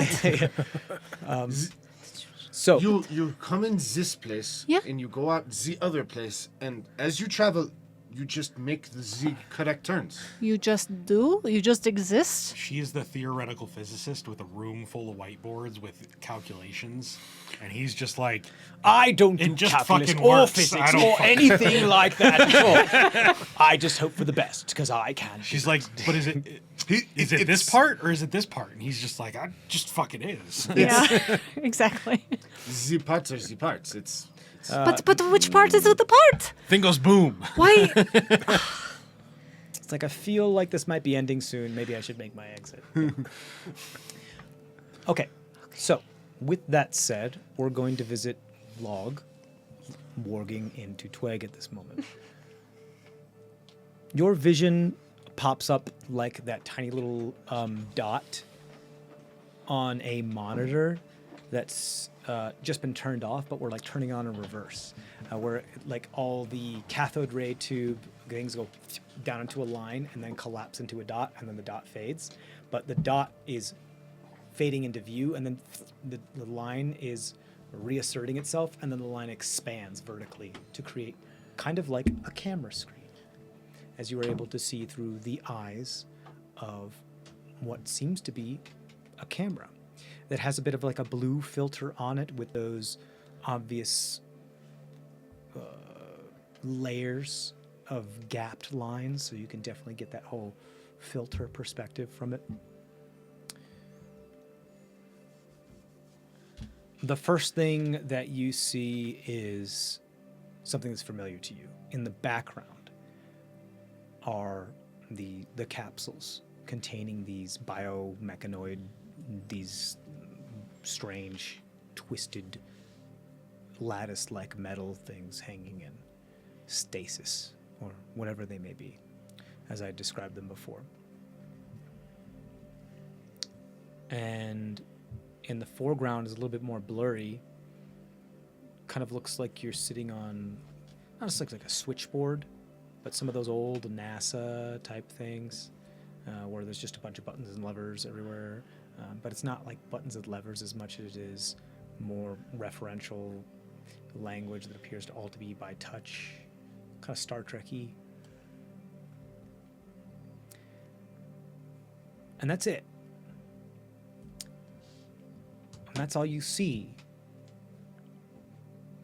So You come in this place, Yeah. and you go out the other place, and as you travel, you just make the correct turns. You just do? You just exist? She is the theoretical physicist with a room full of whiteboards with calculations, and he's just like, I don't do It just calculus fucking or works. physics I don't or fucking- anything like that at all. I just hope for the best because I can. she's like, but is it this it's- part or is it this part? And he's just like, I just fucking is. Yeah, exactly. The parts are the parts. It's But which part is the part? Thing goes boom. Why? It's like I feel like this might be ending soon. Maybe I should make my exit. Okay. So with that said, we're going to visit Lahg, warging into Tweg at this moment. Your vision pops up like that tiny little dot on a monitor that's just been turned off, but we're like turning on in reverse, where like all the cathode ray tube things go down into a line and then collapse into a dot, and then the dot fades. But the dot is fading into view, and then the line is reasserting itself, and then the line expands vertically to create kind of like a camera screen, as you are able to see through the eyes of what seems to be a camera that has a bit of like a blue filter on it with those obvious layers of gapped lines, so you can definitely get that whole filter perspective from it. The first thing that you see is something that's familiar to you. In the background are the capsules containing these biomechanoid, these strange, twisted, lattice-like metal things hanging in stasis, or whatever they may be, as I described them before. And in the foreground is a little bit more blurry. Kind of looks like you're sitting on, not just like a switchboard, but some of those old NASA type things, where there's just a bunch of buttons and levers everywhere. But it's not like buttons and levers as much as it is more referential language that appears to all to be by touch, kind of Star Trek-y. And that's it. And that's all you see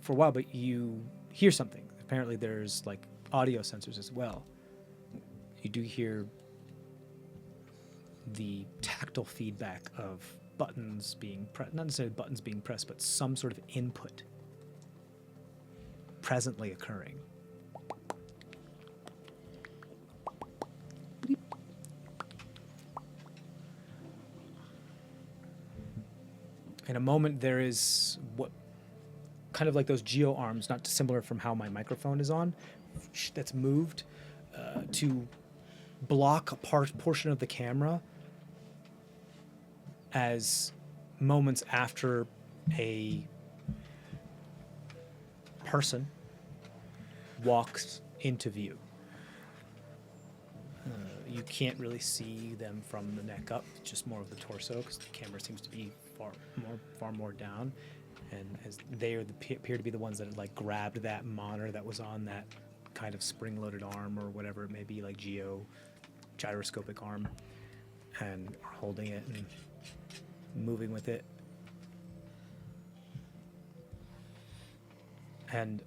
for a while, but you hear something. Apparently there's like audio sensors as well. You do hear the tactile feedback of buttons being pressed, not necessarily buttons being pressed, but some sort of input presently occurring. In a moment, there is what kind of like those geo arms, not dissimilar from how my microphone is on, that's moved to block a portion of the camera, as moments after a person walks into view. You can't really see them from the neck up, just more of the torso, because the camera seems to be far more down. And as they appear to be the ones that had like grabbed that monitor that was on that kind of spring-loaded arm or whatever it may be, like gyroscopic arm, and are holding it and moving with it. And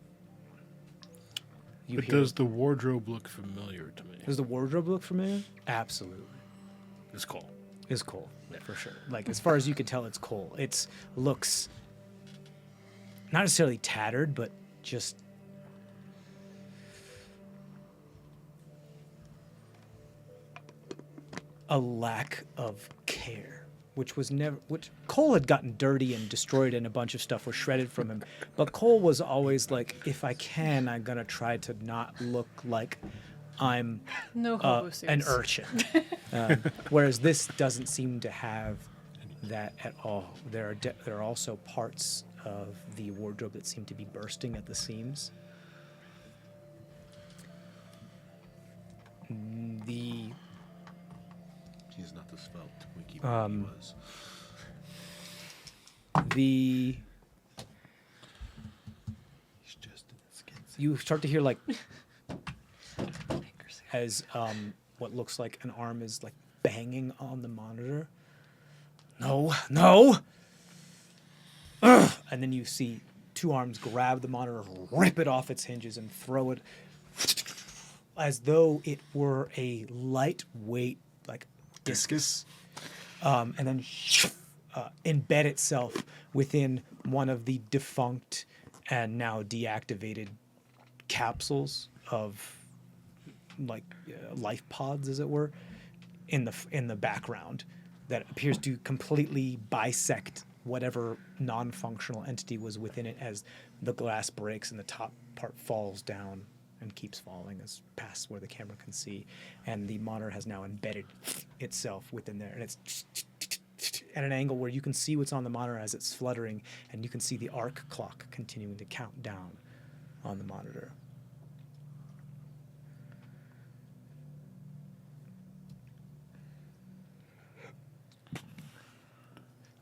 you But hear, does the wardrobe look familiar to me? does the wardrobe look familiar? Absolutely. It's Cole. Is Cole, for sure. Like, as far as you can tell, it's Cole. It looks not necessarily tattered, but just a lack of care, which Cole had gotten dirty and destroyed, and a bunch of stuff was shredded from him. But Cole was always like, if I can, I'm gonna try to not look like I'm No hobo an suits. urchin. Whereas this doesn't seem to have that at all. There are also parts of the wardrobe that seem to be bursting at the seams. The He's not the svelte wiki he was. the He's just in his skin. you start to hear like as what looks like an arm is like banging on the monitor. No. Ugh. And then you see two arms grab the monitor, rip it off its hinges, and throw it as though it were a lightweight like discus, and then embed itself within one of the defunct and now deactivated capsules of like life pods, as it were, in the background, that appears to completely bisect whatever non-functional entity was within it as the glass breaks and the top part falls down and keeps falling as past where the camera can see, and the monitor has now embedded itself within there, and it's at an angle where you can see what's on the monitor as it's fluttering, and you can see the arc clock continuing to count down on the monitor.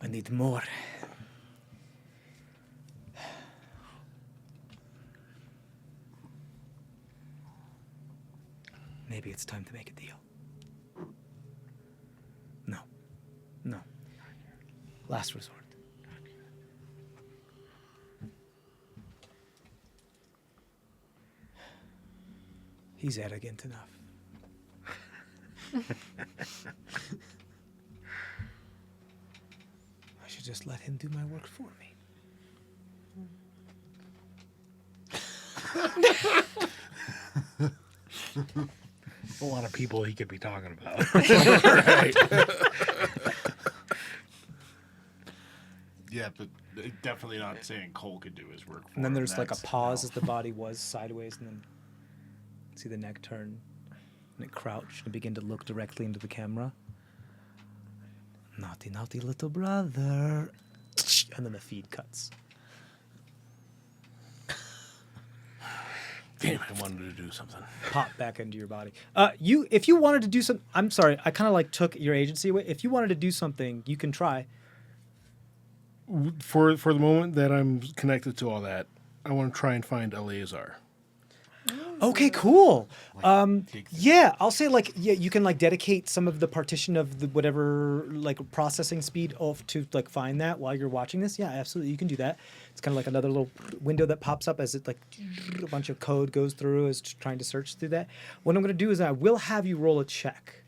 I need more. Maybe it's time to make a deal. No. Last resort. He's arrogant enough. I should just let him do my work for me. A lot of people he could be talking about. Right. Yeah, but definitely not saying Cole could do his work for And then him. there's like a That's- pause no. as the body was sideways, and then see the neck turn, and it crouched and begin to look directly into the camera. Naughty, naughty little brother. And then the feed cuts. Damn, I wanted to do something. Pop back into your body. If you wanted to do some, I'm sorry, I kind of like took your agency away. If you wanted to do something, you can try. For the moment that I'm connected to all that, I want to try and find Eleazar. Okay, cool. Yeah, I'll say you can like dedicate some of the partition of the whatever like processing speed off to like find that while you're watching this. Yeah, absolutely, you can do that. It's kind of like another little window that pops up as it like a bunch of code goes through as trying to search through that. What I'm going to do is I will have you roll a check.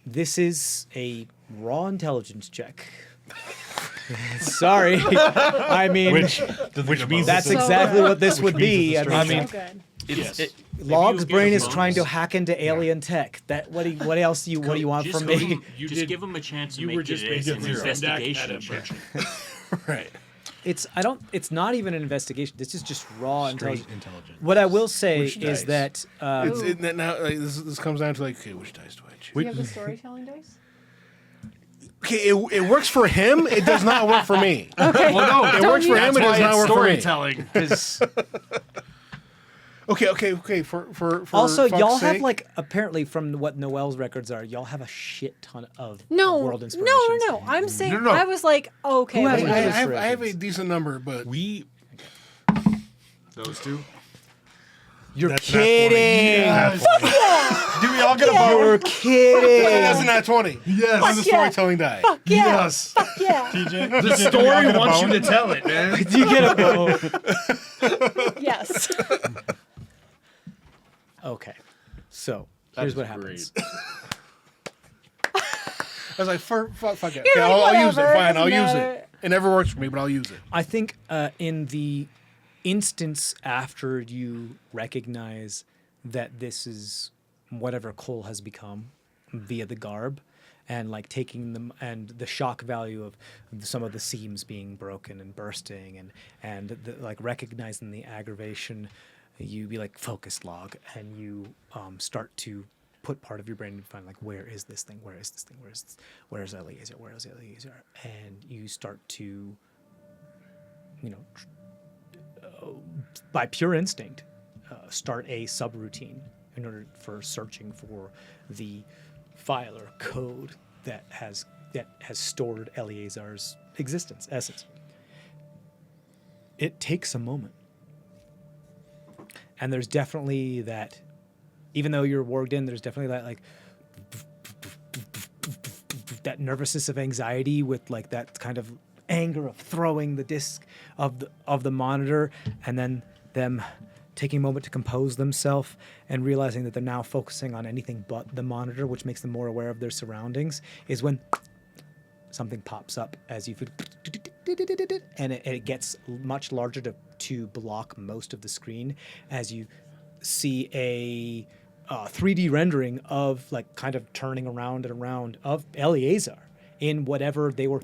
This is a raw intelligence check. Sorry, I mean Which means that's So exactly good. what this would be. I mean, So good. It's, Logg's brain is trying to hack into alien tech. What else do you want just from give me? him, just give him a chance to You make were it just as making an zero. investigation Zemdack check. Right. It's not even an investigation. This is just raw intelligence. intelligence. What I will say Which is dice? that Now like, this comes down to like, okay, which dice do I choose? Do you have the storytelling dice? Okay, it works for him. It does not work for me. Okay. Well, no, It works for him. It does not work for me. storytelling. 'Cause Okay. For also fuck's y'all have sake. like apparently from what Noel's records are, y'all have a shit ton of No, world no, inspirations. no. I'm saying No. I was like, okay. Who has wait, it? I wait. have a decent number, but those two. You're That's not kidding. do we all get a vote? You're kidding. isn't that 20? Yes. On the yeah. storytelling die. Fuck yeah. Yes. Fuck yeah. TJ, The story wants you to tell it, man. Do you get a vote? Yes. Okay. So here's what happens. I was like, fuck it. Okay, You're like, I'll use it. whatever, Fine, I'll doesn't use matter. it. It never works for me, but I'll use it. I think in the instance after you recognize that this is whatever Cole has become, via the garb, and like taking them and the shock value of some of the seams being broken and bursting, and like recognizing the aggravation, you be like focused Lahg, and you start to put part of your brain and find like, where is this thing? Where is this thing? Where's Eliezer? Where is Eliezer? And you start to, by pure instinct, start a subroutine in order for searching for the file or code that has stored Eliezer's essence. It takes a moment, and there's definitely that. Even though you're warged in, there's definitely that like that nervousness of anxiety with like that kind of anger of throwing the disc of the monitor, and then them taking a moment to compose themselves and realizing that they're now focusing on anything but the monitor, which makes them more aware of their surroundings, is when something pops up as you and it gets much larger to block most of the screen as you see a 3D rendering of like kind of turning around and around of Eliezer in whatever they were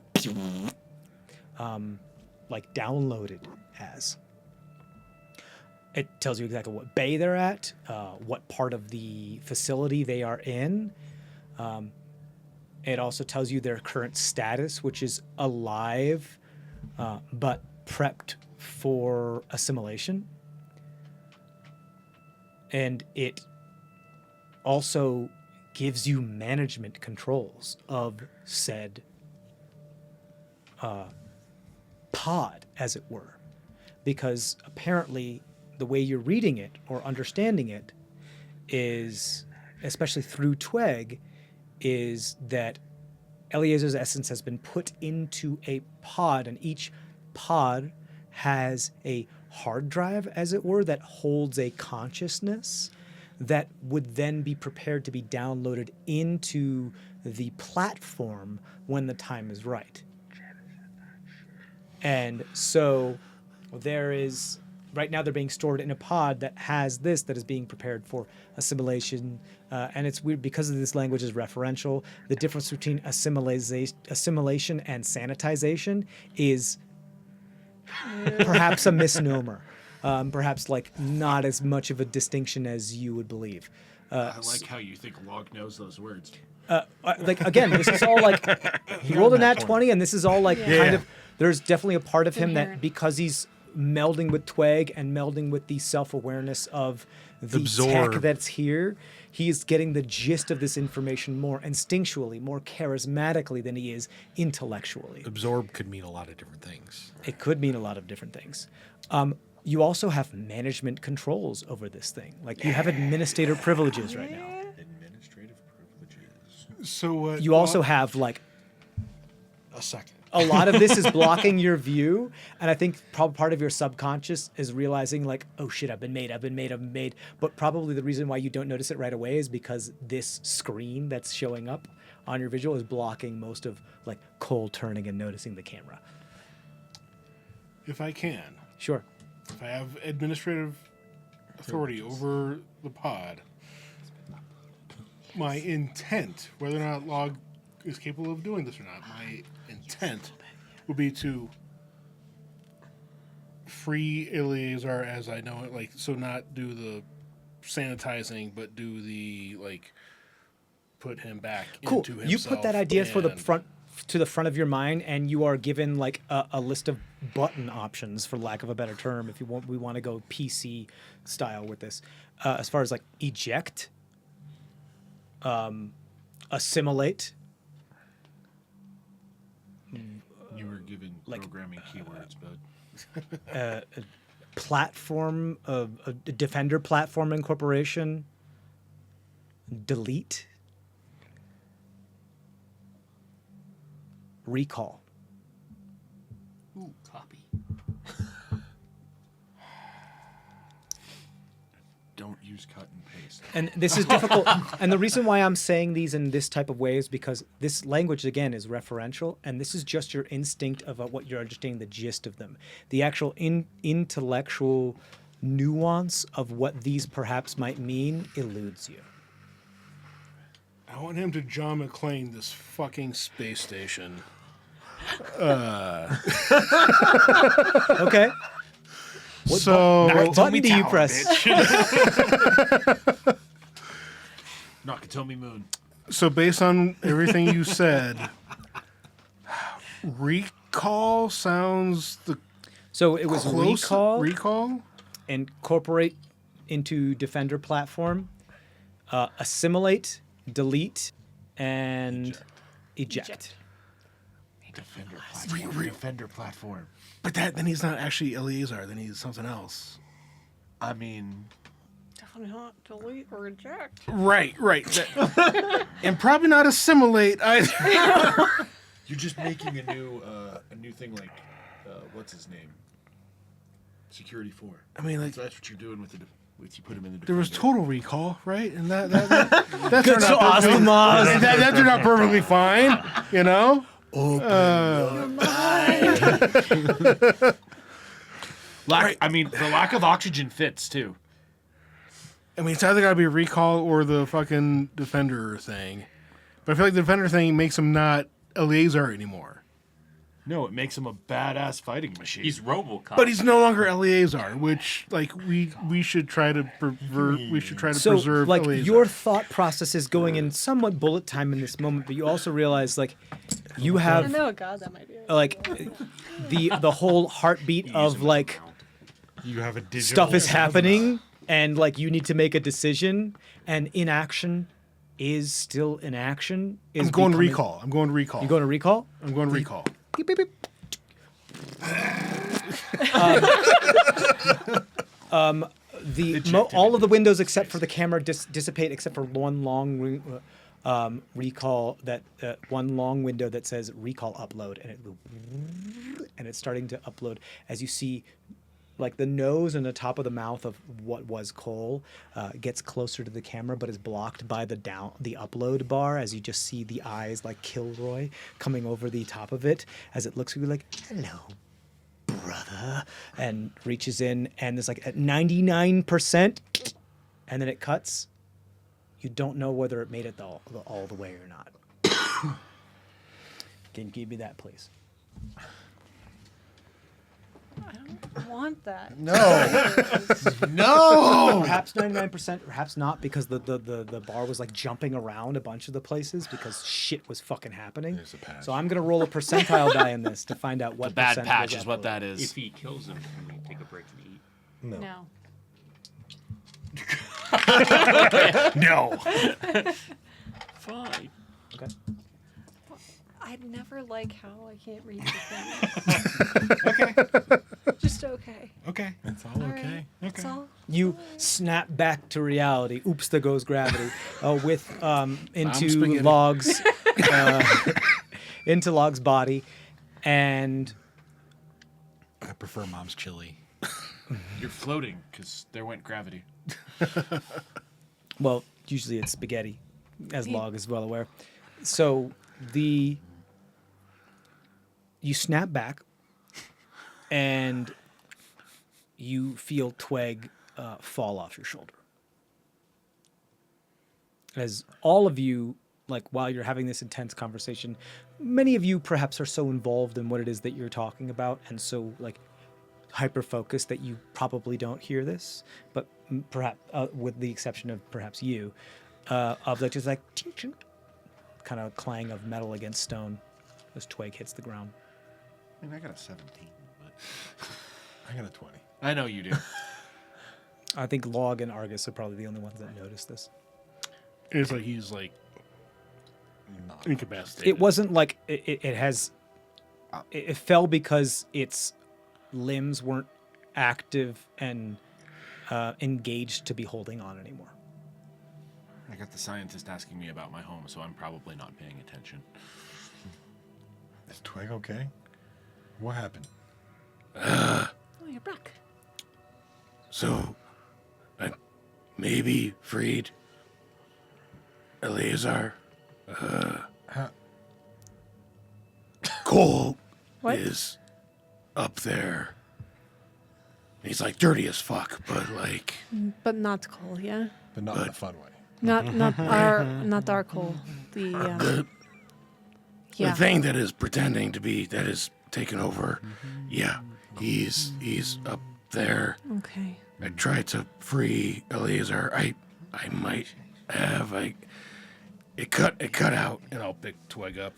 like downloaded as. It tells you exactly what bay they're at, what part of the facility they are in. It also tells you their current status, which is alive, but prepped for assimilation. And it also gives you management controls of said pod, as it were. Because apparently the way you're reading it or understanding it is, especially through Tweg, is that Eliezer's essence has been put into a pod, and each pod has a hard drive, as it were, that holds a consciousness that would then be prepared to be downloaded into the platform when the time is right. And so there is, right now they're being stored in a pod that has this, that is being prepared for assimilation. And it's weird because of this language is referential. The difference between assimilation and sanitization is perhaps a misnomer. Perhaps like not as much of a distinction as you would believe. I like how you think Lahg knows those words. Like again, this is all like he rolled a nat 20, and this is all like kind of. There's definitely a part of him that because he's melding with Tweg and melding with the self-awareness of the tech that's here, he's getting the gist of this information more instinctually, more charismatically than he is intellectually. Absorb could mean a lot of different things. It could mean a lot of different things. You also have management controls over this thing. Like you have administrator privileges right now. Administrative privileges. So You also have like A second. a lot of this is blocking your view, and I think probably part of your subconscious is realizing like, oh shit, I've been made. But probably the reason why you don't notice it right away is because this screen that's showing up on your visual is blocking most of like Cole turning and noticing the camera. if I can, Sure. if I have administrative authority over the pod, my intent, whether or not Lahg is capable of doing this or not, my intent would be to free Eliezer as I know it, like, so not do the sanitizing, but do the, like, put him back Cool. into himself. You put that idea for the and- front to the front of your mind, and you are given like a list of button options, for lack of a better term, if you want. We want to go PC style with this, as far as like eject, assimilate. You were given Like, programming keywords, bud. Platform, a Defender platform incorporation, delete, recall. Ooh, copy. Don't use cut and paste. And this is difficult. And the reason why I'm saying these in this type of way is because this language, again, is referential. And this is just your instinct of what you're understanding, the gist of them. The actual intellectual nuance of what these perhaps might mean eludes you. I want him to John McClane this fucking space station. Okay. So What button do you press? Nakatomi Moon. So based on everything you said, recall sounds the So it was close recall, incorporate into defender platform, assimilate, delete, and eject. Defender platform. But then he's not actually Eleazar. Then he's something else. I mean, Definitely not delete or eject. Right. And probably not assimilate either. You're just making a new thing like what's his name? Security 4. I mean, like, That's what you're doing with you put him in the. there was Defender. total recall, right? And that Good to awesome, awesome. that turned out perfectly fine. You know. I mean, the lack of oxygen fits too. I mean, it's either got to be recall or the fucking defender thing. But I feel like the defender thing makes him not Eleazar anymore. No, it makes him a badass fighting machine. He's RoboCop. But he's no longer Eleazar, which like we should try to So, preserve. like, Eleazar. your thought process is going in somewhat bullet time in this moment, but you also realize, like, you I have know, God, that might be. like the whole heartbeat of like You have a digital stuff is happening, and like you need to make a decision, and inaction is still inaction. Is I'm going becoming- recall. I'm going recall. You going to recall? I'm going recall. Beep, beep, beep. All of the windows except for the camera dissipate, except for one long recall one long window that says recall upload, and it's starting to upload as you see. Like the nose and the top of the mouth of what was Cole gets closer to the camera, but is blocked by the upload bar as you just see the eyes like Kilroy coming over the top of it as it looks at you like, hello, brother, and reaches in and it's like at 99%, and then it cuts. You don't know whether it made it all the way or not. Can you give me that, please? I don't want that. no. No. Perhaps 99%, perhaps not, because the bar was like jumping around a bunch of the places because shit was fucking happening. There's a patch. So I'm gonna roll a percentile die in this to find out what The bad percent patch was is what uploaded. that If is. he kills him, can we take a break and eat? No. No. Fine. Okay. I'd never like how I can't read the thing. Just okay. Okay. It's all All okay. right. It's all. You snap back to reality. Oops, there goes gravity. With into spaghetti. Logs, into Log's body, and I prefer mom's chili. You're floating because there went gravity. well, usually it's spaghetti, as Log is well aware. So you snap back, and you feel Tweg fall off your shoulder. As all of you, like while you're having this intense conversation, many of you perhaps are so involved in what it is that you're talking about, and so like hyper-focused that you probably don't hear this, but perhaps with the exception of perhaps you, of like just like chink, chink, kind of clang of metal against stone as Tweg hits the ground. I mean, I got a 17, but I got a 20. I know you do. I think Log and Argus are probably the only ones that noticed this. It's like he's like incapacitated. It wasn't like it fell because its limbs weren't active and engaged to be holding on anymore. I got the scientist asking me about my home, so I'm probably not paying attention. Is Twig okay? What happened? Oh, you're back. So, I maybe freed Eleazar. Cole What? is up there. He's like dirty as fuck, but like, But not Cole, yeah? But not in a fun way. Not our Cole. The The thing that is pretending to be, that is taken over, yeah, he's up there. Okay. I tried to free Eleazar. I might have. It cut out. And I'll pick Twig up.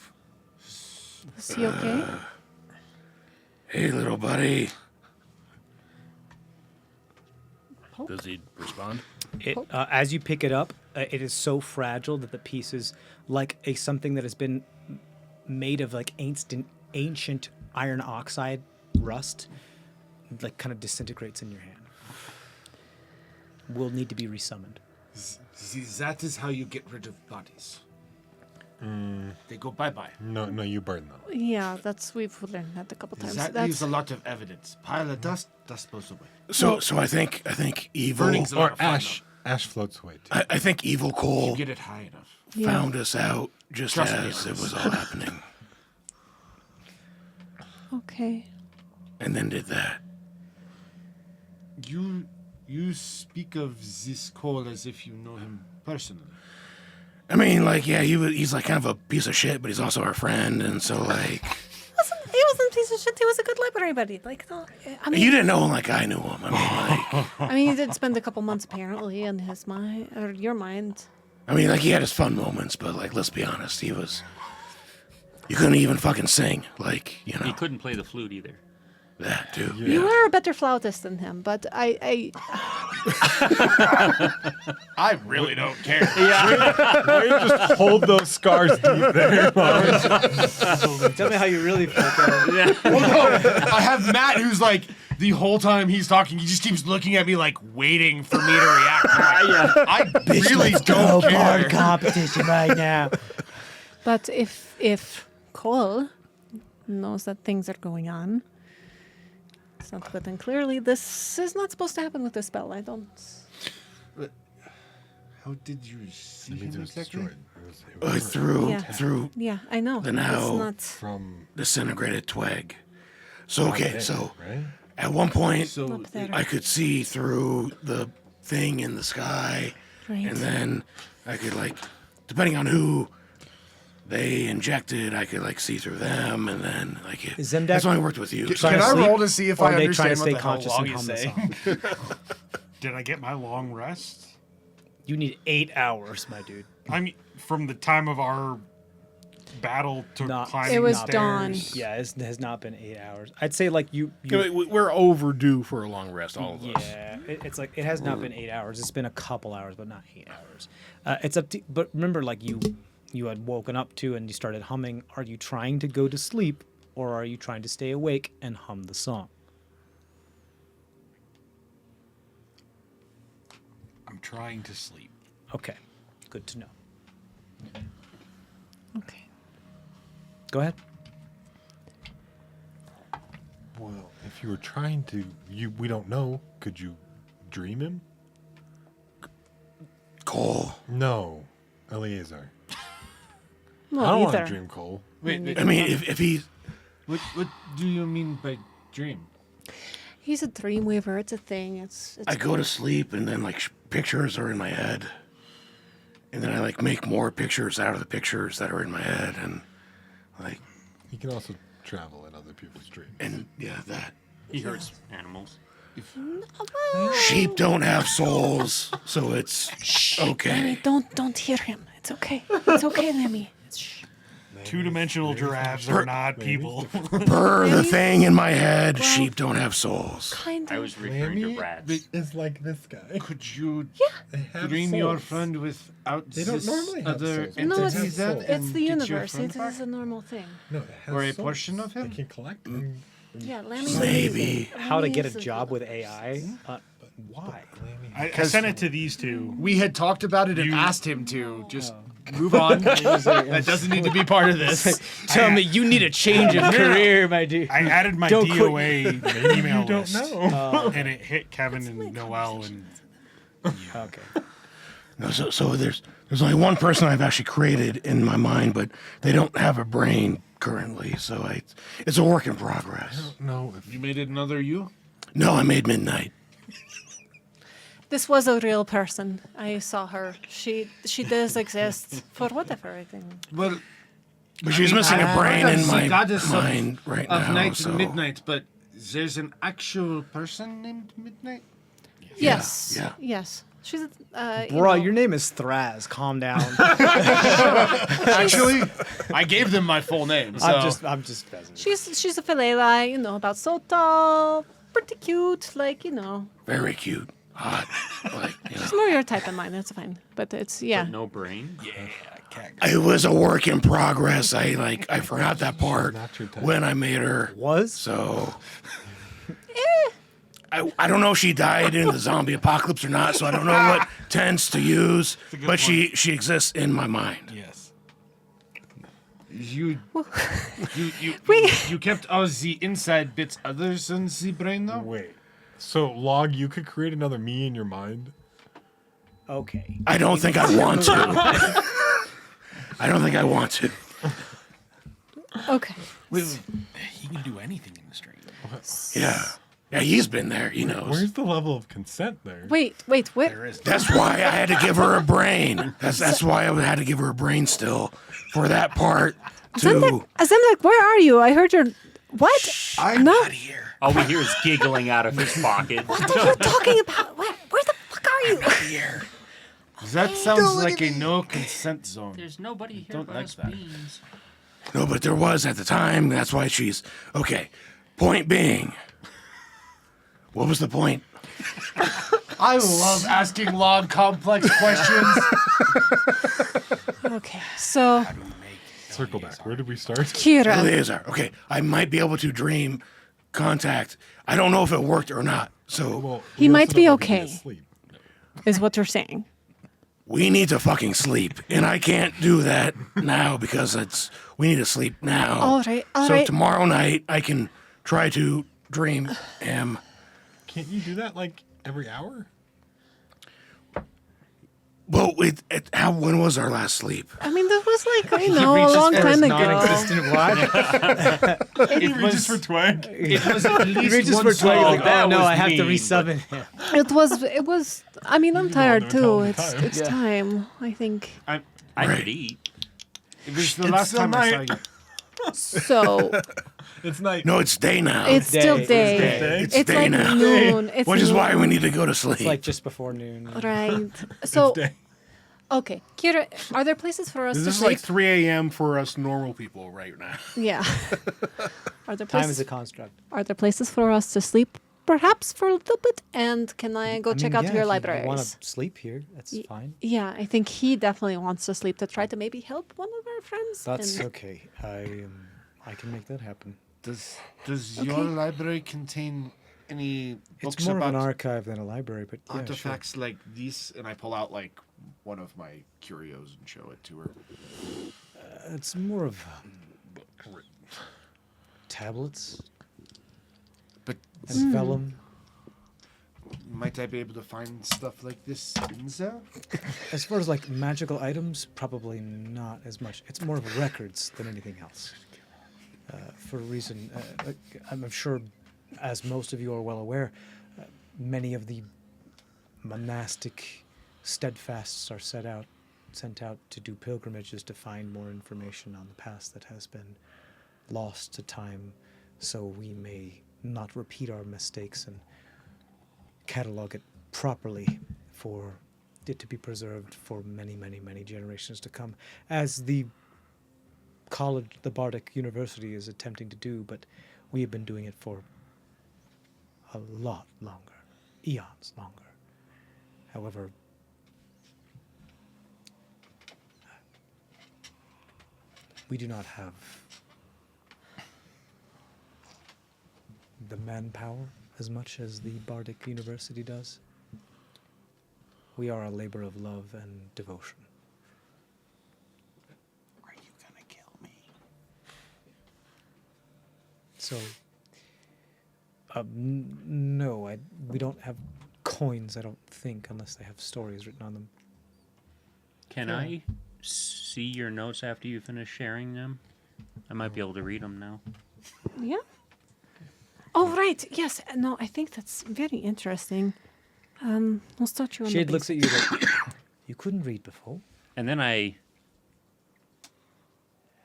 Is he okay? Hey, little buddy. Does he respond? As you pick it up, it is so fragile that the piece is like something that has been made of like ancient iron oxide rust, like kind of disintegrates in your hand. Will need to be resummoned. See, that is how you get rid of bodies. They go bye-bye. No, you burn them. Yeah, we've learned that a couple times. That leaves a lot of evidence. Pile of dust goes away. So I think evil Burning's a lot of fun, Ash floats away too. I think evil though. Cole You get it high enough. found us out just Trust me as on it this. was all happening, Okay. and then did that. You speak of this Cole as if you know him personally. I mean, like, yeah, he's like kind of a piece of shit, but he's also our friend, and so like, He wasn't a piece of shit. He was a good library buddy. Like, I mean, you didn't know him like I knew him. I mean, he did spend a couple months apparently in his mind or your mind. like he had his fun moments, but like, let's be honest, you couldn't even fucking sing, like, you know, He couldn't play the flute either. that too. You were a better flautist than him, but I I really don't care. Why you just hold those scars deep there? Tell me how you really felt. I have Matt who's like, the whole time he's talking, he just keeps looking at me like waiting for me to react. I really don't care. competition right now. But if Cole knows that things are going on, it's not good. And clearly, this is not supposed to happen with the spell. I don't. How did you see It means it him was exactly? destroyed. It was Through Yeah, I know. Then It's how- not. from disintegrated twig. So okay, so right. at one point So Up there. I could see through the thing in the sky, Right. and then I could like, depending on who they injected, I could like see through them, and then like it. Is Zemdack That's why I worked with you. trying Can to I sleep, roll to see if or I are they trying understand to what stay the hell conscious Lahg and is hum the saying? song? Did I get my long rest? You need 8 hours, my dude. I mean, from the time of our battle to Not- climbing It was the dawn. stairs. Yeah, it has not been 8 hours. I'd say like you We're overdue for a long rest, all of us. yeah, it's like it has not been 8 hours. It's been a couple hours, but not 8 hours. It's up to. But remember, like you had woken up to and you started humming. Are you trying to go to sleep, or are you trying to stay awake and hum the song? I'm trying to sleep. Okay, good to know. Okay. Go ahead. Well, if you were trying to, we don't know. Could you dream him? Cole. No, Eleazar. Well, I don't want either. to dream Cole. Wait, I mean, if he's What do you mean by dream? He's a dream weaver. It's a thing. It's I go to sleep and then like pictures are in my head, and then I like make more pictures out of the pictures that are in my head, and like, He can also travel in other people's dreams. and yeah, that He hurts animals. sheep don't have souls, so it's okay. Don't hear him. It's okay. It's okay, Lemmy. Shh. Two-dimensional giraffes are not people. Per the thing in my head, sheep don't have souls. Kind of. I was referring to rats. is like this guy. Could you They have dream your souls. friend without They don't this normally have other souls. No, entity it's, that it's and the get your universe. friend It back? is a normal thing. No, it has Or a souls. portion of him? They can collect them. Yeah, Lemmy. Maybe. How to get a is job with AI? Why? I sent it to these two. We had talked about it and asked him to just move on. That doesn't need to be part of this. Tell me you need a change of career, my dude. I added my Don't quit. DOA email You don't list, know. and it hit Kevin and Noel, and Okay. No, so there's only one person I've actually created in my mind, but they don't have a brain currently, so it's a work in progress. No, if You made it another you? No, I made Midnight. This was a real person. I saw her. She does exist for whatever I think. Well, But she's missing a brain in my goddess mind right of now. night so. and midnight, but there's an actual person named Midnight. Yes. yeah. Yes. She's Bro, your name is Thraz. Calm down. Actually, I gave them my full name. So. I'm just messing. She's a philae, about so tall, pretty cute, Very cute. Hot. Like, She's more your type than mine. That's fine. But it's But no brain. It was a work in progress. I forgot that part Not your type. when I made her. Was? So I don't know if she died in the zombie apocalypse or not, so I don't know what tense to use. But she exists in my mind. Yes. You Wait. you kept all the inside bits others than the brain, though? Wait. So, Log, you could create another me in your mind? Okay. I don't think I want to. I don't think I want to. okay. He can do anything in the stream. Yeah. Yeah, he's been there. He knows. Where's the level of consent there? Wait. Where? There is. That's why I had to give her a brain. That's why I had to give her a brain still for that part. To Zemdack, where are you? I heard your. What? I'm No. out of here. All we hear is giggling out of his pocket. What are you talking about? Where the fuck are you? Here. That sounds like a no consent zone. There's nobody here Don't but like us that. beans. No, but there was at the time. That's why she's okay. Point being, what was the point? I love asking long, complex questions. Okay, so Circle back. Where did we start? Kira. Eleazar. Okay, I might be able to dream contact. I don't know if it worked or not. So Well, He we might also be don't want him to okay. sleep. Is what you're saying. we need to fucking sleep, and I can't do that now because we need to sleep now. All right, all so right. tomorrow night I can try to dream him. Can't you do that like every hour? Well, when was our last sleep? I mean, that was a long time ago. He reaches for twig. It was at He least reaches one for 12. song. Like, oh no, was I have to mean, resummon him. It was. I mean, I'm tired there too. and tell him the It's time. time. I think. I Right. could eat. It was the last time I saw you. So It's night. No, it's day now. it's still Day. day. It's It's day like now. noon. It's Which is noon. why we need to go to sleep. It's like just before noon. Right. So day. okay, Kira, are there places for us This to is sleep? like 3 a.m. for us normal people right now. Yeah. Are there Time places? is a construct. Are there places for us to sleep? Perhaps for a little bit, and can I go check out your libraries? I want to sleep here. That's fine. Yeah, I think he definitely wants to sleep to try to maybe help one of our friends. That's and- okay. I can make that happen. Does your Okay. library contain any books It's more of about an archive than a library, but yeah, artifacts like these? And I pull out like one of my curios and show it to her. sure. It's more of tablets But and vellum. might I be able to find stuff like this in there? As far as like magical items, probably not as much. It's more of records than anything else. For a reason, I'm sure, as most of you are well aware, many of the monastic steadfasts are sent out to do pilgrimages to find more information on the past that has been lost to time, so we may not repeat our mistakes and catalog it properly for it to be preserved for many, many, many generations to come, as the college, the Bardic University, is attempting to do, but we have been doing it for a lot longer, eons longer. However, we do not have the manpower as much as the Bardic University does. We are a labor of love and devotion. Are you gonna kill me? So, no, we don't have coins, I don't think, unless they have stories written on them. Can I see your notes after you finish sharing them? I might be able to read them now. Yeah. Oh right, yes. No, I think that's very interesting. We'll start you on Shade the looks at you like, you couldn't read before. And then I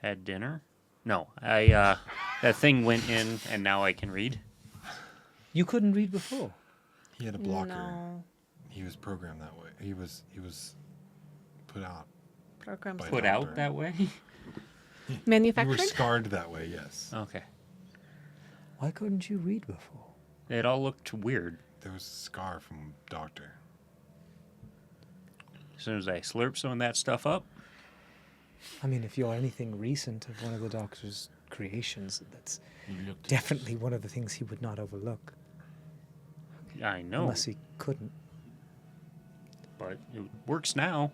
had dinner. No, I that thing went in, and now I can read. You couldn't read before. He had a blocker. No. He was programmed that way. He was put out. Programs. By Put doctor. out that way. You were Manufactured? scarred that way, yes. Okay. Why couldn't you read before? It all looked weird. There was a scar from doctor. As soon as I slurp some of that stuff up, I mean, if you're anything recent of one of the Doctor's creations, that's You looked definitely one of the things he would not overlook. I know, Unless he couldn't. but it works now.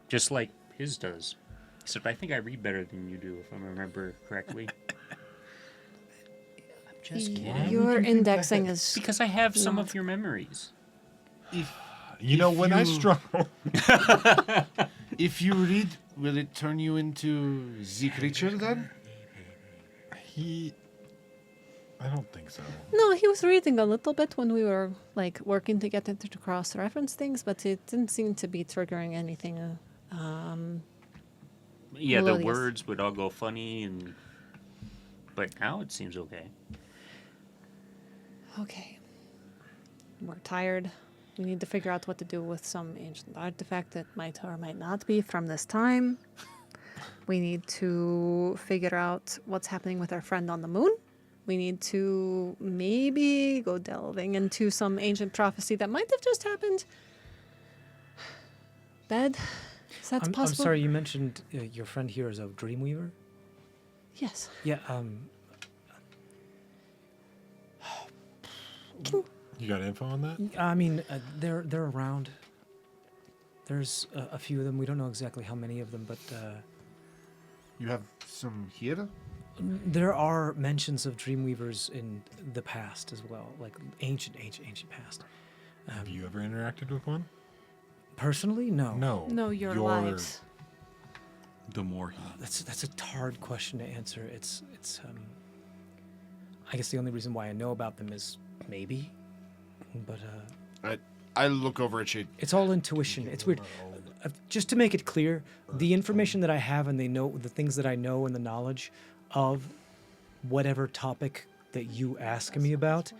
Just like his does. Except I think I read better than you do, if I remember correctly. I'm just kidding. Your indexing is Because I have some not. of your memories. You know, when I you- struggle, If you read, will it turn you into the creature then? I don't think so. No, he was reading a little bit when we were like working to get into the cross-reference things, but it didn't seem to be triggering anything. Yeah, the Melodious. words would all go funny, but now it seems okay. Okay. We're tired. We need to figure out what to do with some ancient artifact that might or might not be from this time. We need to figure out what's happening with our friend on the moon. We need to maybe go delving into some ancient prophecy that might have just happened. Bed? Is that I'm possible? sorry, you mentioned your friend here is a Dreamweaver? Yes. Yeah, You got info on that? I mean, they're around. There's a few of them. We don't know exactly how many of them, but You have some here? there are mentions of Dreamweavers in the past as well, like ancient past. Have you ever interacted with one? Personally, no. No. No, your lives. the more he. That's a hard question to answer. It's I guess the only reason why I know about them is maybe, but I look over at Shade. it's all intuition. It's weird. Just to make it clear, the information that I have and they know the things that I know and the knowledge of whatever topic that you ask me about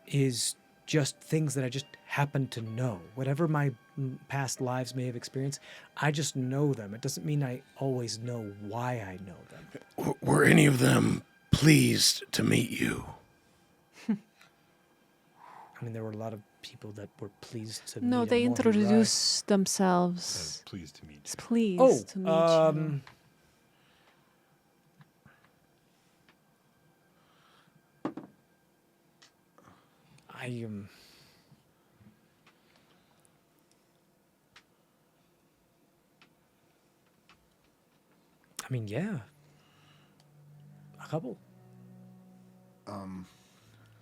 is just things that I just happen to know. Whatever my past lives may have experienced, I just know them. It doesn't mean I always know why I know them. Were any of them pleased to meet you? I mean, there were a lot of people that were pleased to No, meet they him while he arrived. introduced I was themselves. pleased to meet you. Pleased to meet you. I mean, yeah. A couple.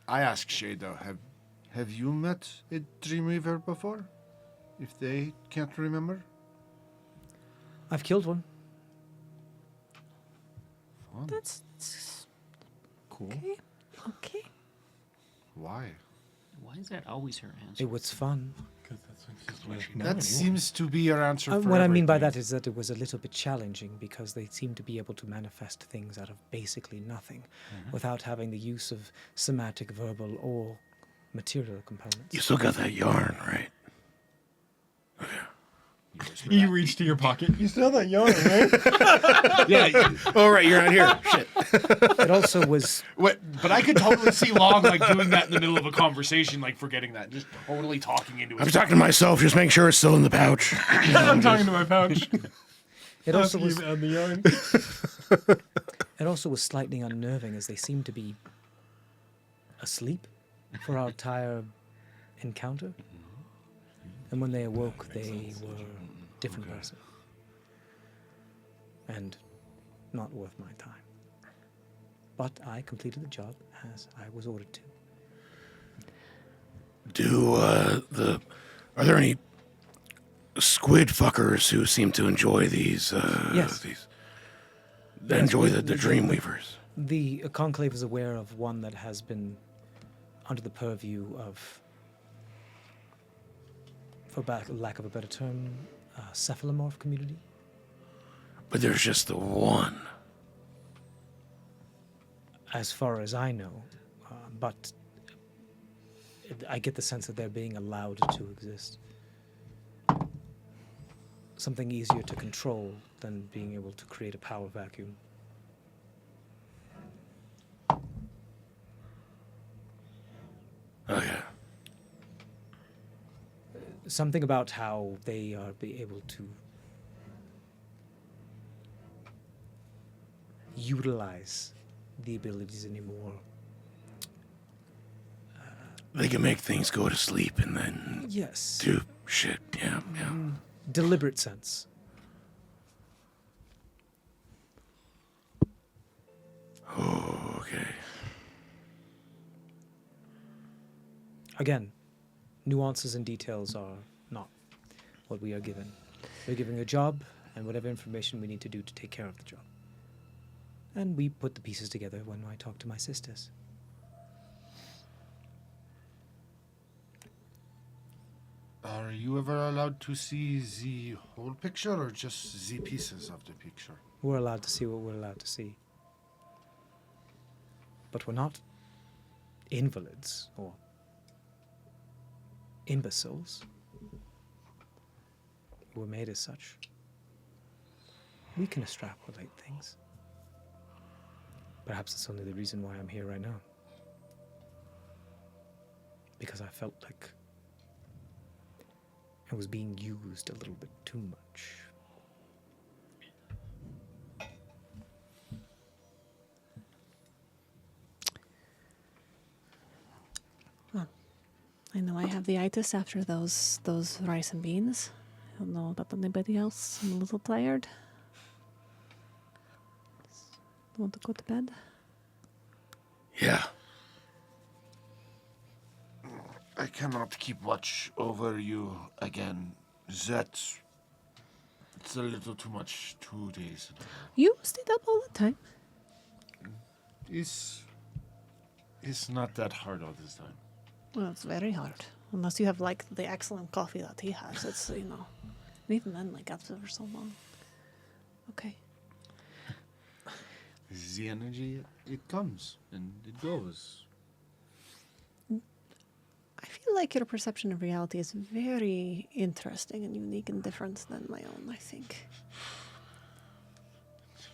I ask Shade though, have you met a Dreamweaver before? If they can't remember? I've killed one. That's Cool. okay. Okay. Why? Why is that always her answer? It was fun. That seems to be your answer for What I mean by everything. that is that it was a little bit challenging because they seem to be able to manifest things out of basically nothing without having the use of somatic, verbal, or material components. You still got that yarn, right? You reach to your pocket. You still have that yarn, right? Yeah, Oh, right, you're not here. Shit. It also was But I could totally see Lahg like doing that in the middle of a conversation, like forgetting that, just totally talking into I'm his. talking to myself. Just make sure it's still in the pouch. I'm talking to my pouch. it also was on the yarn. it also was slightly unnerving as they seemed to be asleep for our entire encounter. And when they awoke, they were a different person. And not worth my time. But I completed the job as I was ordered to. Are there any squid fuckers who seem to enjoy these? Yes. They enjoy the Dreamweavers. The Conclave is aware of one that has been under the purview of lack of a better term, cephalomorph community. But there's just the one. As far as I know, but I get the sense that they're being allowed to exist. Something easier to control than being able to create a power vacuum. Okay. Something about how they are be able to utilize the abilities anymore. They can make things go to sleep and then Yes. do shit. Yeah, yeah. Deliberate sense. Oh, okay. Again, nuances and details are not what we are given. We're given a job and whatever information we need to do to take care of the job. And we put the pieces together when I talk to my sisters. Are you ever allowed to see the whole picture or just the pieces of the picture? We're allowed to see what we're allowed to see. But we're not invalids or imbeciles. We're made as such. We can extrapolate things. Perhaps it's only the reason why I'm here right now. Because I felt like I was being used a little bit too much. Well, I know I have the itis after those rice and beans. I don't know about anybody else. I'm a little tired. Want to go to bed? Yeah. I cannot keep watch over you again. It's a little too much 2 days. You stayed up all the time. It's not that hard all this time. Well, it's very hard. Unless you have, like, the excellent coffee that he has. It's, you know. And even then, like, after so long. Okay. The energy, it comes and it goes. I feel like your perception of reality is very interesting and unique and different than my own, I think.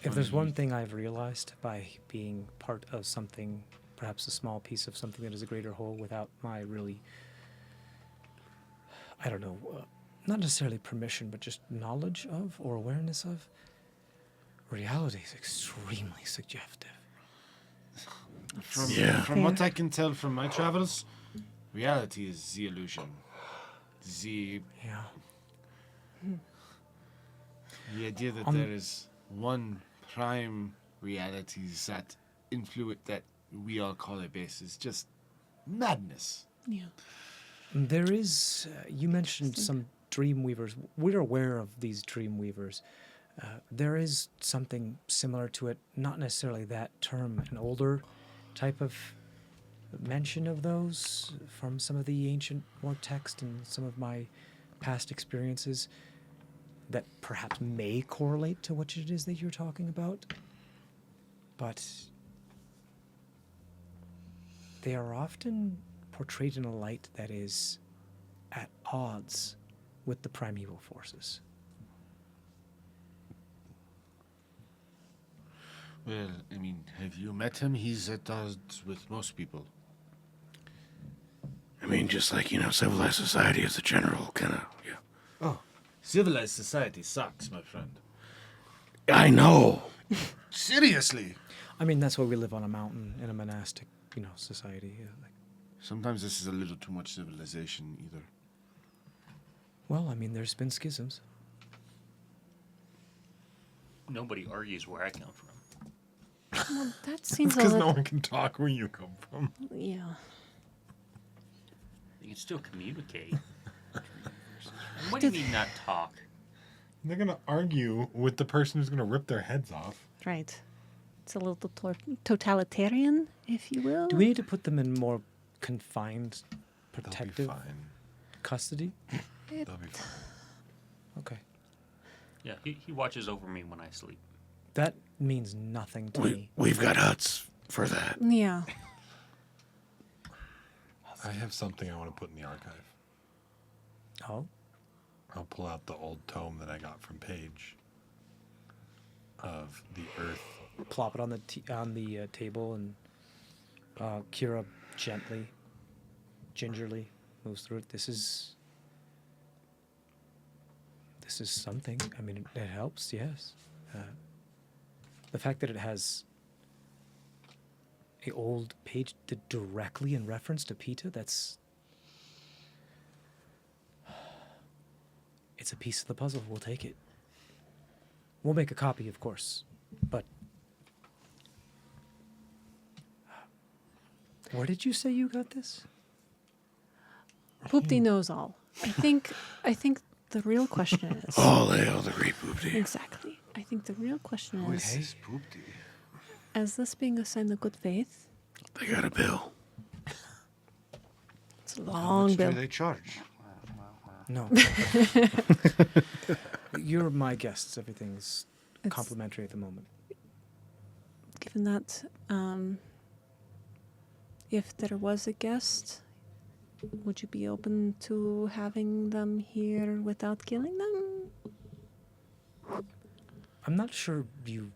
If there's one thing I've realized by being part of something, perhaps a small piece of something that is a greater whole without my really, I don't know, not necessarily permission, but just knowledge of or awareness of, reality is extremely subjective. From what I can tell from my travels, reality is the illusion. The idea that there is one prime reality that influence that we all call a base is just madness. Yeah. There is, you mentioned some dream weavers. We're aware of these dream weavers. There is something similar to it, not necessarily that term, an older type of mention of those from some of the ancient war text and some of my past experiences that perhaps may correlate to what it is that you're talking about. But they are often portrayed in a light that is at odds with the primeval forces. Well, I mean, have you met him? He's at odds with most people. I mean, just like, civilized society as a general kind of, yeah. Oh, civilized society sucks, my friend. I know. Seriously. I mean, that's why we live on a mountain in a monastic, society. Yeah, Sometimes this is a little too much civilization, either. well, I mean, there's been schisms. Nobody argues where I come from. Well, that seems a Because little... no one can talk where you come from. Yeah. You can still communicate. What do you mean not talk? They're going to argue with the person who's going to rip their heads off. Right. It's a little totalitarian, if you will. Do we need to put them in more confined, They'll be protective fine. custody? That'll be fine. Okay. Yeah, he watches over me when I sleep. That means nothing to me. We've got huts for that. Yeah. I have something I want to put in the archive. Oh? I'll pull out the old tome that I got from Paige of the Earth. Plop it on the table, and Kira gently, gingerly moves through it. This is something. I mean, it helps, yes. The fact that it has a old page directly in reference to Pita, it's a piece of the puzzle. We'll take it. We'll make a copy, of course, but where did you say you got this? Poopty knows all. I think the real question is All hail the great Poopty. exactly. I think the real question Who is, is this poopty? as this being a sign of good faith, They got a bill. it's a How long much bill. do they charge? No. You're my guests. Everything's It's- complimentary at the moment. Given that, if there was a guest, would you be open to having them here without killing them? I'm not sure you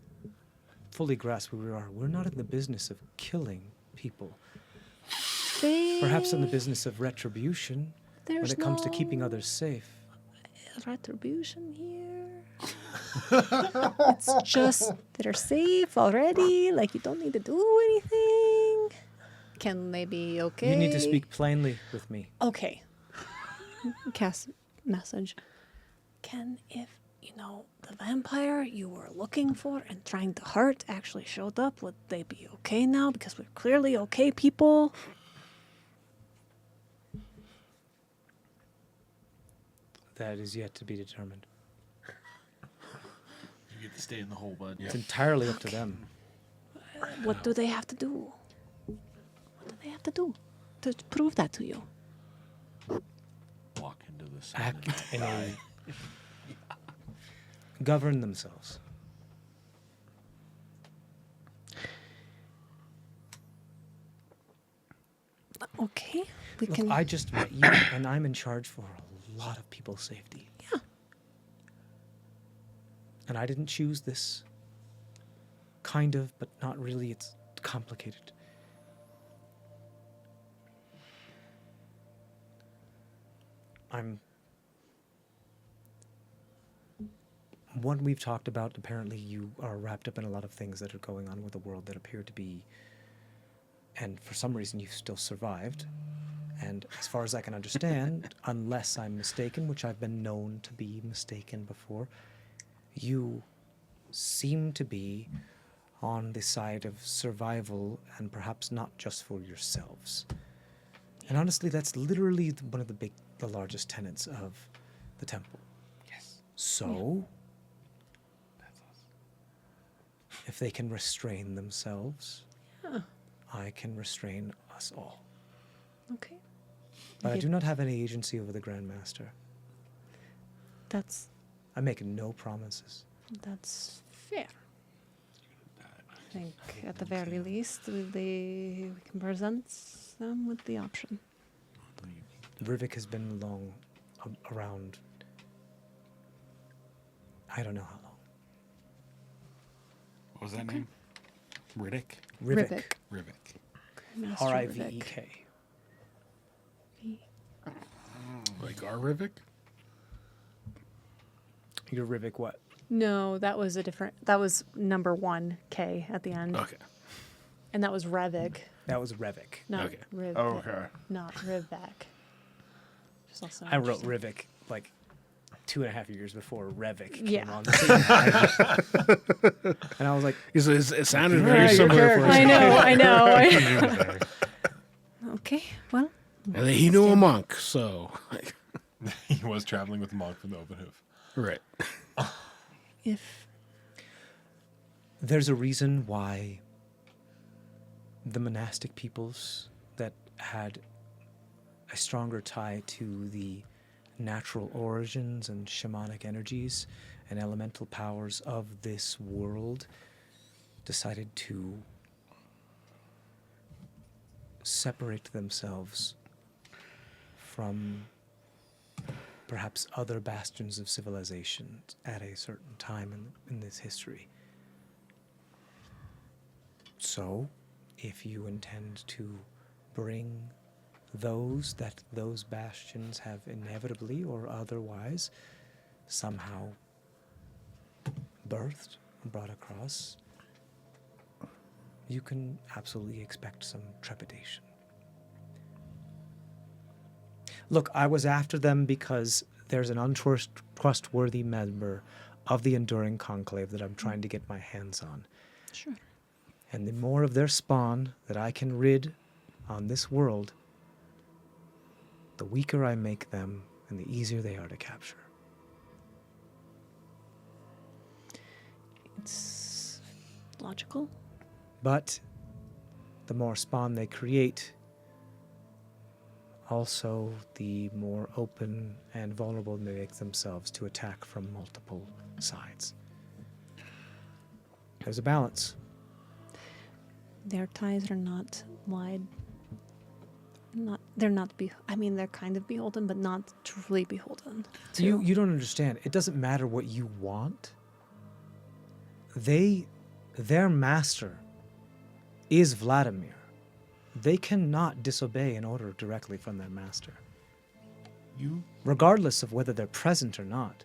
fully grasp where we are. We're not in the business of killing people. Perhaps in the business of retribution when There's it comes to keeping no others safe. retribution here. It's just they're safe already. Like, you don't need to do anything. Can they be okay? You need to speak plainly with me. Okay. Cast message. If the vampire you were looking for and trying to hurt actually showed up, would they be okay now? Because we're clearly okay people. That is yet to be determined. You get to stay in the hole, bud. It's entirely up to them. What do they have to do? What do they have to do to prove that to you? Walk into the sun. Act in a... Govern themselves. Okay, we Look, can. I just met you, and I'm in charge for a lot of people's safety. Yeah. And I didn't choose this. Kind of, but not really. It's complicated. One we've talked about, apparently you are wrapped up in a lot of things that are going on with the world that appear to be, and for some reason you've still survived. And as far as I can understand, unless I'm mistaken, which I've been known to be mistaken before, you seem to be on the side of survival and perhaps not just for yourselves. And honestly, that's literally one of the largest tenets of the temple. Yes. So, if they can restrain themselves, I can restrain us all. Okay. But I Give- do not have any agency over the Grand Master. That's I make no promises. fair. I think at the very least we can present them with the option. Rivik has been around. I don't know how long. What was that name? Riddick? Rivik. Rivik. Master Rivek. Like our Rivik? You're Rivik what? No, that was that was number 1K at the end. Okay. And that was Revik, That was Revik. not Okay. Rivik. Okay. Not Rivak. Which is also I wrote interesting. Rivik like 2.5 years before Revik came Yeah. on the scene. And I was like, It sounded Yeah, very your similar for character. I know. Okay, well, And then he knew a monk, so. He was traveling with the monk from the Open Hoof. Right. if there's a reason why the monastic peoples that had a stronger tie to the natural origins and shamanic energies and elemental powers of this world decided to separate themselves from perhaps other bastions of civilization at a certain time in this history. So, if you intend to bring those that those bastions have inevitably or otherwise somehow birthed and brought across, you can absolutely expect some trepidation. Look, I was after them because there's an untrustworthy member of the Enduring Conclave that I'm trying to get my hands on. Sure. And the more of their spawn that I can rid on this world, the weaker I make them and the easier they are to capture. It's logical. But the more spawn they create, also the more open and vulnerable they make themselves to attack from multiple sides. There's a balance. Their ties are not wide. They're kind of beholden, but not truly beholden. You don't understand. It doesn't matter what you want. Their master is Vladimir. They cannot disobey an order directly from their master, regardless of whether they're present or not.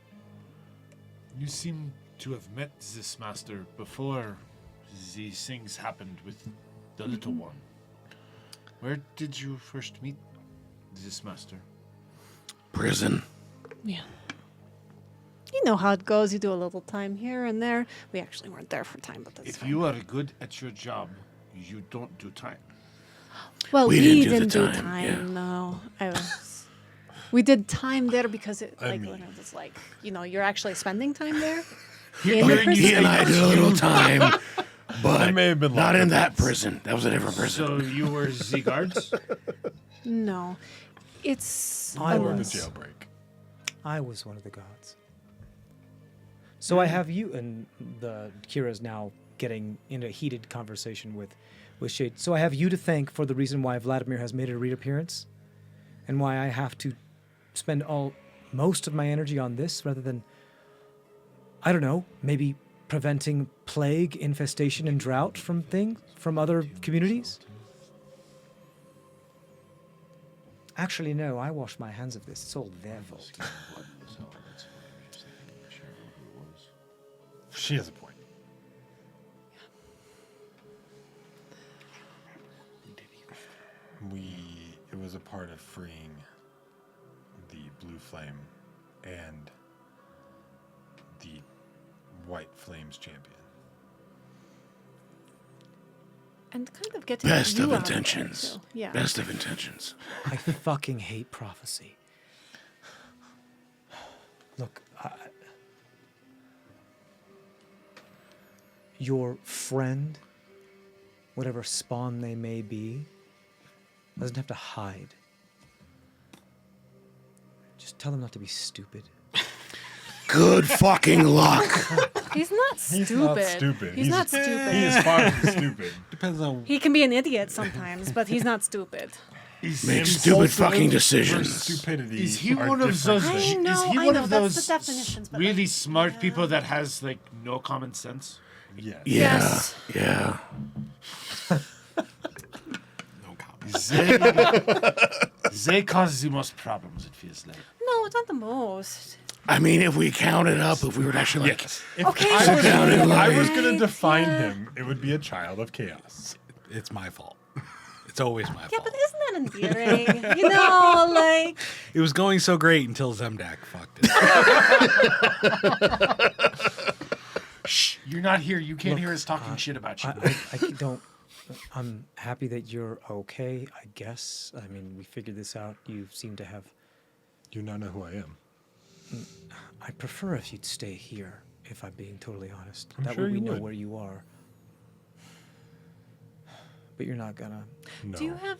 You seem to have met this master before these things happened with the little one. Where did you first meet this master? Prison. Yeah. You know how it goes. You do a little time here and there. We actually weren't there for time, but that's If fine. you are good at your job, you don't do time. Well, We we didn't do the didn't do time, yeah. time, no. We did time there because it I like mean- when it was like, you're actually spending time there. He- In the he- prison? He and I did a little time, but I may have been not locked in up that once. prison. That was a different prison. So you were the guards? No, it's I Or the was. jailbreak. I was one of the gods. So I have you, and Kira's now getting into a heated conversation with Shade. So I have you to thank for the reason why Vladimir has made a reappearance, and why I have to spend most of my energy on this rather than, I don't know, maybe preventing plague, infestation, and drought from other communities. Actually, no, I wash my hands of this. It's all their fault. She has a point. It was a part of freeing the Blue Flame and the White Flames champion. and kind of getting Best you of out there, intentions. too. Yeah. Best of intentions. I fucking hate prophecy. Look, your friend, whatever spawn they may be, doesn't have to hide. Just tell them not to be stupid. Good fucking luck. He's not stupid. He's not stupid. He's not stupid. He is far from stupid. Depends on. He can be an idiot sometimes, but he's not stupid. Make stupid fucking decisions. Stupidity. Is he are one of different those? things. I know, is he I one know, of that's those the definitions, but really like, smart yeah. people that has like no common sense? Yes. Yeah. Yes. Yeah. No comment. They cause the most problems. It feels like. No, it's not the most. I mean, if we counted up, if we were actually like, If Okay, I so was, down and if I lie. was going to define Yeah. him, it would be a child of chaos. It's my fault. It's always my Yeah, fault. but isn't that endearing? You know, like It was going so great until Zemdack fucked it. Shh! You're not here. You can't hear us talking shit about you. I don't. I'm happy that you're okay, I guess. I mean, we figured this out. You seem to have. You now know who I am. I'd prefer if you'd stay here, if I'm being totally honest. I'm that sure way we you know would. where you are. But you're not gonna. No. do you have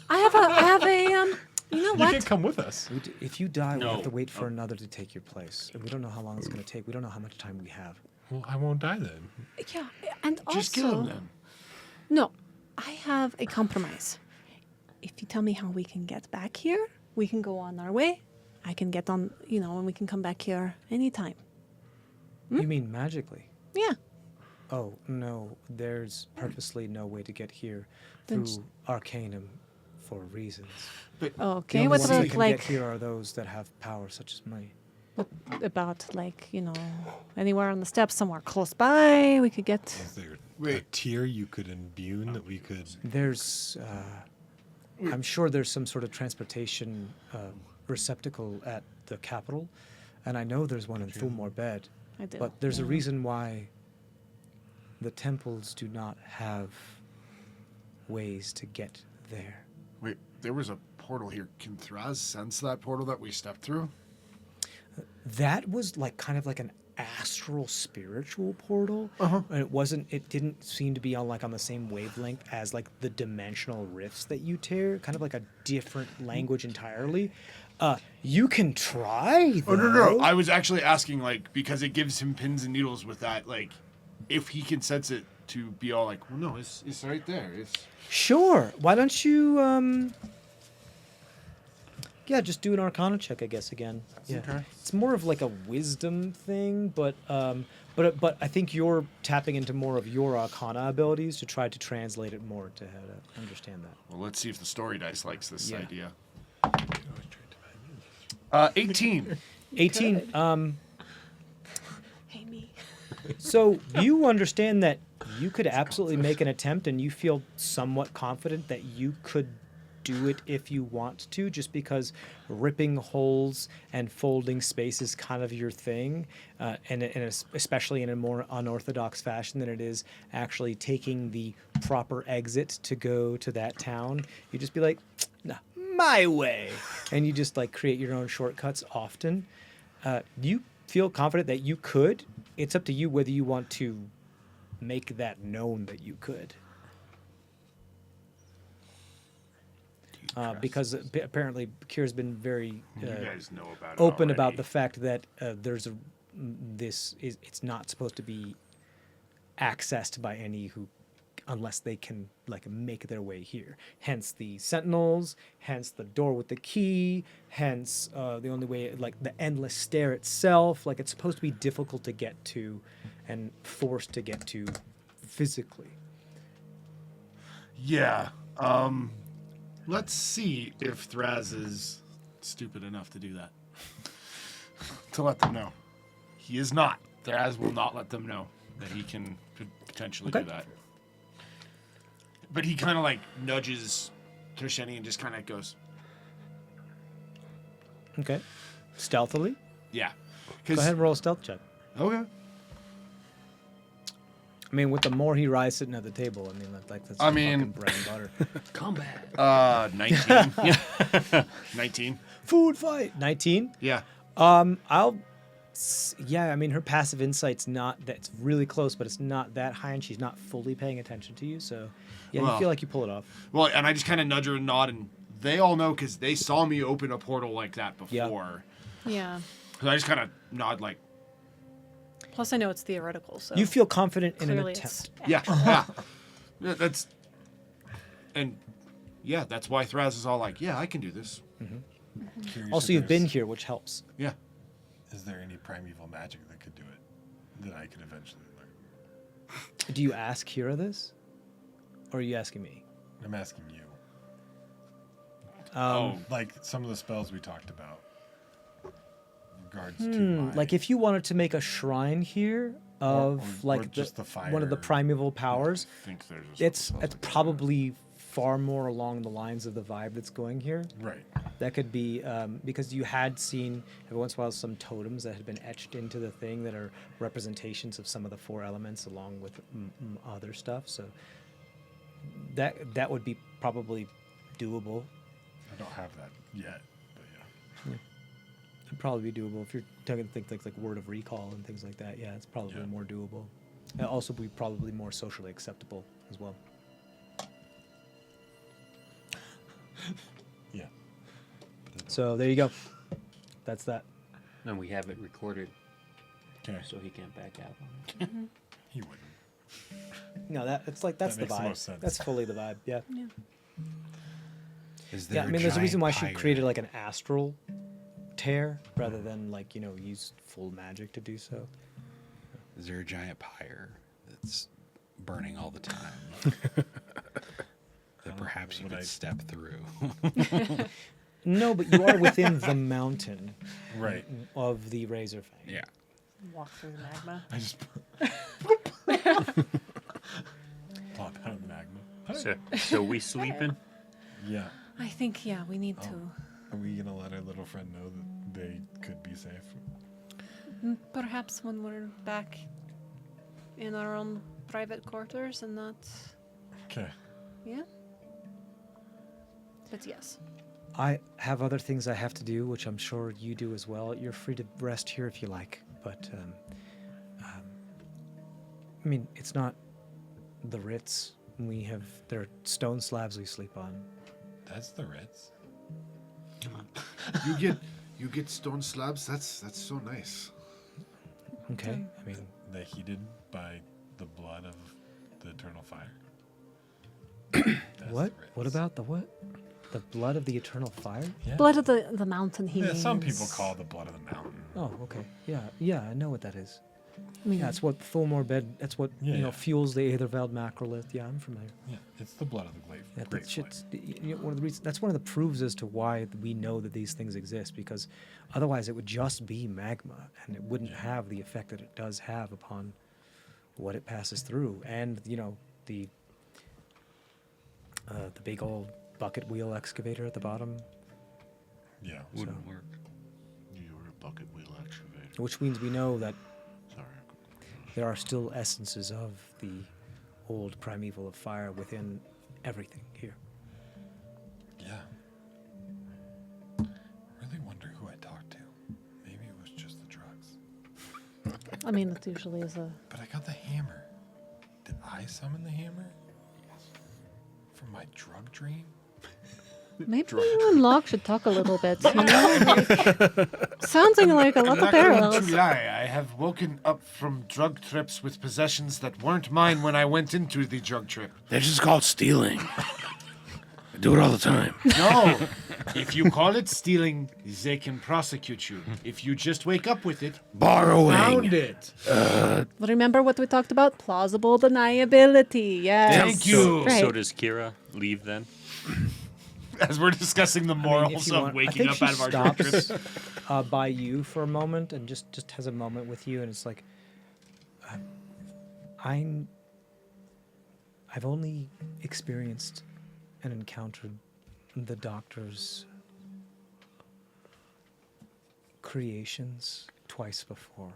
I have a You know You what? can come with us. If you die, we have to No. wait for another to take your place. And we don't know how long it's going to take. We don't know how much time we have. Well, I won't die then. Yeah, and Just kill him also, then. no, I have a compromise. If you tell me how we can get back here, we can go on our way. I can get on, and we can come back here anytime. You mean magically? Yeah. Oh, no. There's purposely no way to get here Then through Arcanum for reasons. Okay. The only What ones that about can like get here are those that have power such as me. about like anywhere on the steps, somewhere close by, we could get. Is there a tier you could imbue that we could? There's, I'm sure there's some sort of transportation receptacle at the capital, and I know there's one in Fulmore Bed. I do. But there's a yeah. reason why the temples do not have ways to get there. Wait, there was a portal here. Can Thraz sense that portal that we stepped through? That was like kind of like an astral spiritual portal. And it didn't seem to be on the same wavelength as like the dimensional rifts that you tear, kind of like a different language entirely. You can try. Oh, no. though. I was actually asking, because it gives him pins and needles with that, if he can sense it to be all like, well, no, it's right there. It's Sure. Why don't you just do an Arcana check, I guess, again. Yeah. Okay. It's more of like a wisdom thing, but I think you're tapping into more of your Arcana abilities to try to translate it more to how to understand that. Well, let's see if the story dice likes this Yeah. idea. 18. 18. Hey, me. So you understand that you could absolutely make an attempt, and you feel somewhat confident that you could do it if you want to, just because ripping holes and folding space is kind of your thing, and especially in a more unorthodox fashion than it is actually taking the proper exit to go to that town. You just be like, nah, my way, and you just create your own shortcuts often. You feel confident that you could. It's up to you whether you want to make that known that you could. Because apparently Kira's been very You guys know about it open about already. the fact that it's not supposed to be accessed by any who, unless they can make their way here. Hence the sentinels, hence the door with the key, hence the only way, the endless stair itself. It's supposed to be difficult to get to and forced to get to physically. Yeah. Let's see if Thraz is stupid enough to do that. To let them know. He is not. Thraz will not let them know that he can potentially do Okay. that. But he kind of nudges Trisheni and just kind of goes, Okay. Stealthily. yeah. Go ahead and roll a stealth check. Okay. I mean, with the more he rides sitting at the table, that's I mean- fucking bread and butter. Combat. 19. 19. Food fight. 19. Yeah. Yeah, I mean, her passive insight's that's really close, but it's not that high, and she's not fully paying attention to you. So, yeah, you Well. feel like you pull it off. Well, and I just kind of nudge her and nod, and they all know because they saw me open a portal like that Yeah. before. Yeah. So I just kind of nod Plus, I know it's theoretical, so You feel confident in an clearly it's attempt. yeah, yeah. Yeah, that's why Thraz is all like, yeah, I can do this. Curious Also, if you've been there's- here, which helps. Yeah. Is there any primeval magic that could do it that I could eventually learn? Do you ask Kira this, or are you asking me? I'm asking you. Oh, Like some of the spells we talked about. In regards to my, Like if you wanted to make a shrine here of or just the one of the fire. primeval powers, I think there's it's probably far more along the lines of the vibe that's going here. right. That could be because you had seen every once in a while some totems that had been etched into the thing that are representations of some of the four elements along with other stuff. So that would be probably doable. I don't have that yet, but yeah. It'd probably be doable if you're talking things like word of recall and things like that. Yeah, it's probably Yeah. more doable. It'll also be probably more socially acceptable as well. Yeah. So there you go. That's that. And we have it recorded, Okay. so he can't back out. He wouldn't. No, that's the makes the vibe. most sense. That's fully the vibe. Yeah. Is Yeah. there I mean, there's a reason giant why she pyre? created like an astral tear rather than like use full magic to do so. Is there a giant pyre that's burning all the time that perhaps you would could I- step through? No, but you are within the mountain Right. of the Razor Fang. Yeah. Walk through the magma. I just plop out of the magma. So we sleeping? Yeah. I think, yeah, we need to. Are we gonna let our little friend know that they could be safe? Perhaps when we're back in our own private quarters and not. Okay. Yeah? But yes. I have other things I have to do, which I'm sure you do as well. You're free to rest here if you like, but I mean, it's not the Ritz. There are stone slabs we sleep on. That's the Ritz. You get stone slabs. That's so nice. Okay, I mean, They're heated by the blood of the eternal fire. That's what? the Ritz. What about the what? The blood of the eternal fire? Yeah. Blood of the mountain, he Yeah, means. some people call it the blood of the mountain. Oh, okay. Yeah, I know what that is. I mean, Yeah, it's what Thulmore bed. That's what Yeah. fuels the Aetherveld macrolith. Yeah, I'm familiar. Yeah, it's the blood of the glaive. Yeah, Great that shit's, one of the reasons. That's one of the proofs as to why we know that these things exist. Because otherwise, it would just be magma, and it wouldn't have the effect that it does have upon what it passes through. And the big old bucket wheel excavator at the bottom, Yeah. Wouldn't work. You're a bucket wheel excavator. which means we know that Sorry. there are still essences of the old primeval of fire within everything here. Yeah. Really wonder who I talked to. Maybe it was just the drugs. I mean, it usually is a. But I got the hammer. Did I summon the hammer? From my drug dream? Maybe you and Lahg should talk a little bit. Sounding like a lot of I'm not going parallels. to lie. I have woken up from drug trips with possessions that weren't mine when I went into the drug trip. That's just called stealing. I do it all the time. No. If you call it stealing, they can prosecute you. If you just wake up with it, Borrowing. found it. Remember what we talked about? Plausible deniability. Yes. Thank you. Right. So does Kira leave then? As we're discussing the I mean, morals if you of want- I waking think up she out of our drug stops, trips. by you for a moment and just has a moment with you, and it's like, I've only experienced and encountered the Doctor's creations twice before.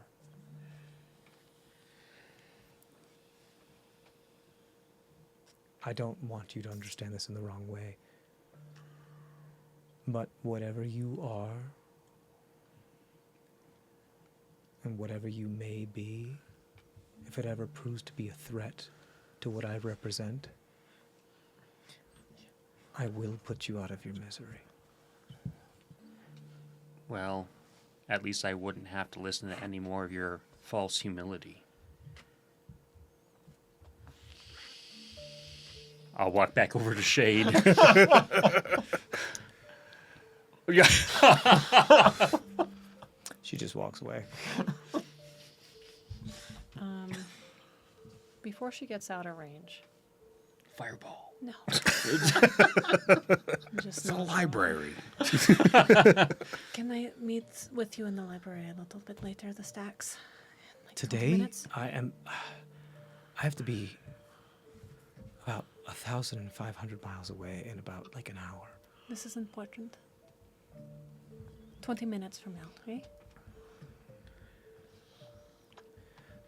I don't want you to understand this in the wrong way. But whatever you are, and whatever you may be, if it ever proves to be a threat to what I represent, I will put you out of your misery. Well, at least I wouldn't have to listen to any more of your false humility. I'll walk back over to Shade. Yeah. She just walks away. Before she gets out of range. Fireball. No. It's a library. Can I meet with you in the library a little bit later, the stacks? In like 20 Today, minutes? I have to be about 1,500 miles away in about like an hour. This is important. 20 minutes from now, okay?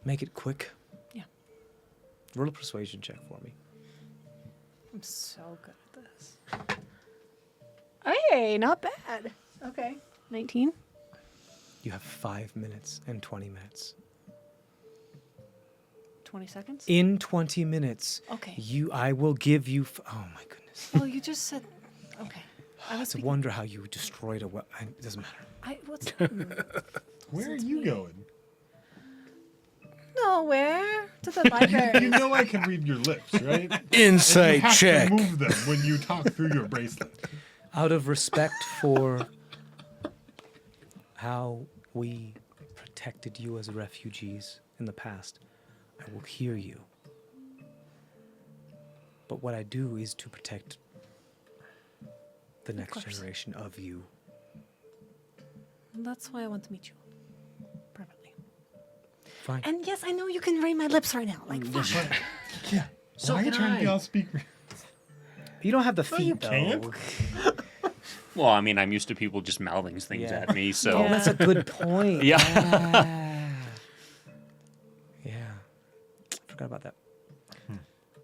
Make it quick. Yeah. Roll a persuasion check for me. I'm so good at this. Hey, not bad. Okay. 19? You have 5 minutes and 20 minutes. 20 seconds? In 20 minutes, Okay. I will give you. Oh my goodness. Well, you just said. Okay. I was It's a speaking- wonder how you destroyed a well. It doesn't matter. What's Where are you going? nowhere to the You library? know I can read your lips, right? you Insight have check. to move them when you talk through your bracelet. Out of respect for how we protected you as refugees in the past, I will hear you. But what I do is to protect the next course. generation of you. That's why I want to meet you. Privately. Fine. And yes, I know you can read my lips right now. Like, fuck. Yeah. So Why are you can trying to be I. on speaker? You don't have the feet, you though. can't. Well, I mean, I'm used to people just mouthing things Yeah. at me, so Oh, that's a good point. Yeah. Yeah. Forgot about that.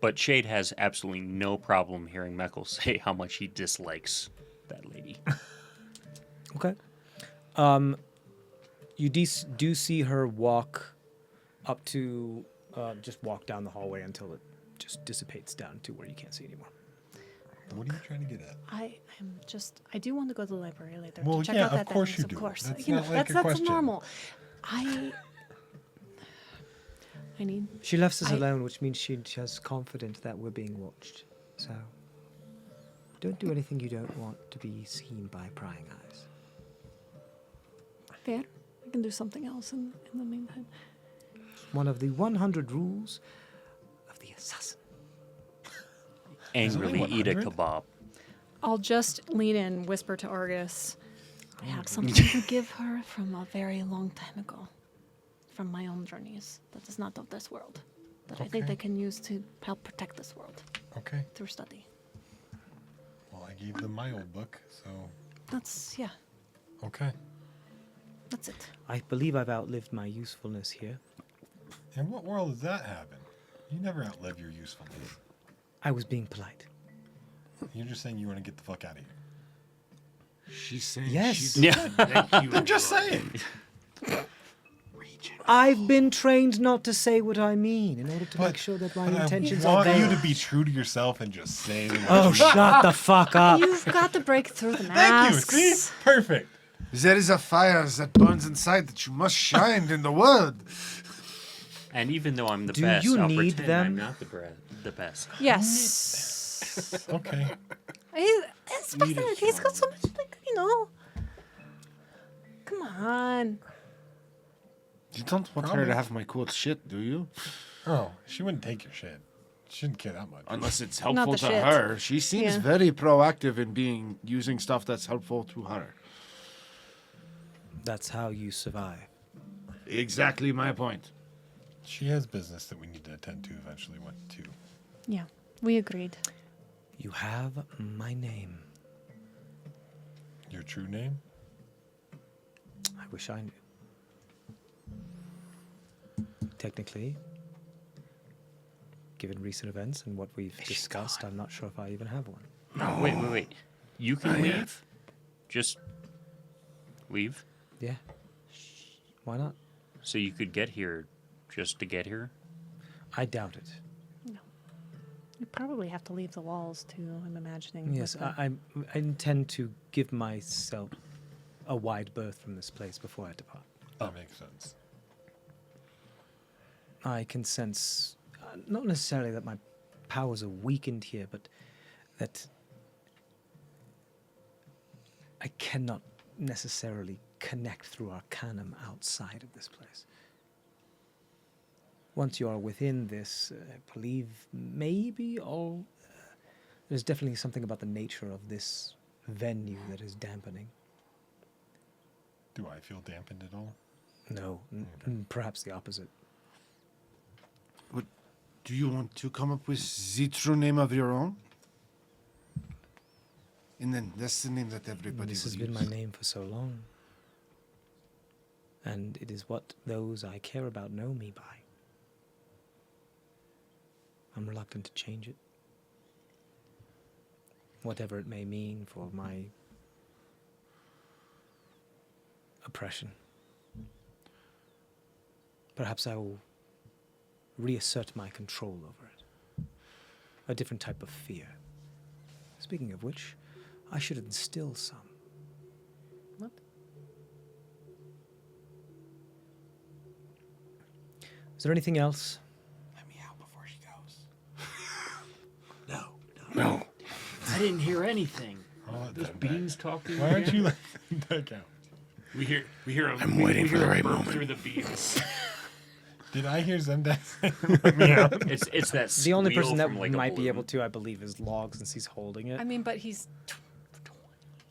But Shade has absolutely no problem hearing Meckel say how much he dislikes that lady. Okay. You do see her walk up to, just walk down the hallway until it just dissipates down to where you can't see anymore. What are you trying to get at? I do want to go to the library later Well, to check yeah, out that of course things, you of do. course. That's You know, not like a that's question. normal. I need. She left us I- alone, which means she's confident that we're being watched. So, don't do anything you don't want to be seen by prying eyes. Fair. I can do something else in the meantime. One of the 100 rules of the assassin. Angrily only eat a 100? kebab. I'll just lean in, whisper to Argus. I have something to give her from a very long time ago. From my own journeys. That is not of this world. That I think Okay. they can use to help protect this world Okay. through study. Well, I gave them my old book, so Yeah, okay. that's it. I believe I've outlived my usefulness here. In what world does that happen? You never outlive your usefulness. I was being polite. You're just saying you want to get the fuck out of here. She's saying Yes. she doesn't let you. I'm just saying. I've been trained not to say what I mean in order to make sure that my intentions I are want you veiled. to be true to yourself and just say what Oh, you shut the fuck up. You've got to break through the Thank you. masks. See? Perfect. There is a fire that burns inside that you must shine in the world. And even though I'm the Do best, you I'll need pretend them? I'm not the best. Yes. Okay. Especially he's got so much, Come on. You don't want her to have my cool shit, do you? Oh, she wouldn't take your shit. She shouldn't care that much. Unless it's Not helpful the to shit. her. She seems Yeah. very proactive in using stuff that's helpful to her. That's how you survive. Exactly my point. She has business that we need to attend to eventually. What to? Yeah, we agreed. You have my name. Your true name? I wish I knew. Technically, given recent events and what we've discussed, I'm not sure if I even have one. No, wait. You can leave. Just leave. Yeah. Why not? So you could get here just to get here. I doubt it. You probably have to leave the walls too, I'm imagining. Yes, with the- I intend to give myself a wide berth from this place before I depart. That makes sense. I can sense, not necessarily that my powers are weakened here, but that I cannot necessarily connect through Arcanum outside of this place. Once you are within this, I believe maybe all. There's definitely something about the nature of this venue that is dampening. Do I feel dampened at all? No, perhaps the opposite. Do you want to come up with the true name of your own? And then that's the name that everybody This has will been my use. name for so long. And it is what those I care about know me by. I'm reluctant to change it. Whatever it may mean for my oppression. Perhaps I will reassert my control over it. A different type of fear. Speaking of which, I should instill some. What? Is there anything else? Let me out before she goes. No. I didn't hear anything. I'll let Those them back. beans talking. Why aren't you letting that count? We hear. I'm waiting for the right burp moment. through the beans. Did I hear Zemdack say let me out? It's that The only person that from, like, a might be balloon. able to, I believe, is Lahg, since he's holding it. I mean, but he's.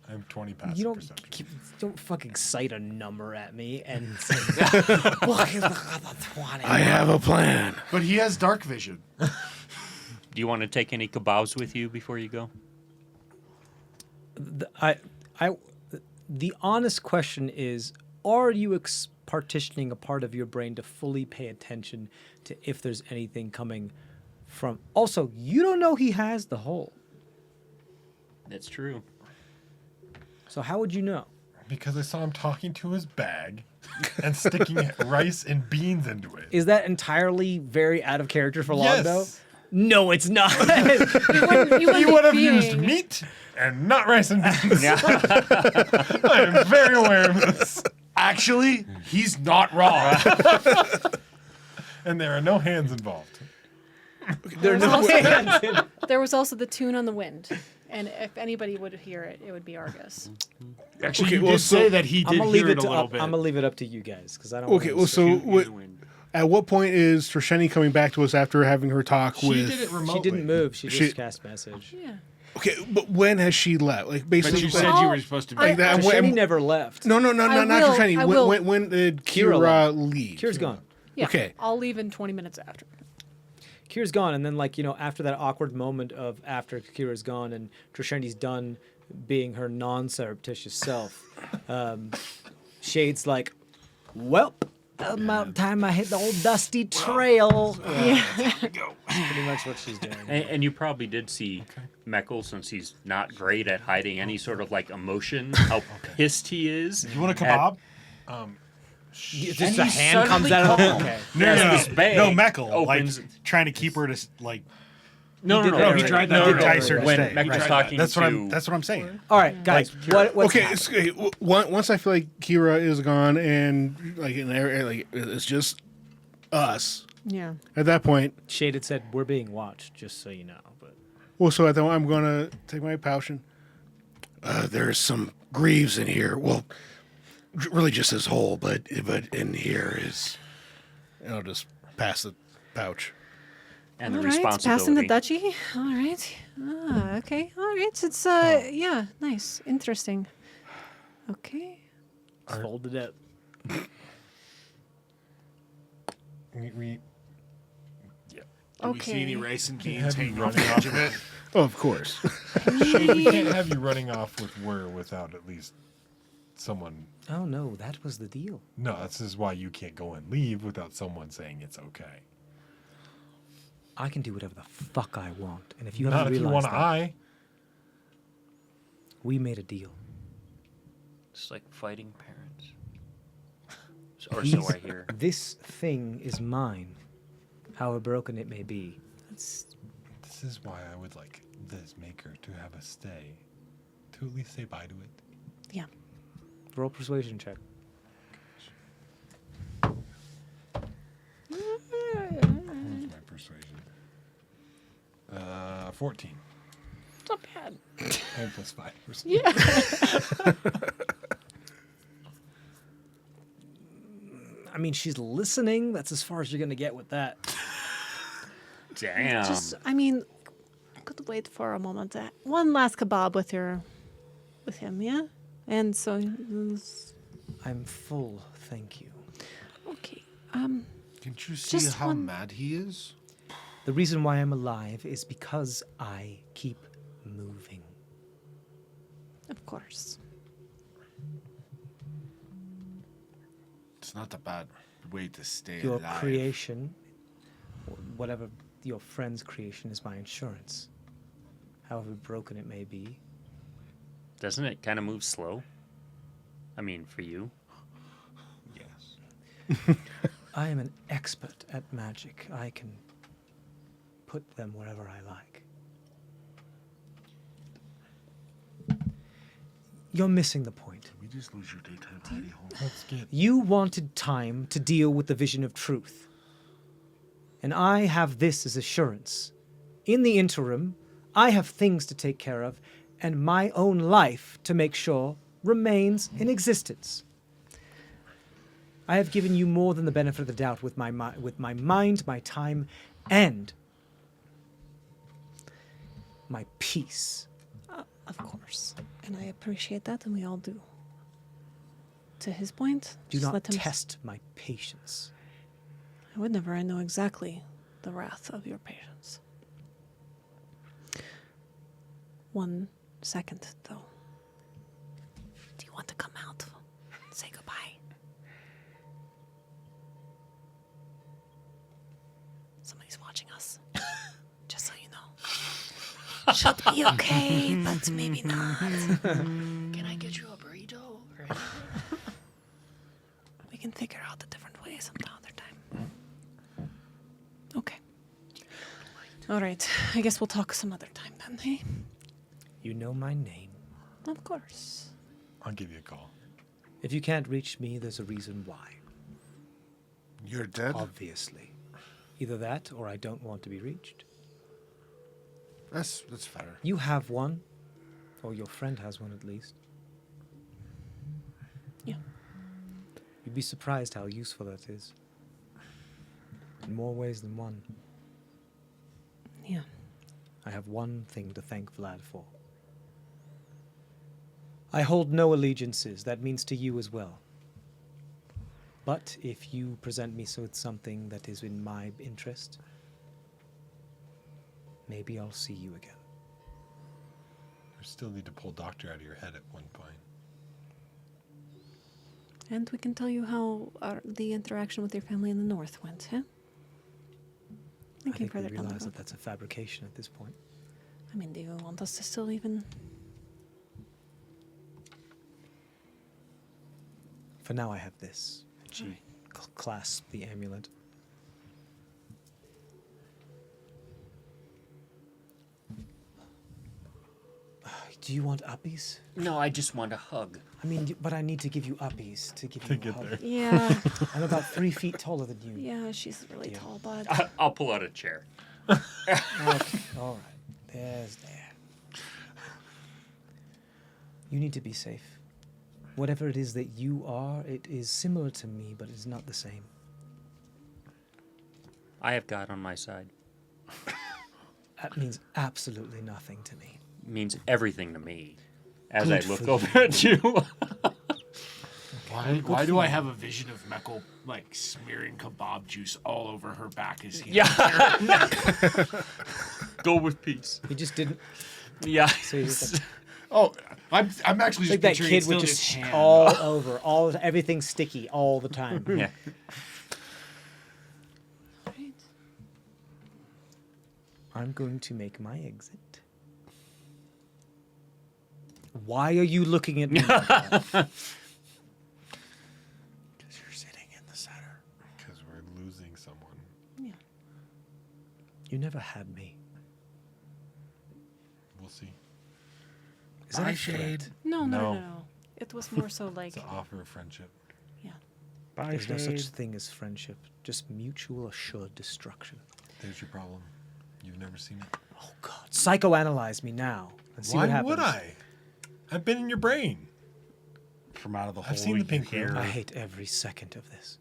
I have 20 passive You don't perception. don't fucking cite a number at me and say, "Look at the 20." I have a plan. But he has dark vision. Do you want to take any kebabs with you before you go? The honest question is, are you partitioning a part of your brain to fully pay attention to if there's anything coming from? Also, you don't know he has the hole, That's true. so how would you know? Because I saw him talking to his bag and sticking rice and beans into it. Is that entirely very out of character for Lahg, Yes. though? No, it's not. You wouldn't He would have used being- meat and not rice and beans. I am very aware of this. Actually, he's not wrong. And there are no hands involved. There are no hands in it. There was also the tune on the wind, and if anybody would hear it, it would be Argus. Actually, Okay, you well, did so- say that he I'm did gonna leave hear it it a to little I'm bit. gonna leave it up to you guys because I don't. Okay, wanna well, so Shoot in what, the wind. at what point is Trisheni coming back to us after having her talk She with? did it remotely. She didn't move. She just She- cast message. Yeah. Okay, but when has she left? Like But basically, you said Well, you were supposed to be. like that. Trisheni never left. No, I not will- Trisheni. I will. When did Kira Kira left. leave? Kira's gone. Yeah. Okay. I'll leave in 20 minutes after. Kira's gone, and then after that awkward moment of after Kira's gone and Trisheni's done being her non-surreptitious self, Shade's like, "Well, about time I hit the old dusty trail." Yeah. Pretty much what she's doing. And you probably did see Meckel, since he's not great at hiding any sort of like emotion, how pissed he is. You want a at- kebab? Just a hand comes out of it. Okay. This bag No, Meckel, opens. like trying to keep her to like No, he tried to entice her to When stay. Meckel's Right. talking That's to what I'm saying. All right, guys. What's Okay, happening? once I feel like Kira is gone and it's just us. Yeah. At that point, Shade had said we're being watched, just so you know. But well, so at that point, I'm gonna take my potion. There's some greaves in here. Well, really just this hole, but in here is. And I'll just pass the pouch. and the All right, responsibility. passing the duchy. All right. Ah, okay. All right. It's yeah, nice, interesting. Okay. it's folded up. We Do we see any Okay. rice and beans have you hanging off running the edge of it? Oh, of course. we can't have you running off with Whir without at least someone. Oh no, that was the deal. No, this is why you can't go and leave without someone saying it's okay. I can do whatever the fuck I want, and if you Not haven't if you realized want to that, eye. we made a deal. It's like fighting parents. Or so I hear. This thing is mine, however broken it may be. This is why I would like this maker to have a stay, to at least say bye to it. Yeah. Roll persuasion check. Where's my persuasion? 14. It's not bad. And plus 5%. Yeah. I mean, she's listening. That's as far as you're gonna get with that. Damn. Just, I mean, could wait for a moment. One last kebab with him, yeah. And so, I'm full, thank you. okay. Can't you see Just how one- mad he is? The reason why I'm alive is because I keep moving. Of course. It's not a bad way to stay Your alive. creation, or whatever your friend's creation, is my insurance. However broken it may be. Doesn't it kind of move slow? I mean, for you. Yes. I am an expert at magic. I can put them wherever I like. You're missing the point. We just lose your daytime hidey hole. Let's get. You wanted time to deal with the vision of truth. And I have this as assurance. In the interim, I have things to take care of, and my own life to make sure remains in existence. I have given you more than the benefit of the doubt with my mind, my time, and my peace. Of course. And I appreciate that, and we all do. To his point, Do just not let him test my patience. I would never. I know exactly the wrath of your patience. 1 second, though. Do you want to come out? Say goodbye. Somebody's watching us. Just so you know. Should be okay, but maybe not. Can I get you a burrito? Or We can figure out the different ways some other time. Okay. All right. I guess we'll talk some other time then, hey? You know my name. Of course. I'll give you a call. If you can't reach me, there's a reason why. You're dead? Obviously. Either that, or I don't want to be reached. That's fair. You have one, or your friend has one at least. Yeah. You'd be surprised how useful that is. In more ways than one. Yeah. I have one thing to thank Vlad for. I hold no allegiances. That means to you as well. But if you present me with something that is in my interest, maybe I'll see you again. You still need to pull Doctor out of your head at one point. And we can tell you how the interaction with your family in the north went, huh? I think we further down the realize road. that that's a fabrication at this point. I mean, do you want us to still even... For now, I have this. And she clasped the amulet. Do you want uppies? No, I just want a hug. I mean, but I need to give you uppies to give To you a get hug. there. Yeah. I'm about 3 feet taller than you. Yeah, she's really Yeah. tall, bud. I'll pull out a chair. Okay, all right. There's there. You need to be safe. Whatever it is that you are, it is similar to me, but it's not the same. I have God on my side. That means absolutely nothing to me. It means everything to me. As Good I look for over at you. Why do I have a vision of Meckel like smearing kebab juice all over her back as he Yeah. Go with peace. He just didn't. Yeah. So he was like, Oh, I'm actually just like that picturing kid it's still with in his just hand. all over, everything sticky all the time. Yeah. Right. I'm going to make my exit. Why are you looking at me? Because you're sitting in the center. Because we're losing someone. Yeah. You never had me. We'll see. Is that a threat? No. No. It was more so like, It's an offer of friendship. yeah. Bye, There's no such Shade. thing as friendship, just mutual assured destruction. There's your problem. You've never seen it. Oh God! Psychoanalyze me now and see Why what happens. would I? I've been in your brain. From out of the hole, I've seen the you pink hear room. I hate every second of this.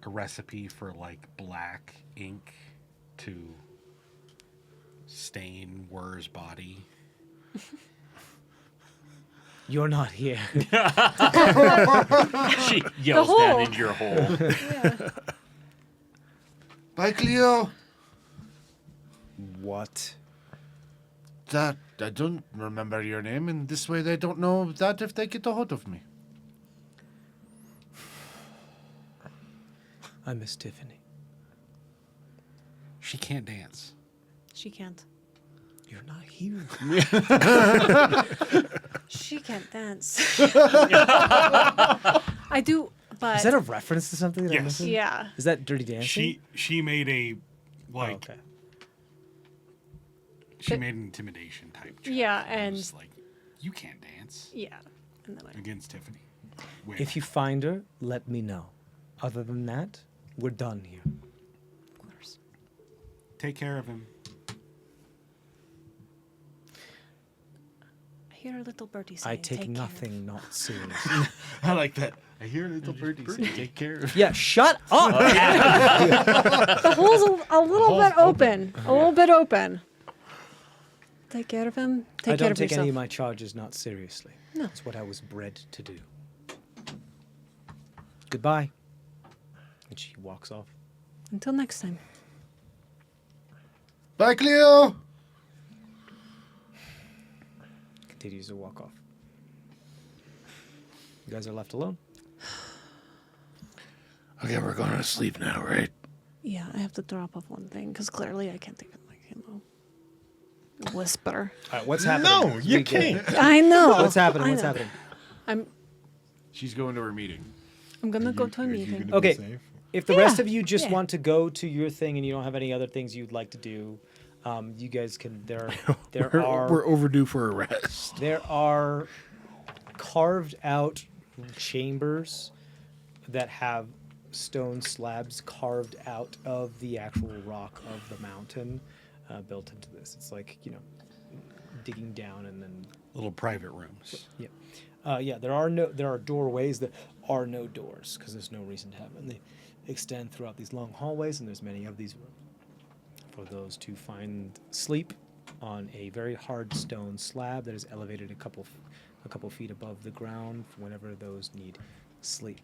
a recipe for like black ink to stain Wur's body. You're not here. She yells hole. down into your hole. Yeah. Bye, Cleo. What? That I don't remember your name, and this way they don't know that if they get a hold of me. I miss Tiffany. She can't dance. She can't. You're not here. She can't dance. I do, but Is that a reference to something that I'm Yes. missing? yeah. Is that Dirty Dancing? She made a Oh, like okay. she made an intimidation type check. Yeah, It and was like, you can't dance. yeah. And then Against Tiffany. Win. If you find her, let me know. Other than that, we're done here. of course. Take care of him. I hear a little birdie saying, I take "Take care." nothing not seriously. I like that. I hear a little birdie say, take care of Yeah, shut up. The hole's a little bit open. A little bit open. Take care of him. Take I care don't of take yourself. any of my charges not seriously. No. That's what I was bred to do. Goodbye. And she walks off. Until next time. Bye, Cleo. Continues to walk off. You guys are left alone. Okay, we're going to sleep now, right? Yeah, I have to drop off one thing because clearly I can't even, whisper. All right, what's happening? No, you can't. I know. What's happening? I What's know. happening? She's going to her meeting. I'm gonna go to a meeting. Okay. If the rest Yeah, of you just yeah. want to go to your thing and you don't have any other things you'd like to do, you guys can. There are We're overdue for a rest. there are carved out chambers that have stone slabs carved out of the actual rock of the mountain built into this. It's like, digging down and then Little private rooms. yeah, there are doorways that are no doors because there's no reason to have them. They extend throughout these long hallways, and there's many of these for those to find sleep on a very hard stone slab that is elevated a couple feet above the ground for whenever those need sleep.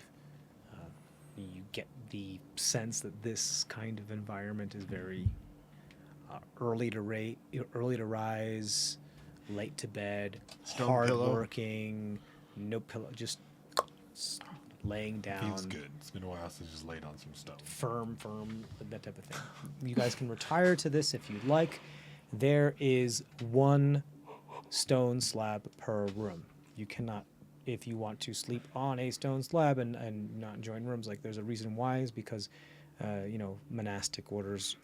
You get the sense that this kind of environment is very early to rise, late to bed, Stone hard pillow. working, no pillow, just laying down. Feels good. It's been a while since I just laid on some stuff. Firm, that type of thing. You guys can retire to this if you'd like. There is one stone slab per room. You cannot, if you want to sleep on a stone slab and not join rooms, like there's a reason why, is because, monastic orders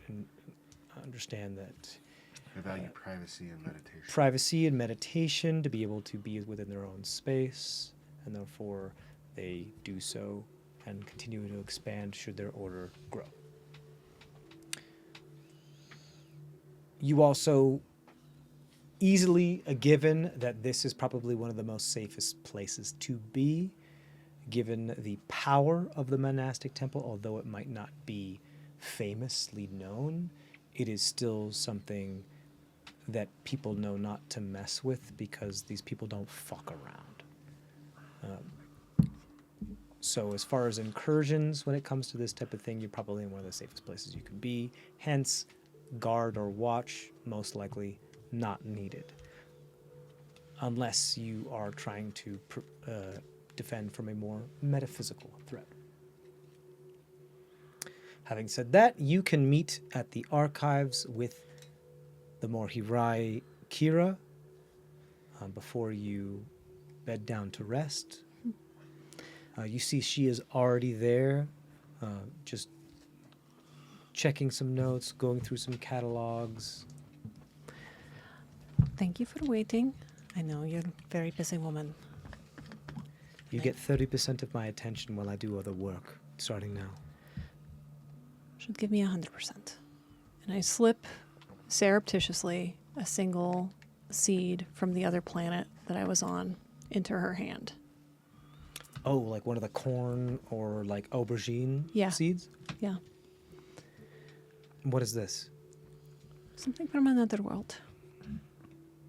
understand that I value privacy and meditation. privacy and meditation to be able to be within their own space, and therefore they do so and continue to expand should their order grow. You also easily a given that this is probably one of the most safest places to be, given the power of the monastic temple. Although it might not be famously known, it is still something that people know not to mess with because these people don't fuck around. So as far as incursions, when it comes to this type of thing, you're probably in one of the safest places you can be. Hence, guard or watch, most likely not needed. Unless you are trying to defend from a more metaphysical threat. Having said that, you can meet at the archives with the Morhirai Kira before you bed down to rest. You see she is already there, just checking some notes, going through some catalogs. Thank you for waiting. I know you're a very busy woman. You get 30% of my attention while I do other work, starting now. Should give me 100%. And I slip surreptitiously a single seed from the other planet that I was on into her hand. Oh, like one of the corn or like aubergine seeds? Yeah. What is this? Something from another world.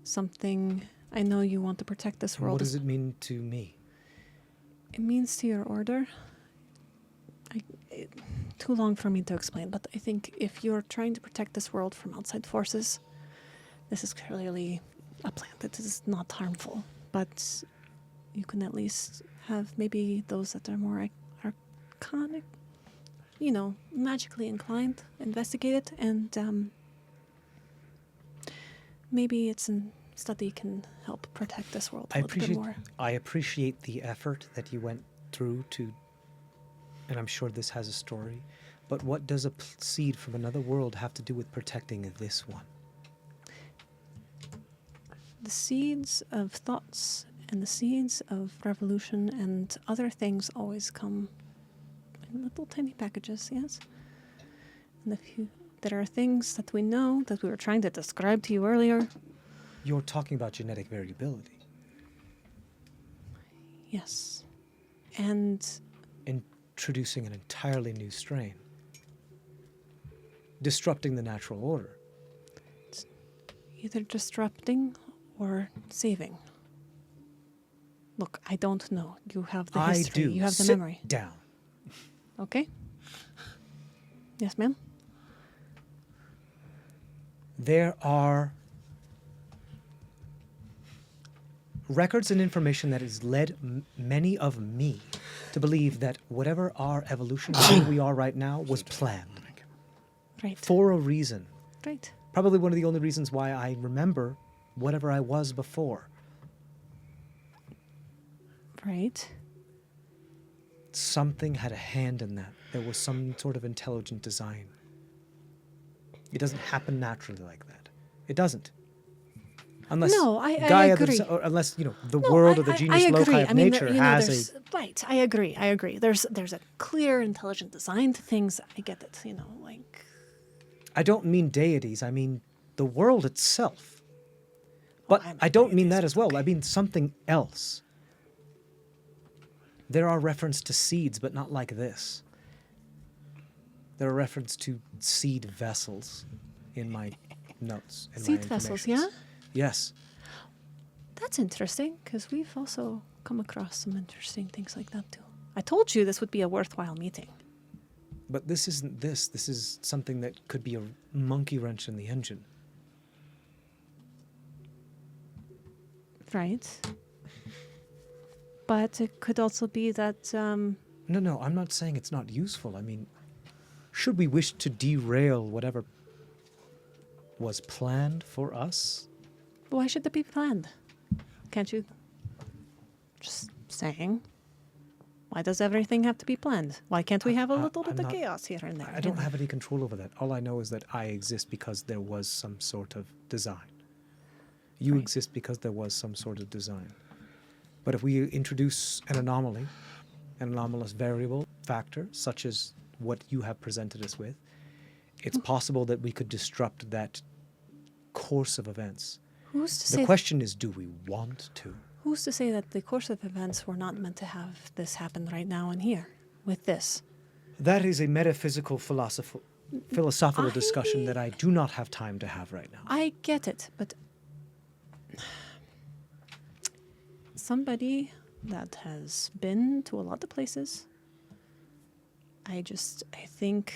Something I know you want to protect this And world. what does it mean to me? It means to your order. Too long for me to explain, but I think if you're trying to protect this world from outside forces, this is clearly a plant that is not harmful. But you can at least have maybe those that are more arcanic, magically inclined, investigate it, and maybe its study can help protect this world a little bit more. I appreciate the effort that you went through to, and I'm sure this has a story, but what does a seed from another world have to do with protecting this one? The seeds of thoughts And the seeds of revolution and other things always come in little tiny packages, yes? And there are things that we know that we were trying to describe to you earlier. You're talking about genetic variability. Yes. And Introducing an entirely new strain. Disrupting the natural order. either disrupting or saving. Look, I don't know. You have the history. I do. You have the Sit memory. down. Okay? Yes, ma'am? There are records and information that has led many of me to believe that whatever our evolution, where we are right now, was planned. Right. For a reason. Right. Probably one of the only reasons why I remember whatever I was before. Right. Something had a hand in that. There was some sort of intelligent design. It doesn't happen naturally like that. It doesn't. Unless No, I Gaia agree. or unless, the No, world or the genius I loci agree. of I mean, nature you know, has there's- a... Right, I agree. There's a clear, intelligent design to things. I get it, like... I don't mean deities, I mean the world itself. But I mean I don't mean deities, that as well. I mean something else. There are reference to seeds, but not like this. There are reference to seed vessels in my notes. In Seed my vessels, informations. yeah? Yes. That's interesting, because we've also come across some interesting things like that, too. I told you this would be a worthwhile meeting. But this isn't this. This is something that could be a monkey wrench in the engine. Right. But it could also be that, No, I'm not saying it's not useful. I mean, should we wish to derail whatever was planned for us? why should it be planned? Can't you... Just saying. Why does everything have to be planned? Why can't we have a little bit I'm of not- chaos here and there? I don't have any control over that. All I know is that I exist because there was some sort of design. You Right. exist because there was some sort of design. But if we introduce an anomaly, an anomalous variable factor, such as what you have presented us with, it's possible that we could disrupt that course of events. Who's to The say... question is, do we want to? Who's to say that the course of events were not meant to have this happen right now and here, with this? That is a metaphysical philosophical discussion that I do not have time to have right now. I get it, but... Somebody that has been to a lot of places, I think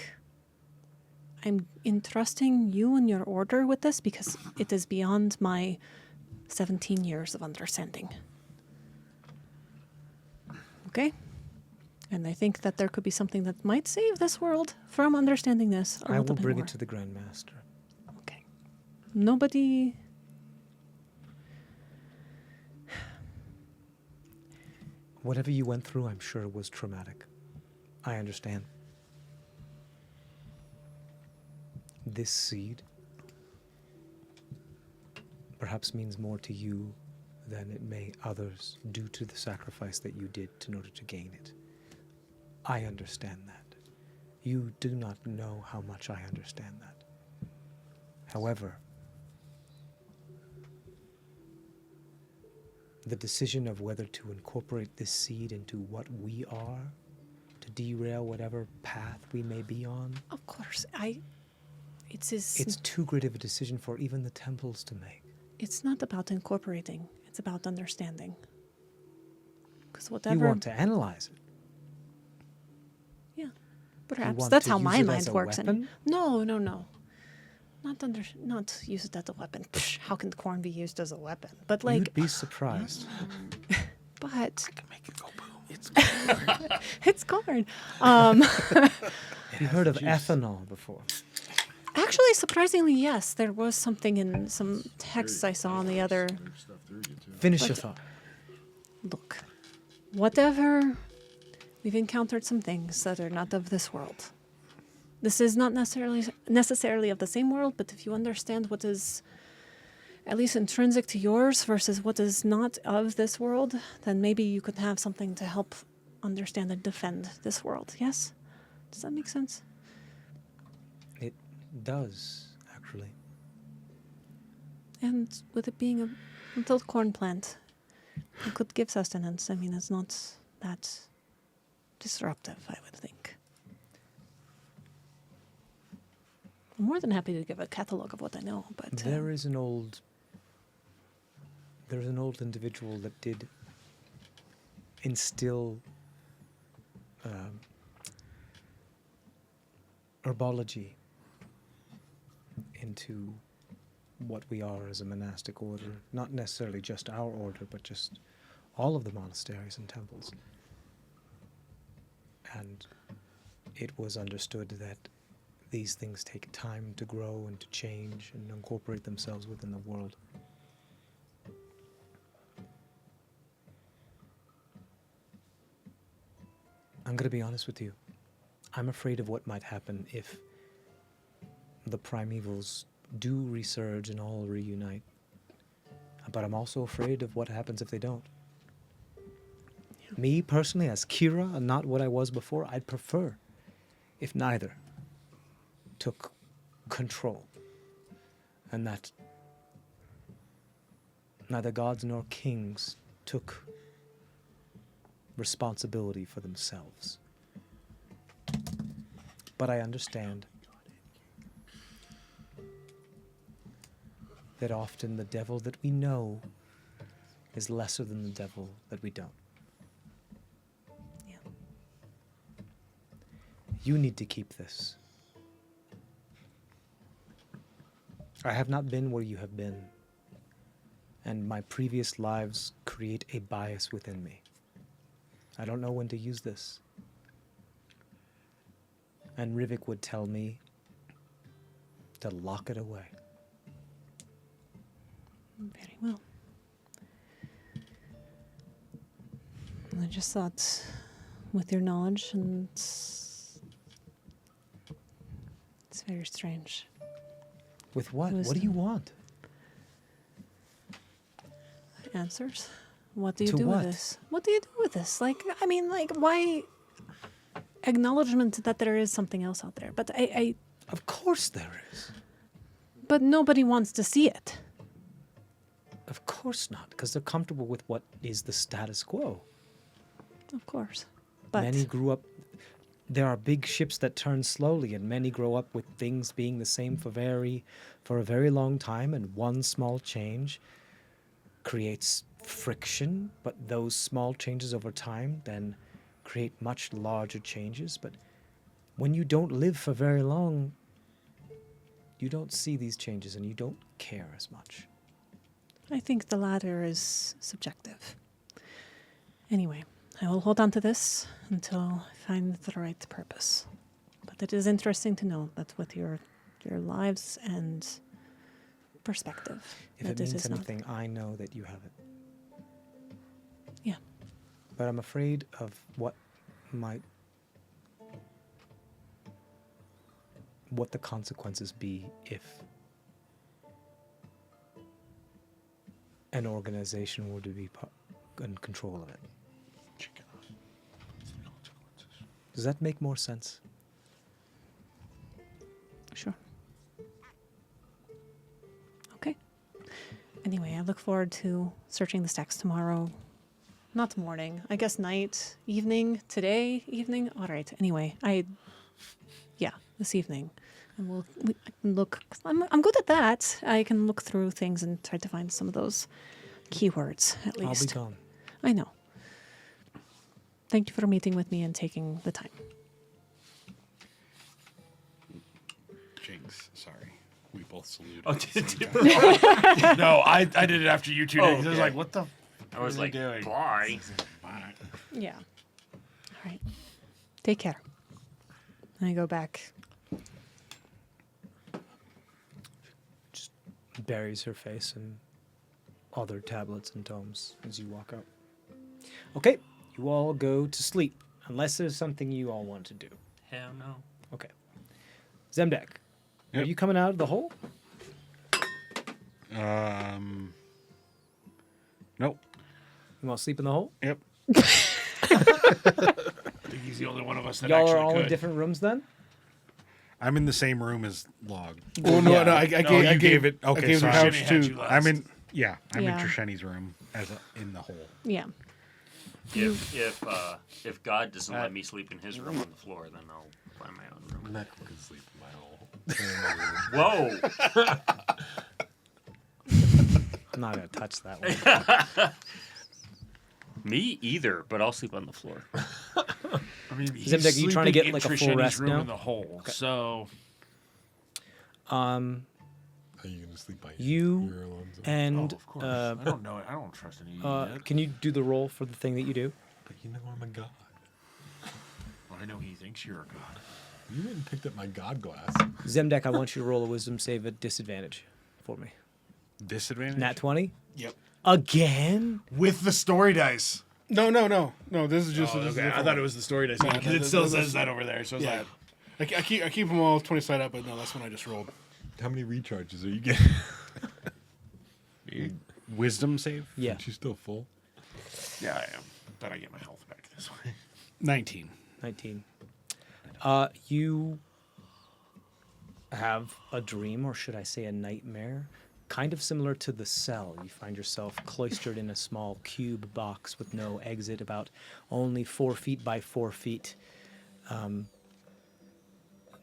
I'm entrusting you and your order with this because it is beyond my 17 years of understanding. Okay? And I think that there could be something that might save this world from understanding this a I little will bit bring more. it to the Grand Master. Okay. Nobody... Whatever you went through, I'm sure was traumatic. I understand. This seed perhaps means more to you than it may others due to the sacrifice that you did in order to gain it. I understand that. You do not know how much I understand that. However, the decision of whether to incorporate this seed into what we are, to derail whatever path we may be on, Of course, it's too great of a decision for even the temples to make. It's not about incorporating. It's about understanding. Because You whatever... want to analyze it. Yeah, perhaps. want That's to how use my it mind as a works. weapon? No. Not use it as a weapon. Psh, how can corn be used as a weapon? But like... You'd be surprised. But... Make it go boom. It's It's corn. Have you heard of ethanol before? Actually, surprisingly, yes. There was something in some texts I saw on the other... Finish your thought. Look, whatever... We've encountered some things that are not of this world. This is not necessarily of the same world, but if you understand what is at least intrinsic to yours versus what is not of this world, then maybe you could have something to help understand and defend this world. Yes? Does that make sense? It does, actually. And with it being a little corn plant, it could give sustenance. I mean, it's not that disruptive, I would think. I'm more than happy to give a catalog of what I know, but There is an old individual that did instill herbology into what we are as a monastic order. Not necessarily just our order, but just all of the monasteries and temples. And it was understood that these things take time to grow and to change and incorporate themselves within the world. I'm going to be honest with you. I'm afraid of what might happen if the primevals do resurge and all reunite. But I'm also afraid of what happens if they don't. Yeah. Me, personally, as Kira, and not what I was before, I'd prefer if neither took control. And that neither gods nor kings took responsibility for themselves. But I understand that often the devil that we know is lesser than the devil that we don't. Yeah. You need to keep this. I have not been where you have been, and my previous lives create a bias within me. I don't know when to use this. And Rivik would tell me to lock it away. Very well. I just thought, with your knowledge, and it's very strange. With what? Wisdom. What do you want? Answers? What do you To do what? with this? What do you do with this? Like, I mean, like, why acknowledgement that there is something else out there? But Of course there is. but nobody wants to see it. Of course not, because they're comfortable with what is the status quo. Of course. But Many grew up. There are big ships that turn slowly, and many grow up with things being the same for a very long time, and one small change creates friction, but those small changes over time then create much larger changes. But when you don't live for very long, you don't see these changes and you don't care as much. I think the latter is subjective. Anyway, I will hold on to this until I find the right purpose. But it is interesting to know that with your lives and perspective, If that it this means is not. anything, I know that you have it. Yeah. But I'm afraid of what the consequences be if an organization were to be in control of it. Does that make more sense? Sure. Okay. Anyway, I look forward to searching the stacks tomorrow. Not morning. I guess night, evening, today, evening. All right. Anyway, this evening. And I can look. I'm good at that. I can look through things and try to find some of those keywords at least. I'll be gone. I know. Thank you for meeting with me and taking the time. Jinx, sorry. We both saluted. Oh, at the did same you? time. No, I did it after you two did. 'Cause I was okay. like, what the? I was What are like, you doing? why? Yeah. All right. Take care. And I go back. Buries her face in other tablets and tomes as you walk out. Okay, you all go to sleep, unless there's something you all want to do. Hell no. Okay. Zemdack, are Yep. you coming out of the hole? Nope. You want to sleep in the hole? Yep. I think he's the only one of us that Y'all actually are all could. in different rooms then? I'm in the same room as Lahg. Oh no, Yeah. no, I gave it. I Okay, gave the sorry. couch Had you too. last. I'm in Yeah. Trisheni's room in the hole. Yeah. If God doesn't let me sleep in his room on the floor, then I'll find my own room. I'm not going to sleep in my hole. Whoa! I'm not going to touch that one. Me either, but I'll sleep on the floor. I mean, he's Zemdack, you trying to sleeping get, like, a in full Trisheni's rest room now? in the hole. So Are you going to sleep by You your alone? and of course, I don't know. I don't trust any idiot. can you do the roll for the thing that you do? But you know I'm a god. Well, I know he thinks you're a god. You went and picked up my god glass. Zemdack, I want you to roll a wisdom save at disadvantage for me. Disadvantage. Nat 20? Yep. Again? With the story dice. No. This is just. Oh, this is okay. I different. thought it was the story dice because no, it still this is- says that over there. So it's Yeah. like, I keep them all 20 side up, but no, that's when I just rolled. How many recharges are you getting? Wisdom save. Yeah. She's still full. Yeah, I am. But I get my health back this way. 19. 19. You have a dream, or should I say a nightmare, kind of similar to the cell. You find yourself cloistered in a small cube box with no exit, about only 4 feet by 4 feet.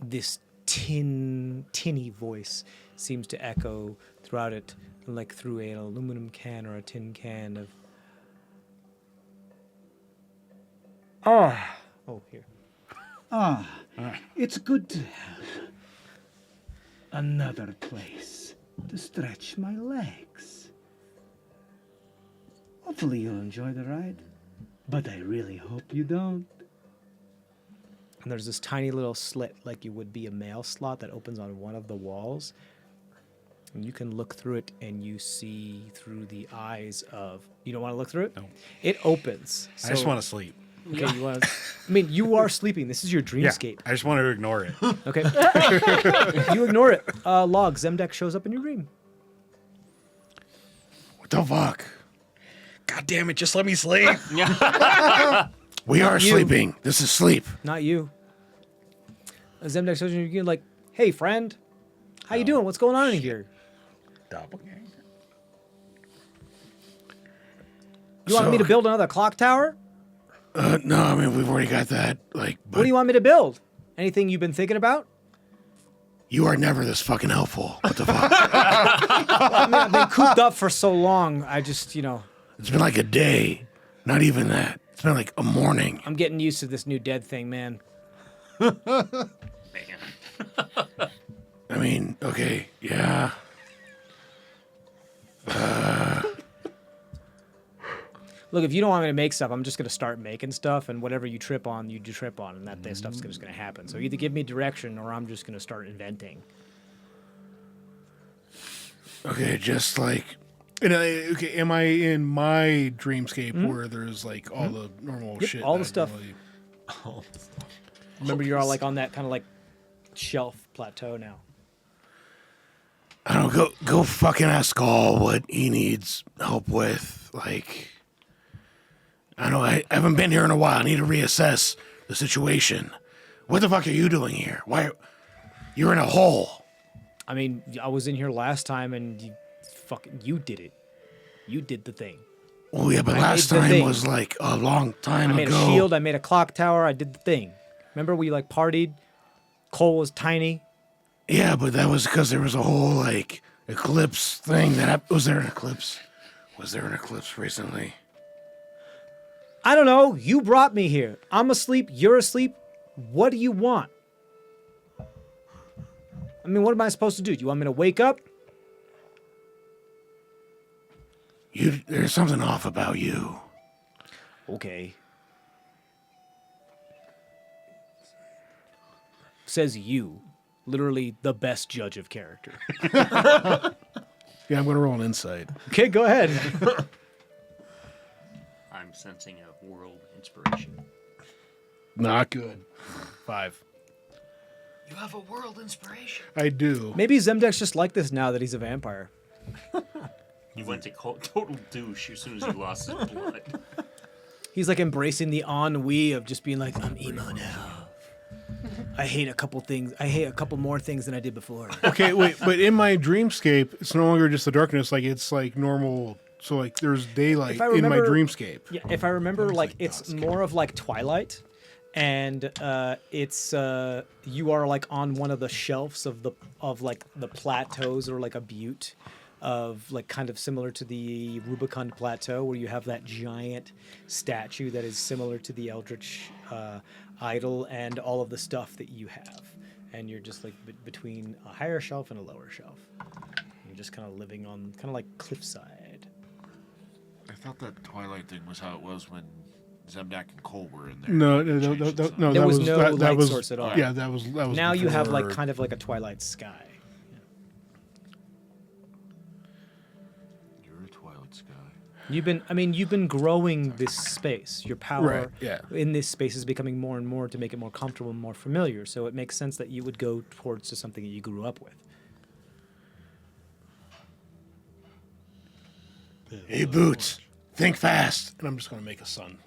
This tinny voice seems to echo throughout it, like through an aluminum can or a tin can of. Oh, here. It's good to have another place to stretch my legs. Hopefully you'll enjoy the ride, but I really hope you don't. And there's this tiny little slit, like you would be a mail slot, that opens on one of the walls. And you can look through it, and you see through the eyes of. You don't want to look through it? No. It opens. I just So- want to sleep. Okay, you want to. I mean, you are sleeping. This is your Yeah. dreamscape. I just want to ignore it. Okay. You ignore it. Lahg, Zemdack shows up in your dream. What the fuck? God damn it! Just let me sleep. We are you. sleeping. This is sleep. Not you. Zemdack shows you in your dream, like, hey, friend. How you doing? What's going on in here? Doppelganger. You want me to build another clock tower? No, I mean we've already got that. Like, but What do you want me to build? Anything you've been thinking about? you are never this fucking helpful. What the fuck? I mean, I've been cooped up for so long. I just, It's been like a day. Not even that. It's been like a morning. I'm getting used to this new dead thing, man. Man. I mean, okay, yeah. Look, if you don't want me to make stuff, I'm just gonna start making stuff, and whatever you trip on, you do trip on, and that stuff's just gonna happen. So either give me direction, or I'm just gonna start inventing. Okay, just like And okay, am I in my dreamscape where there's like all the normal Yep, shit? all that the stuff. normally- Remember, you're all like on that kind of like shelf plateau now. I don't know, go fucking ask all what he needs help with. Like, I know I haven't been here in a while. I need to reassess the situation. What the fuck are you doing here? Why? You're in a hole. I mean, I was in here last time, and you did it. You did the thing. Oh yeah, but I last made the time thing. was like a long time I made ago. a shield. I made a clock tower. I did the thing. Remember, we like partied. Cole was tiny. Yeah, but that was because there was a whole like eclipse thing was there an eclipse? Was there an eclipse recently? I don't know. You brought me here. I'm asleep. You're asleep. What do you want? I mean, what am I supposed to do? Do you want me to wake up? There's something off about you. Okay. Says you. Literally the best judge of character. Yeah, I'm gonna roll an insight. Okay, go ahead. I'm sensing a world inspiration. Not good. 5. You have a world inspiration. I do. Maybe Zemdack's just like this now that he's a vampire. He went to total douche as soon as he lost his blood. He's like embracing the ennui of just being like, I'm emo now. I hate a couple things. I hate a couple more things than I did before. Okay, wait, but in my dreamscape, it's no longer just the darkness. Like it's like normal. So like there's daylight in my dreamscape. Yeah, if I remember, like it's more of like Twilight, and it's you are like on one of the shelves of the plateaus or like a butte of like kind of similar to the Rubicon Plateau where you have that giant statue that is similar to the Eldritch idol and all of the stuff that you have, and you're just like between a higher shelf and a lower shelf. You're just kind of living on kind of like cliffside. I thought that Twilight thing was how it was when Zemdack and Cole were in there. No. There was no light source at all. Yeah, that was. Now you have like before- kind of like a twilight sky. You're a Twilight Sky. You've been growing this space. Your power Right, yeah. in this space is becoming more and more to make it more comfortable and more familiar. So it makes sense that you would go towards to something that you grew up with. Hey, Boots, think fast. And I'm just gonna make a sun.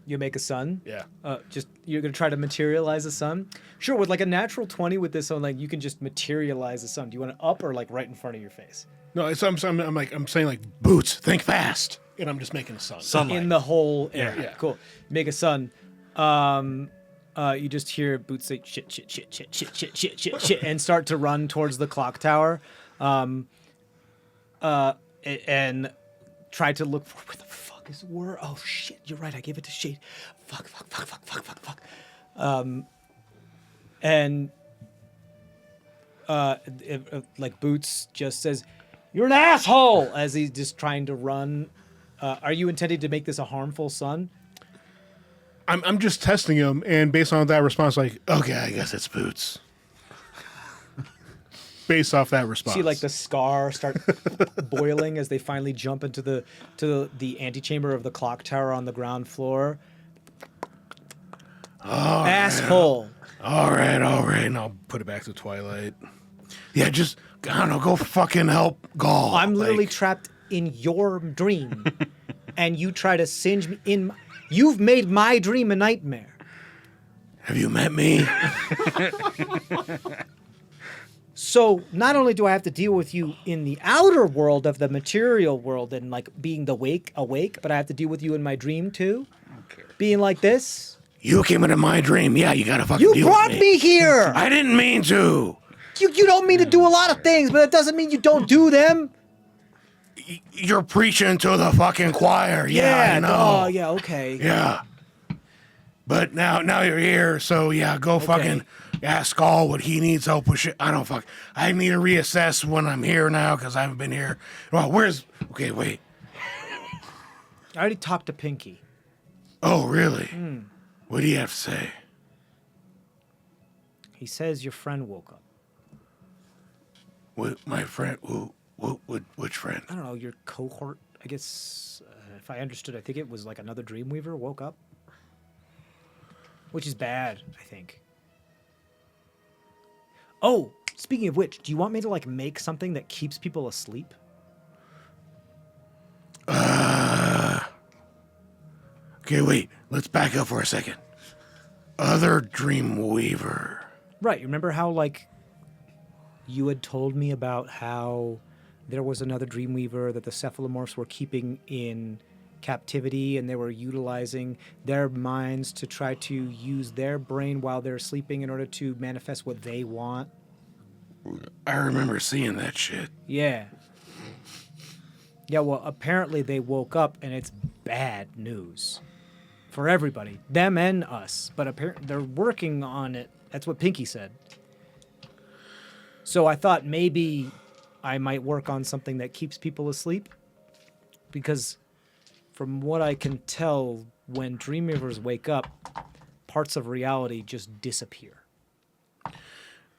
You make a sun. Yeah. Just you're gonna try to materialize a sun. Sure, with like a natural 20 with this one, like you can just materialize a sun. Do you want it up or like right in front of your face? No, I'm saying like Boots, think fast. and I'm just making a sun. Sunlight. In the whole area. Yeah. Cool. Make a sun. You just hear Boots say shit, and start to run towards the clock tower, and try to look for where the fuck is Whir. Oh shit, you're right. I gave it to Shade. Fuck. Like Boots just says, "You're an asshole," as he's just trying to run. Are you intending to make this a harmful sun? I'm just testing him, and based on that response, like Okay, I guess it's Boots. based off that response, See like the scar start boiling as they finally jump into the antechamber of the clock tower on the ground floor. Asshole. All right. and I'll put it back to Twilight. Yeah, just, I don't know, go fucking help Gaul. I'm literally Like, trapped in your dream, and you try to singe me in. You've made my dream a nightmare. have you met me? So not only do I have to deal with you in the outer world of the material world and like being awake, but I have to deal with you in my dream too. Being like this. You came into my dream. Yeah, you gotta fucking You deal brought with me here. I didn't mean to. You don't mean to do a lot of things, but it doesn't mean you don't do them. You're preaching to the fucking choir. Yeah, I know. Oh, yeah, okay. Yeah. But now you're here, so yeah, go fucking ask Gaul what he needs help with shit. I need to reassess when I'm here now because I haven't been here. Well, okay, wait. I already talked to Pinky. Oh, really? What do you have to say? He says your friend woke up. What, my friend? Which friend? I don't know, your cohort, I guess, if I understood, I think it was like another Dreamweaver woke up. Which is bad, I think. Oh, speaking of which, do you want me to like make something that keeps people asleep? Okay, wait. Let's back up for a second. Other Dreamweaver. Right, you remember how like you had told me about how there was another Dreamweaver that the Cephalomorphs were keeping in captivity, and they were utilizing their minds to try to use their brain while they're sleeping in order to manifest what they want. I remember seeing that shit. Yeah. Yeah, well, apparently they woke up, and it's bad news for everybody, them and us. But apparently they're working on it. That's what Pinky said. So I thought maybe I might work on something that keeps people asleep, because from what I can tell, when Dreamweavers wake up, parts of reality just disappear.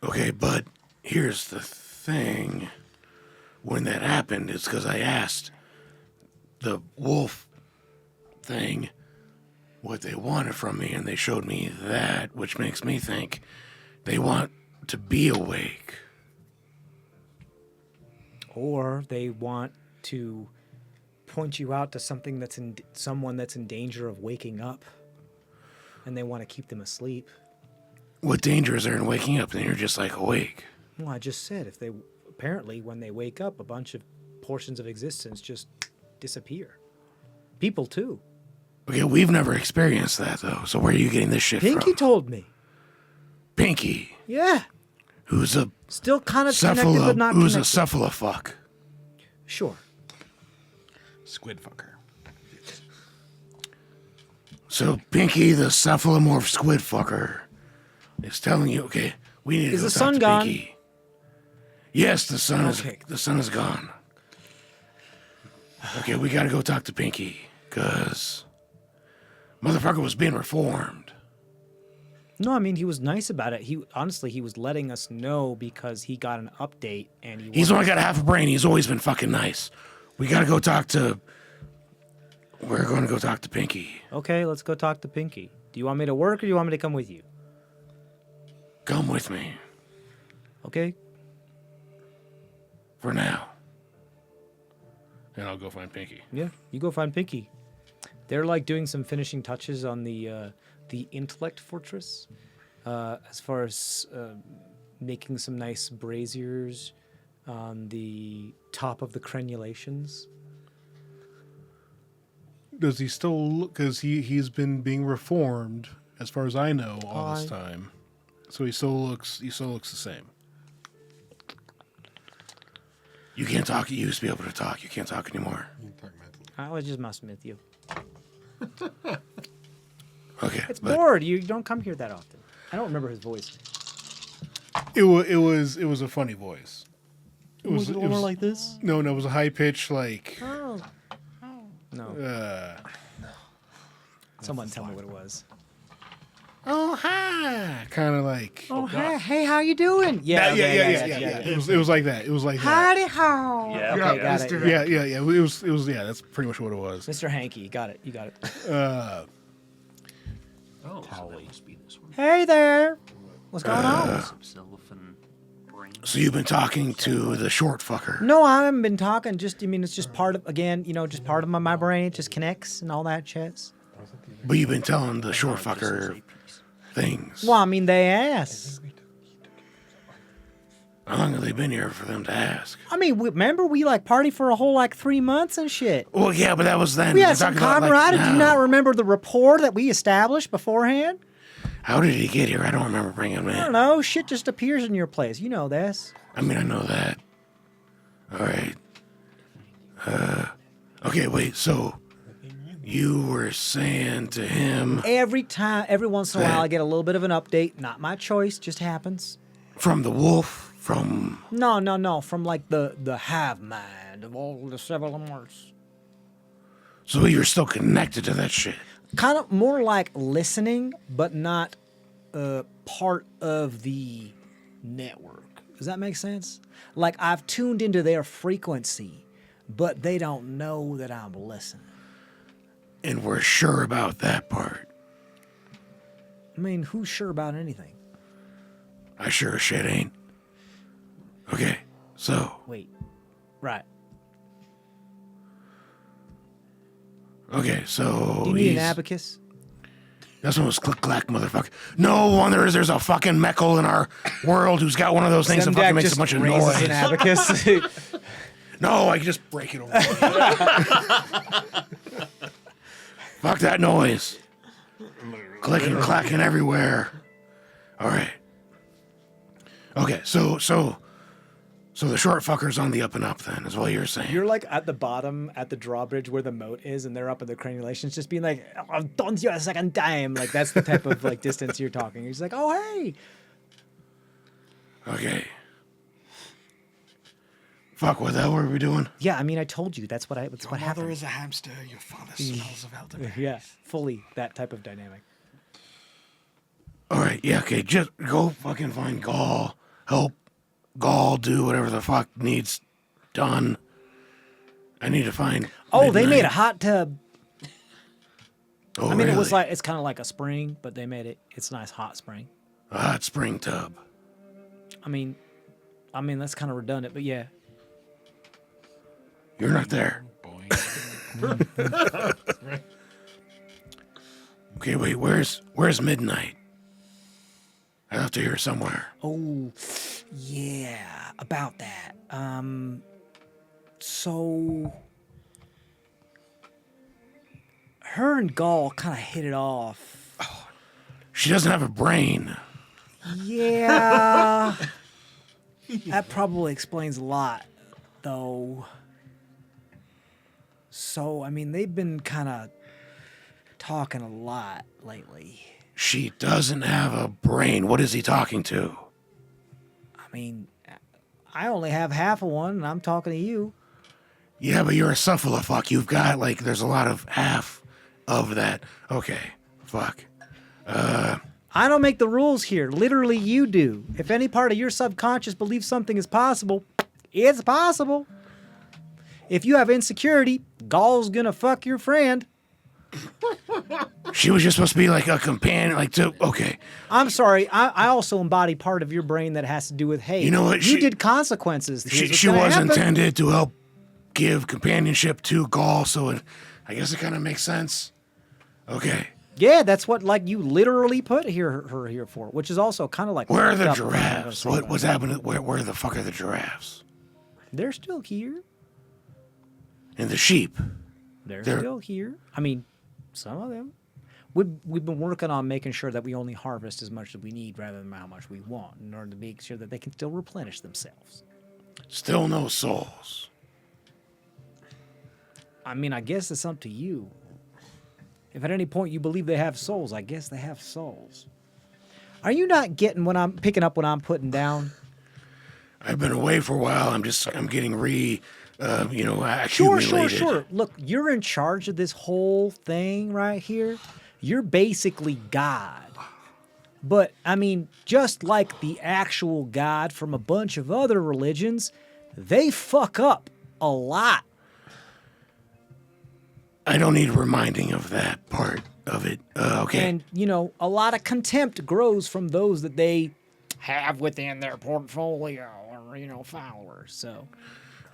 Okay, but here's the thing. When that happened, it's because I asked the wolf thing what they wanted from me, and they showed me that, which makes me think they want to be awake. Or they want to point you out to someone that's in danger of waking up, and they want to keep them asleep. What danger is there in waking up and you're just like awake? Well, I just said apparently when they wake up, a bunch of portions of existence just disappear. People too. Okay, we've never experienced that though. So where are you getting this shit Pinky from? told me. Pinky, Yeah. who's a Still kind of connected, but not connected. cephalofuck. Sure. Squid fucker. So Pinky, the cephalomorph squid fucker, is telling you, okay, we need to Is go the talk sun to gone? Pinky. Yes, the sun Okay. is gone. Okay, we gotta go talk to Pinky, cause motherfucker was being reformed. No, I mean he was nice about it. He was letting us know because he got an update and He's only got half a brain. He's always been fucking nice. We gotta go talk to. We're gonna go talk to Pinky. Okay, let's go talk to Pinky. Do you want me to work or do you want me to come with you? Come with me Okay. for now. And I'll go find Pinky. Yeah, you go find Pinky. They're like doing some finishing touches on the intellect fortress, as far as making some nice braziers on the top of the crenulations. Does he still look? Because he's been being reformed, as far as I know, all this Aye. time. So he still looks the same. You can't talk. You used to be able to talk. You can't talk anymore. You can talk mentally. I was just messing with you. Okay. It's but bored. You don't come here that often. I don't remember his voice. It was a funny voice. It Was it was more like this? no, it was a high pitch like. No. Someone tell me what it was. Oh hi, kind of like. Oh, hey, how you doing? Yeah. It was like that. It was like that. Howdy ho. Yeah, Okay, yeah, got it. Yeah. It was. Yeah, that's pretty much what it was. Mr. Hanky, got it. You got it. Oh, so that must be this one. Hey there. What's going on? Some xylophone brain. So you've been talking to the short fucker. No, I haven't been talking. It's just part of, again, just part of my brain. It just connects and all that shit. But you've been telling the short fucker things. Well, I mean, they asked. How long have they been here for them to ask? I mean, remember we like partied for a whole 3 months and shit. Well, yeah, but that was then. We We're had some talking about, camaraderie. Do you now. not remember the rapport that we established beforehand? How did he get here? I don't remember bringing him I don't in. know. Shit just appears in your place. You know this. I mean, I know that. All right. Okay, wait. So you were saying to him Every once in a while, That- I get a little bit of an update. Not my choice. Just happens. from the wolf, from No. From like the have mind of all the several months. so you're still connected to that shit. Kind of more like listening, but not part of the network. Does that make sense? Like I've tuned into their frequency, but they don't know that I'm listening. And we're sure about that part. I mean, who's sure about anything? I sure as shit ain't. Okay, so Wait. Right. okay, so Do you need an abacus? This one was click clack, motherfucker. No wonder there's a fucking meckle in our world who's got one of those things that fucking makes a bunch of noise. An abacus. No, I can just break it over. Fuck that noise. Clicking, clacking everywhere. All right. Okay, so the short fucker's on the up and up then, is what you're saying. You're like at the bottom, at the drawbridge where the moat is, and they're up in the crenulations, just being like, "I've done you a second time." Like that's the type of like distance you're talking. He's like, "Oh hey." Okay. Fuck, what the hell were we doing? Yeah, I mean, I told you that's what what Mother happened. is a hamster. Your father smells of elderberry. Yeah, fully that type of dynamic. All right, yeah, okay, just go fucking find Gaul. Help Gaul do whatever the fuck needs done. I need to find. Oh, they made Midnight. a hot tub. Oh, I mean, really? it was like it's kind of like a spring, but they made it. It's a nice hot spring. A hot spring tub. I mean, that's kind of redundant, but yeah. You're not there. Okay, wait, where's Midnight? I have to hear somewhere. Oh, yeah, about that. So her and Gall kind of hit it off. She doesn't have a brain. Yeah. That probably explains a lot, though. So, I mean, they've been kind of talking a lot lately. She doesn't have a brain. What is he talking to? I mean, I only have half of one, and I'm talking to you. Yeah, but you're a fuck. You've got, like, there's a lot of half of that. Okay, fuck. I don't make the rules here. Literally, you do. If any part of your subconscious believes something is possible, it's possible. If you have insecurity, Gall's gonna fuck your friend. She was just supposed to be like a companion, like to. Okay. I'm sorry. I also embody part of your brain that has to do with, hey, You know what? You did consequences. Here's what's She gonna was happen. intended to help give companionship to Gall, so I guess it kind of makes sense. Okay. Yeah, that's what like you literally put her here for, which is also kind of like Where are the fucked up if I'm gonna giraffes? say What's that. happening? Where the fuck are the giraffes? They're still here. And the sheep? They're They're- still here. I mean, some of them. We've been working on making sure that we only harvest as much as we need rather than how much we want in order to make sure that they can still replenish themselves. Still no souls. I mean, I guess it's up to you. If at any point you believe they have souls, I guess they have souls. Are you not getting what I'm picking up what I'm putting down? I've been away for a while. I'm getting accumulated. Sure. Look, you're in charge of this whole thing right here. You're basically God. But, I mean, just like the actual God from a bunch of other religions, they fuck up a lot. I don't need reminding of that part of it. Okay. And, a lot of contempt grows from those that they have within their portfolio or, followers. So,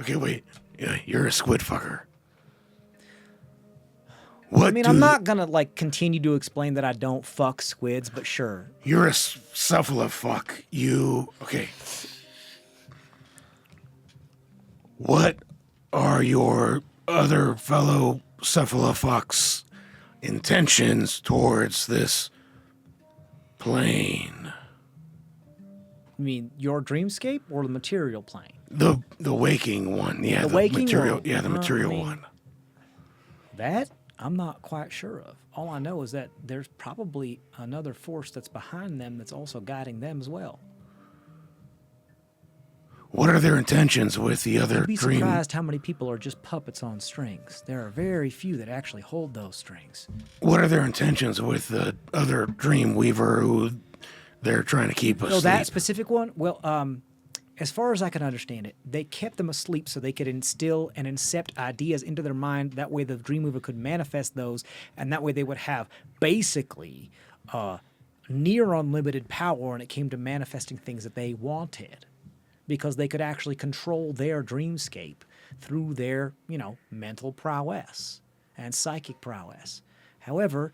Okay, wait. Yeah, you're a squid fucker. What I mean, I'm not going to, continue to explain that I don't fuck squids, but sure. You're a fuck. Okay. What are your other fellow fucks' intentions towards this plane? You mean your dreamscape or the material plane? The waking one. Yeah, The waking material. one. Yeah, the I material mean, one. That I'm not quite sure of. All I know is that there's probably another force that's behind them that's also guiding them as well. What are their intentions with the other You'd be dream? surprised how many people are just puppets on strings. There are very few that actually hold those strings. What are their intentions with the other dream weaver who they're trying to keep asleep? So that specific one, well, as far as I can understand it, they kept them asleep so they could instill and incept ideas into their mind. That way the Dreamweaver could manifest those, and that way they would have basically near unlimited power when it came to manifesting things that they wanted, because they could actually control their dreamscape through their, mental prowess and psychic prowess. However,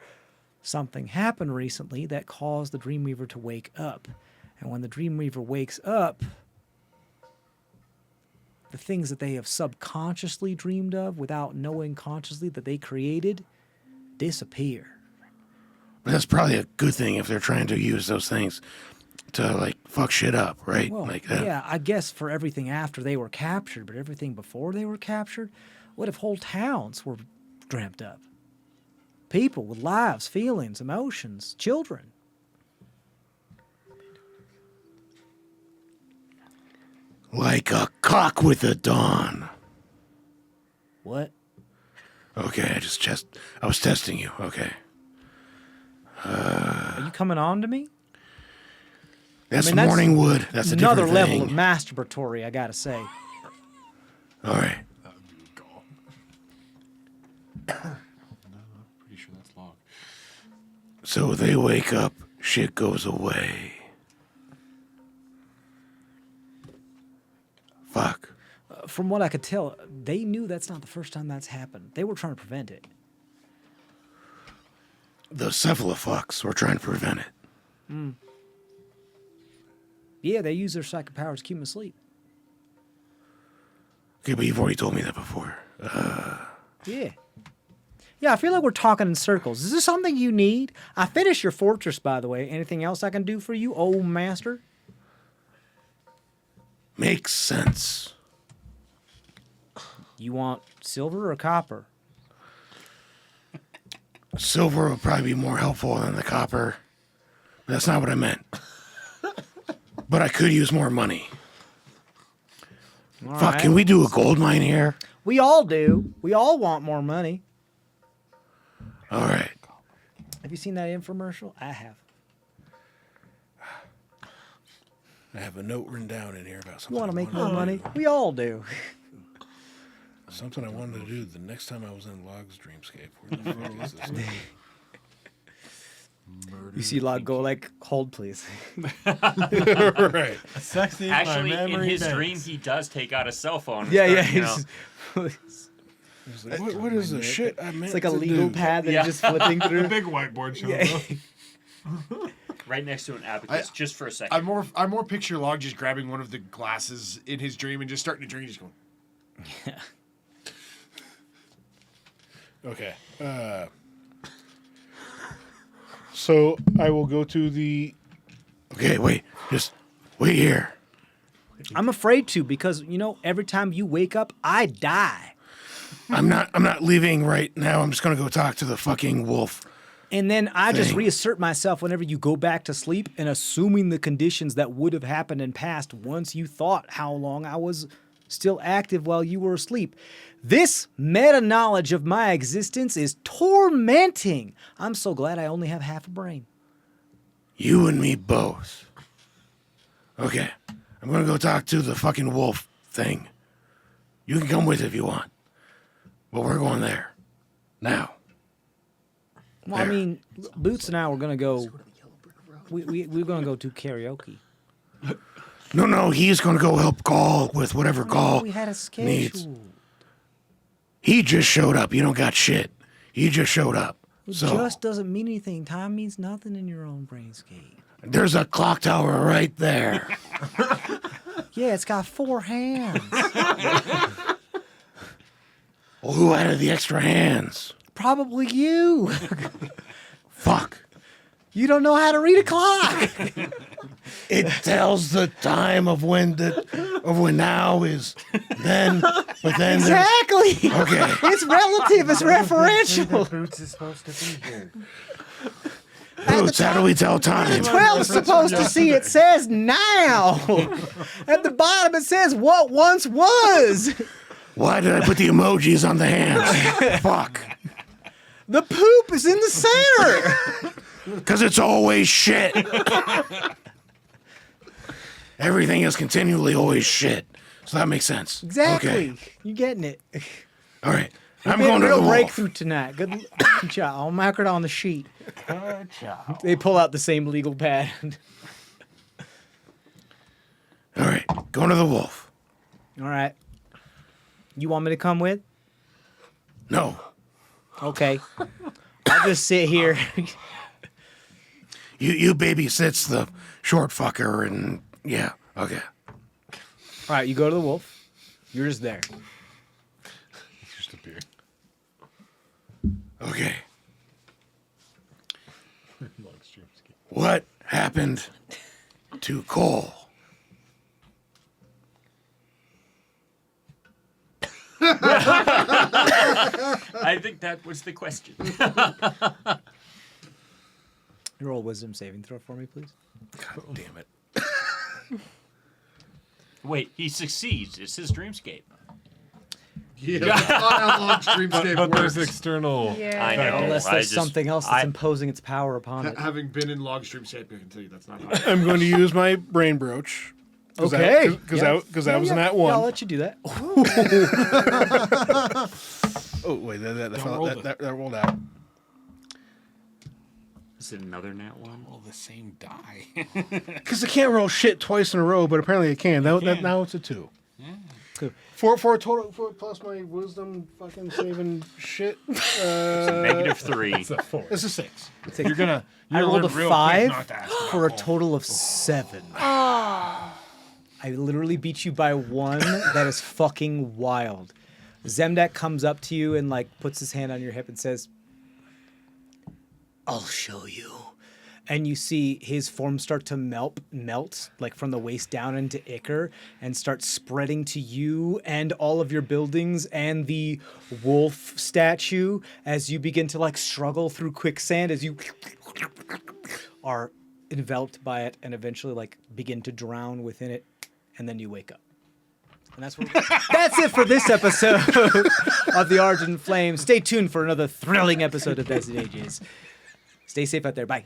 something happened recently that caused the Dreamweaver to wake up. And when the Dreamweaver wakes up, the things that they have subconsciously dreamed of without knowing consciously that they created disappear. But that's probably a good thing if they're trying to use those things to fuck shit up, right? Well, Like that. yeah, I guess for everything after they were captured, but everything before they were captured, what if whole towns were dreamt up? People with lives, feelings, emotions, children. Like a cock with a dawn. What? Okay, I was testing you. Okay. Are you coming on to me? That's that's morning wood. That's a Another different level thing. of masturbatory, I gotta say. All right. That would be Gall. Pretty sure that's Lahg. So they wake up, shit goes away. Fuck. from what I could tell, they knew that's not the first time that's happened. They were trying to prevent it. The cephalofucks were trying to prevent it. Yeah, they use their psychic powers to keep them asleep. Okay, but you've already told me that before. Yeah. Yeah, I feel like we're talking in circles. Is this something you need? I finished your fortress, by the way. Anything else I can do for you, old master? Makes sense. You want silver or copper? Silver would probably be more helpful than the copper. That's not what I meant. But I could use more money. All Fuck, right. can we do a gold mine here? We all do. We all want more money. All right. Have you seen that infomercial? I have. I have a note written down in here about something. You want to I make wanted more money? do. We all do. Something I wanted to do the next time I was in Lagh's dreamscape. Where the fuck is this? You see Lahg go like, hold please. Right. Sexy. Actually, in his dream, he does take out a cell phone. and Yeah, start, yeah. you know, He's like, what is the shit I meant It's like a to legal do? pad that Yeah. he's just flipping The through. big whiteboard shows Yeah. up. right next to an abacus, just for a second. I more picture Lahg just grabbing one of the glasses in his dream and just starting to drink, just going. Okay. So I will go to the. Okay, wait. Just wait here. I'm afraid to because, you know, every time you wake up, I die. I'm not leaving right now. I'm just gonna go talk to the fucking wolf. And then I just Thing. reassert myself whenever you go back to sleep and assuming the conditions that would have happened in past once you thought how long I was still active while you were asleep. This meta knowledge of my existence is tormenting. I'm so glad I only have half a brain. You and me both. Okay. I'm gonna go talk to the fucking wolf thing. You can come with if you want. But we're going there. Now. Well, I There. mean, Boots and I were going to go. We're going to go to karaoke. No, he's gonna go help Gaul with whatever Gaul We had a needs. schedule. He just showed up. You don't got shit. He just showed up. It So just doesn't mean anything. Time means nothing in your own brainscape. there's a clock tower right there. Yeah, it's got 4 hands. Well, who added the extra hands? Probably you. Fuck. You don't know how to read a clock. It tells the time of when now is then, but then there's Exactly. okay. It's relative. It's referential. Boots is supposed to be here. Boots, how do we tell time? 12's supposed to see it says now. At the bottom it says what once was. Why did I put the emojis on the hands? Fuck. The poop is in the center. Because it's always shit. Everything is continually always shit. So that makes sense. Exactly. Okay. You getting it? All right. I'm Been a going to the real wolf. breakthrough tonight. Good job. I'll mark it on the sheet. They pull out the same legal pad. All right. Going to the wolf. All right. You want me to come with? No. Okay. I'll just sit here. You babysits the short fucker and yeah. Okay. All right, you go to the wolf. You're just there. Just appear. Okay. What happened to Cole? I think that was the question. Roll a wisdom saving throw for me, please. God damn it. Wait, he succeeds. It's his dreamscape. Yeah, that's not how long Dreamscape But there's works. external. Yeah. I know. Unless I there's just- something else that's I- imposing its power upon it. Having been in Lahg's Dreamscape, I can tell you that's not how. I'm going to use my brain brooch. Okay. Because that was in that one. Yeah, I'll let you do that. Oh wait, that fell, roll that rolled out. Is it another nat one? Roll the same die. Because I can't roll shit twice in a row, but apparently I can. Now it's a 2. For a total plus my wisdom fucking saving shit. -3. It's a 4. It's a 6. You're gonna. I You're rolled a learn real quick 5 not to ask for a about total of 7. I literally beat you by 1. That is fucking wild. Zemdack comes up to you and like puts his hand on your hip and says, "I'll show you." And you see his form start to melt like from the waist down into Ichor and start spreading to you and all of your buildings and the wolf statue as you begin to like struggle through quicksand as you are enveloped by it and eventually like begin to drown within it, and then you wake up. And that's it for this episode of the Argent Flame. Stay tuned for another thrilling episode of Best Ages. Stay safe out there. Bye.